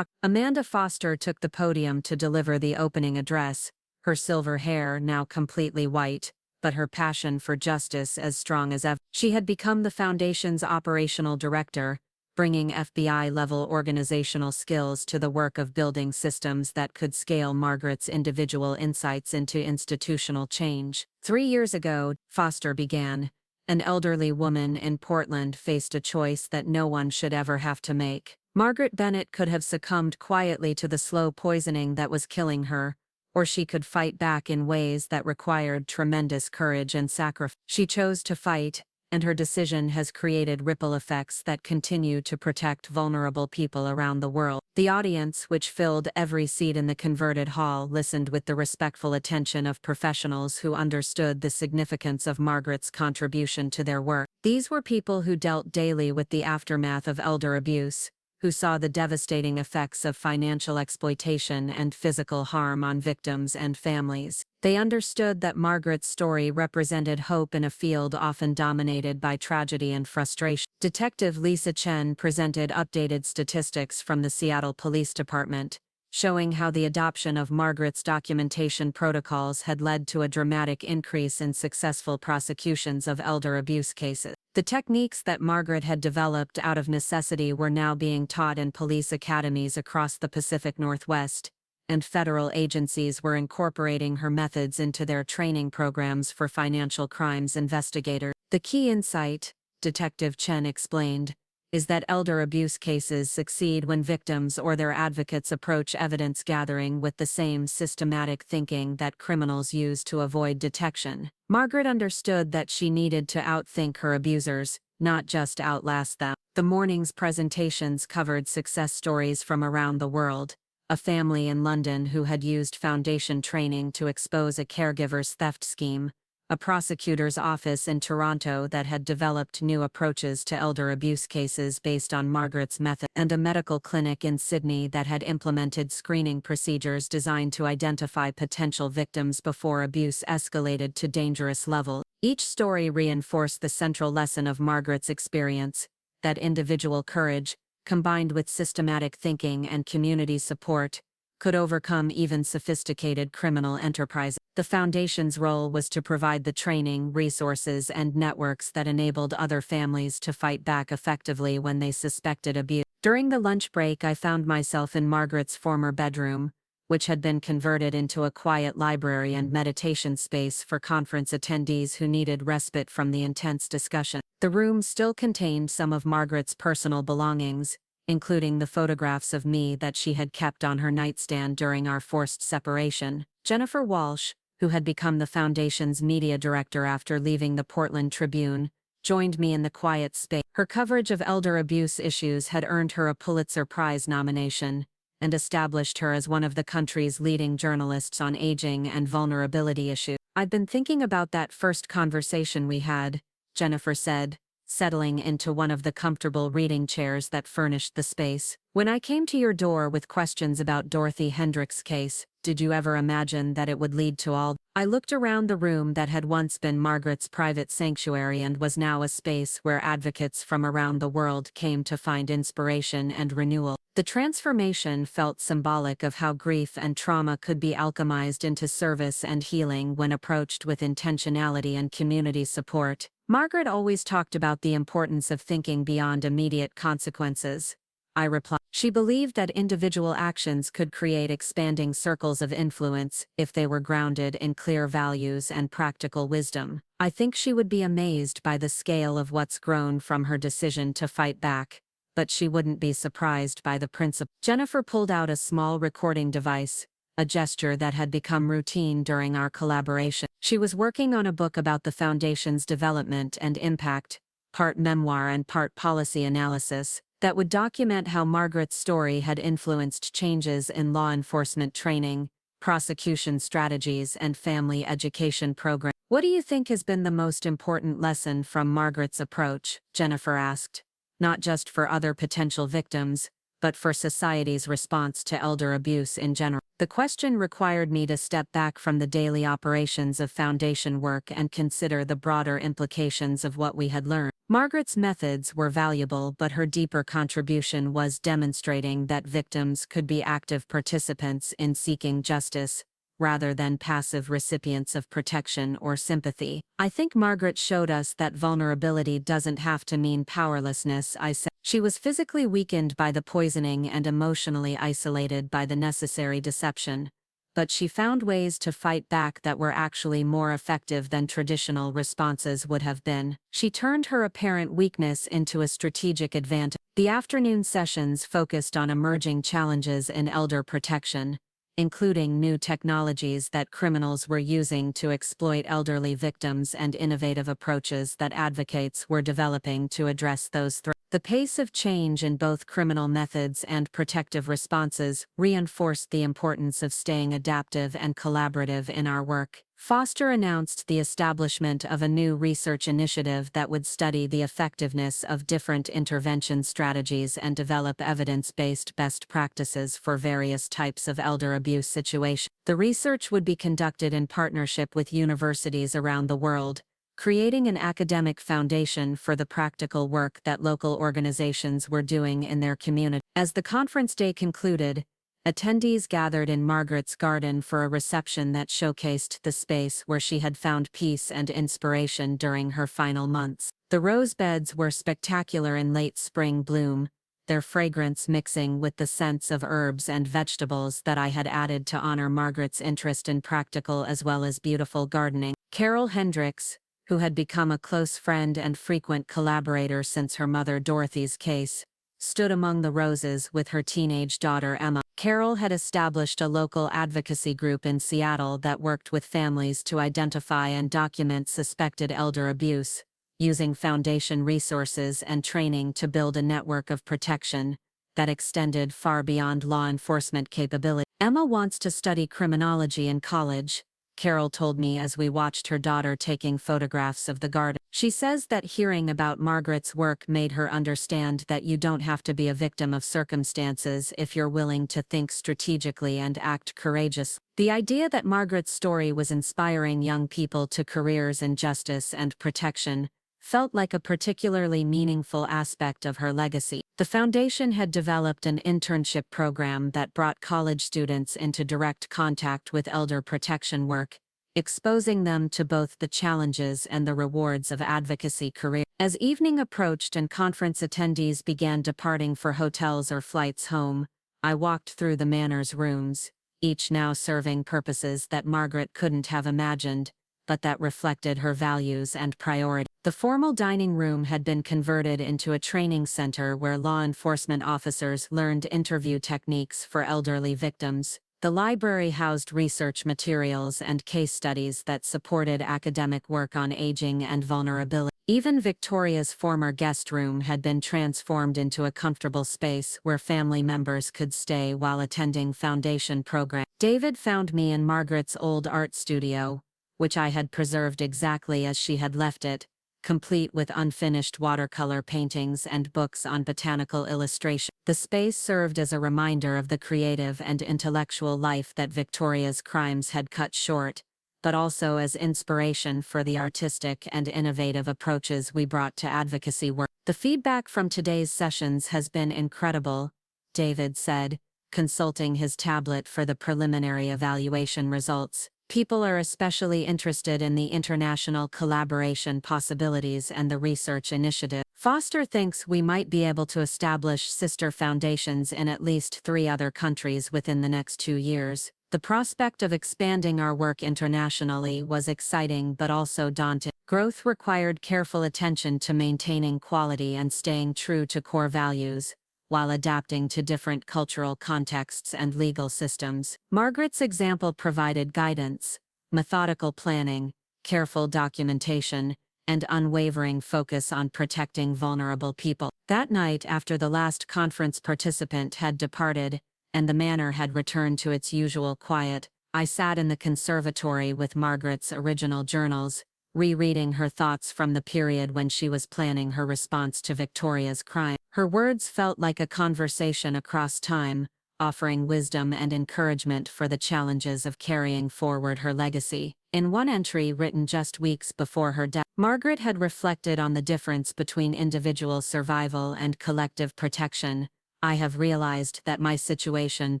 Speaker 1: Amanda Foster took the podium to deliver the opening address, her silver hair now completely white, but her passion for justice as strong as ever. She had become the Foundation's operational director, bringing FBI-level organizational skills to the work of building systems that could scale Margaret's individual insights into institutional change. 3 years ago, Foster began, an elderly woman in Portland faced a choice that no one should ever have to make. Margaret Bennett could have succumbed quietly to the slow poisoning that was killing her, or she could fight back in ways that required tremendous courage and sacrifice. She chose to fight, and her decision has created ripple effects that continue to protect vulnerable people around the world. The audience, which filled every seat in the converted hall, listened with the respectful attention of professionals who understood the significance of Margaret's contribution to their work. These were people who dealt daily with the aftermath of elder abuse, who saw the devastating effects of financial exploitation and physical harm on victims and families. They understood that Margaret's story represented hope in a field often dominated by tragedy and frustration. Detective Lisa Chen presented updated statistics from the Seattle Police Department, showing how the adoption of Margaret's documentation protocols had led to a dramatic increase in successful prosecutions of elder abuse cases. The techniques that Margaret had developed out of necessity were now being taught in police academies across the Pacific Northwest, and federal agencies were incorporating her methods into their training programs for financial crimes investigators. "The key insight," Detective Chen explained, "is that elder abuse cases succeed when victims or their advocates approach evidence gathering with the same systematic thinking that criminals use to avoid detection." Margaret understood that she needed to outthink her abusers, not just outlast them. The morning's presentations covered success stories from around the world: a family in London who had used Foundation training to expose a caregiver's theft scheme, a prosecutor's office in Toronto that had developed new approaches to elder abuse cases based on Margaret's method, and a medical clinic in Sydney that had implemented screening procedures designed to identify potential victims before abuse escalated to dangerous levels. Each story reinforced the central lesson of Margaret's experience, that individual courage, combined with systematic thinking and community support, could overcome even sophisticated criminal enterprises. The Foundation's role was to provide the training, resources, and networks that enabled other families to fight back effectively when they suspected abuse. During the lunch break, I found myself in Margaret's former bedroom, which had been converted into a quiet library and meditation space for conference attendees who needed respite from the intense discussion. The room still contained some of Margaret's personal belongings, including the photographs of me that she had kept on her nightstand during our forced separation. Jennifer Walsh, who had become the foundation's media director after leaving the Portland Tribune, joined me in the quiet space. Her coverage of elder abuse issues had earned her a Pulitzer Prize nomination and established her as one of the country's leading journalists on aging and vulnerability issues. "I'd been thinking about that first conversation we had," Jennifer said, settling into one of the comfortable reading chairs that furnished the space. "When I came to your door with questions about Dorothy Hendricks' case, did you ever imagine that it would lead to all?" I looked around the room that had once been Margaret's private sanctuary and was now a space where advocates from around the world came to find inspiration and renewal. The transformation felt symbolic of how grief and trauma could be alchemized into service and healing when approached with intentionality and community support. "Margaret always talked about the importance of thinking beyond immediate consequences," I replied. "She believed that individual actions could create expanding circles of influence if they were grounded in clear values and practical wisdom. I think she would be amazed by the scale of what's grown from her decision to fight back, but she wouldn't be surprised by the principle." Jennifer pulled out a small recording device, a gesture that had become routine during our collaboration. She was working on a book about the Foundation's development and impact, part memoir and part policy analysis, that would document how Margaret's story had influenced changes in law enforcement training, prosecution strategies, and family education programs. "What do you think has been the most important lesson from Margaret's approach?" Jennifer asked. "Not just for other potential victims, but for society's response to elder abuse in general." The question required me to step back from the daily operations of Foundation work and consider the broader implications of what we had learned. Margaret's methods were valuable, but her deeper contribution was demonstrating that victims could be active participants in seeking justice, rather than passive recipients of protection or sympathy. "I think Margaret showed us that vulnerability doesn't have to mean powerlessness," I said. "She was physically weakened by the poisoning and emotionally isolated by the necessary deception, but she found ways to fight back that were actually more effective than traditional responses would have been. She turned her apparent weakness into a strategic advantage." The afternoon sessions focused on emerging challenges in elder protection, including new technologies that criminals were using to exploit elderly victims and innovative approaches that advocates were developing to address those threats. The pace of change in both criminal methods and protective responses reinforced the importance of staying adaptive and collaborative in our work. Foster announced the establishment of a new research initiative that would study the effectiveness of different intervention strategies and develop evidence-based best practices for various types of elder abuse situations. The research would be conducted in partnership with universities around the world, creating an academic foundation for the practical work that local organizations were doing in their community. As the conference day concluded, attendees gathered in Margaret's garden for a reception that showcased the space where she had found peace and inspiration during her final months. The rose beds were spectacular in late spring bloom, their fragrance mixing with the scents of herbs and vegetables that I had added to honor Margaret's interest in practical as well as beautiful gardening. Carol Hendricks, who had become a close friend and frequent collaborator since her mother Dorothy's case, stood among the roses with her teenage daughter Emma. Carol had established a local advocacy group in Seattle that worked with families to identify and document suspected elder abuse, using Foundation resources and training to build a network of protection that extended far beyond law enforcement capability. "Emma wants to study criminology in college," Carol told me as we watched her daughter taking photographs of the garden. "She says that hearing about Margaret's work made her understand that you don't have to be a victim of circumstances if you're willing to think strategically and act courageously." The idea that Margaret's story was inspiring young people to careers in justice and protection felt like a particularly meaningful aspect of her legacy. The Foundation had developed an internship program that brought college students into direct contact with elder protection work, exposing them to both the challenges and the rewards of advocacy career. As evening approached and conference attendees began departing for hotels or flights home, I walked through the manor's rooms, each now serving purposes that Margaret couldn't have imagined, but that reflected her values and priorities. The formal dining room had been converted into a training center where law enforcement officers learned interview techniques for elderly victims. The library housed research materials and case studies that supported academic work on aging and vulnerability. Even Victoria's former guest room had been transformed into a comfortable space where family members could stay while attending foundation programs. David found me in Margaret's old art studio, which I had preserved exactly as she had left it, complete with unfinished watercolor paintings and books on botanical illustration. The space served as a reminder of the creative and intellectual life that Victoria's crimes had cut short, but also as inspiration for the artistic and innovative approaches we brought to advocacy work. The feedback from today's sessions has been incredible, David said, consulting his tablet for the preliminary evaluation results. People are especially interested in the international collaboration possibilities and the research initiative. Foster thinks we might be able to establish sister foundations in at least 3 other countries within the next 2 years. The prospect of expanding our work internationally was exciting but also daunting. Growth required careful attention to maintaining quality and staying true to core values, while adapting to different cultural contexts and legal systems. Margaret's example provided guidance, methodical planning, careful documentation, and unwavering focus on protecting vulnerable people. That night, after the last conference participant had departed, and the manor had returned to its usual quiet, I sat in the conservatory with Margaret's original journals, rereading her thoughts from the period when she was planning her response to Victoria's crime. Her words felt like a conversation across time, offering wisdom and encouragement for the challenges of carrying forward her legacy. In one entry written just weeks before her death, Margaret had reflected on the difference between individual survival and collective protection. I have realized that my situation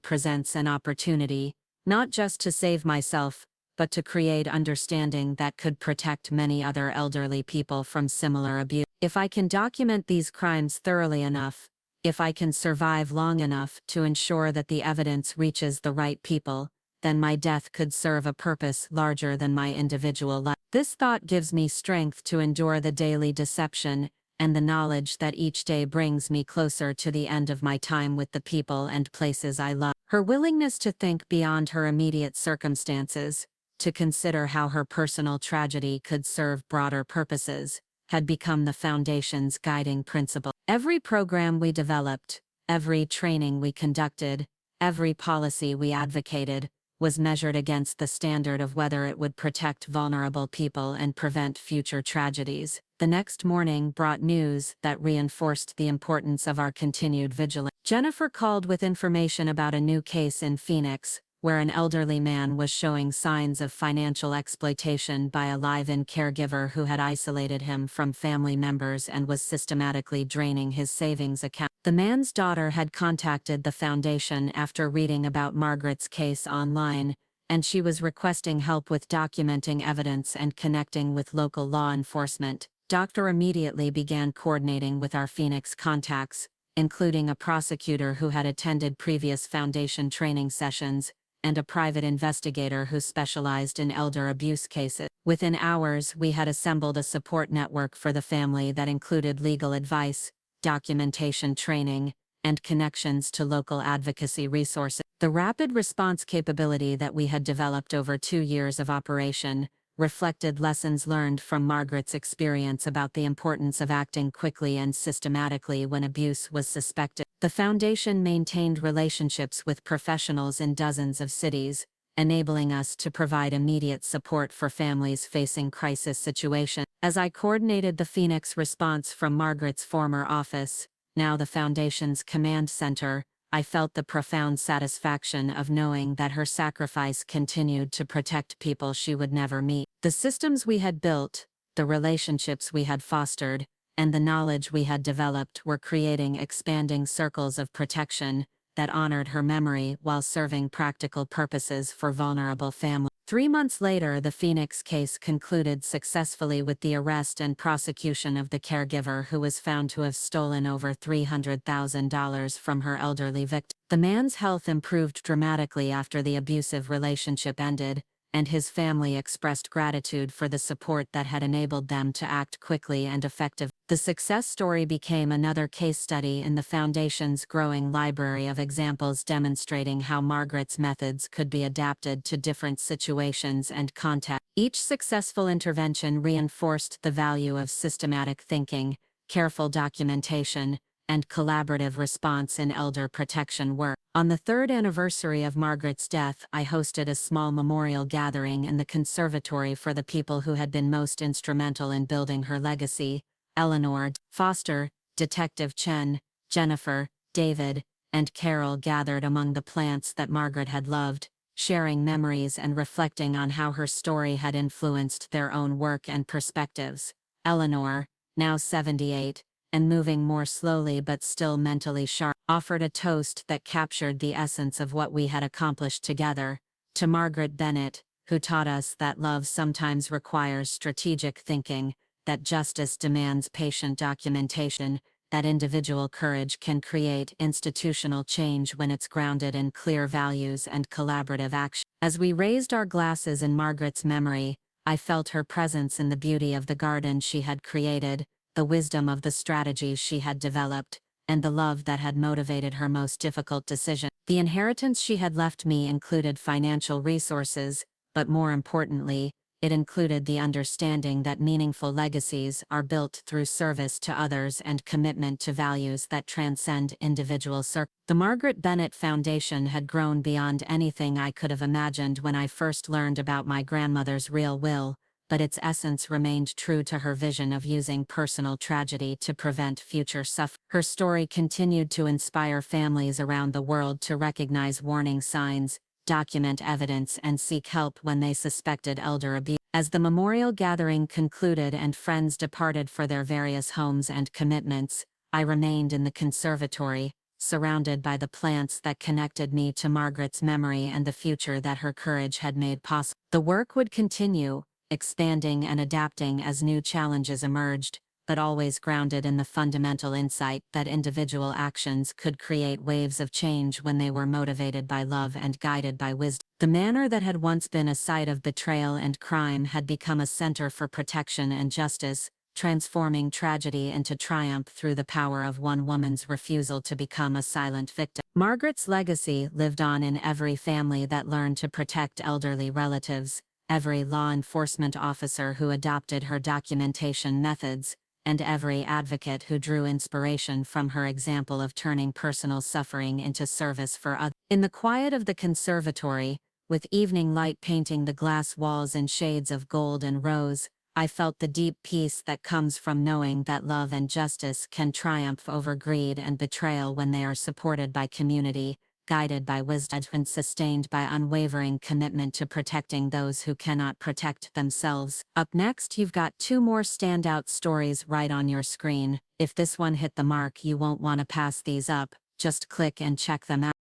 Speaker 1: presents an opportunity, not just to save myself, but to create understanding that could protect many other elderly people from similar abuse. If I can document these crimes thoroughly enough, if I can survive long enough to ensure that the evidence reaches the right people, then my death could serve a purpose larger than my individual life. This thought gives me strength to endure the daily deception, and the knowledge that each day brings me closer to the end of my time with the people and places I love. Her willingness to think beyond her immediate circumstances, to consider how her personal tragedy could serve broader purposes, had become the foundation's guiding principle. Every program we developed, every training we conducted, every policy we advocated, was measured against the standard of whether it would protect vulnerable people and prevent future tragedies. The next morning brought news that reinforced the importance of our continued vigilance. Jennifer called with information about a new case in Phoenix, where an elderly man was showing signs of financial exploitation by a live-in caregiver who had isolated him from family members and was systematically draining his savings account. The man's daughter had contacted the foundation after reading about Margaret's case online, and she was requesting help with documenting evidence and connecting with local law enforcement. Doctor immediately began coordinating with our Phoenix contacts, including a prosecutor who had attended previous foundation training sessions, and a private investigator who specialized in elder abuse cases. Within hours, we had assembled a support network for the family that included legal advice, documentation training, and connections to local advocacy resources. The rapid response capability that we had developed over 2 years of operation reflected lessons learned from Margaret's experience about the importance of acting quickly and systematically when abuse was suspected. The foundation maintained relationships with professionals in dozens of cities, enabling us to provide immediate support for families facing crisis situations. As I coordinated the Phoenix response from Margaret's former office, now the Foundation's command center, I felt the profound satisfaction of knowing that her sacrifice continued to protect people she would never meet. The systems we had built, the relationships we had fostered, and the knowledge we had developed were creating expanding circles of protection that honored her memory while serving practical purposes for vulnerable families. 3 months later, the Phoenix case concluded successfully with the arrest and prosecution of the caregiver who was found to have stolen over $300,000 from her elderly victim. The man's health improved dramatically after the abusive relationship ended, and his family expressed gratitude for the support that had enabled them to act quickly and effectively. The success story became another case study in the Foundation's growing library of examples demonstrating how Margaret's methods could be adapted to different situations and contexts. Each successful intervention reinforced the value of systematic thinking, careful documentation, and collaborative response in elder protection work. On the 3rd anniversary of Margaret's death, I hosted a small memorial gathering in the conservatory for the people who had been most instrumental in building her legacy: Eleanor, Foster, Detective Chen, Jennifer, David, and Carol gathered among the plants that Margaret had loved, sharing memories and reflecting on how her story had influenced their own work and perspectives. Eleanor, now 78, and moving more slowly but still mentally sharp, offered a toast that captured the essence of what we had accomplished together: to Margaret Bennett, who taught us that love sometimes requires strategic thinking, that justice demands patient documentation, that individual courage can create institutional change when it's grounded in clear values and collaborative action. As we raised our glasses in Margaret's memory, I felt her presence in the beauty of the garden she had created, the wisdom of the strategies she had developed, and the love that had motivated her most difficult decision. The inheritance she had left me included financial resources, but more importantly, it included the understanding that meaningful legacies are built through service to others and commitment to values that transcend individual circles. The Margaret Bennett Foundation had grown beyond anything I could have imagined when I first learned about my grandmother's real will, but its essence remained true to her vision of using personal tragedy to prevent future suffering. Her story continued to inspire families around the world to recognize warning signs, document evidence, and seek help when they suspected elder abuse. As the memorial gathering concluded and friends departed for their various homes and commitments, I remained in the conservatory, surrounded by the plants that connected me to Margaret's memory and the future that her courage had made possible. The work would continue, expanding and adapting as new challenges emerged, but always grounded in the fundamental insight that individual actions could create waves of change when they were motivated by love and guided by wisdom. The manor that had once been a site of betrayal and crime had become a center for protection and justice, transforming tragedy into triumph through the power of one woman's refusal to become a silent victim. Margaret's legacy lived on in every family that learned to protect elderly relatives, every law enforcement officer who adopted her documentation methods, and every advocate who drew inspiration from her example of turning personal suffering into service for others. In the quiet of the conservatory, with evening light painting the glass walls in shades of gold and rose, I felt the deep peace that comes from knowing that love and justice can triumph over greed and betrayal when they are supported by community, guided by wisdom, and sustained by unwavering commitment to protecting those who cannot protect themselves. Up next, you've got 2 more standout stories right on your screen. If this one hit the mark, you won't want to pass these up. Just click and check them out.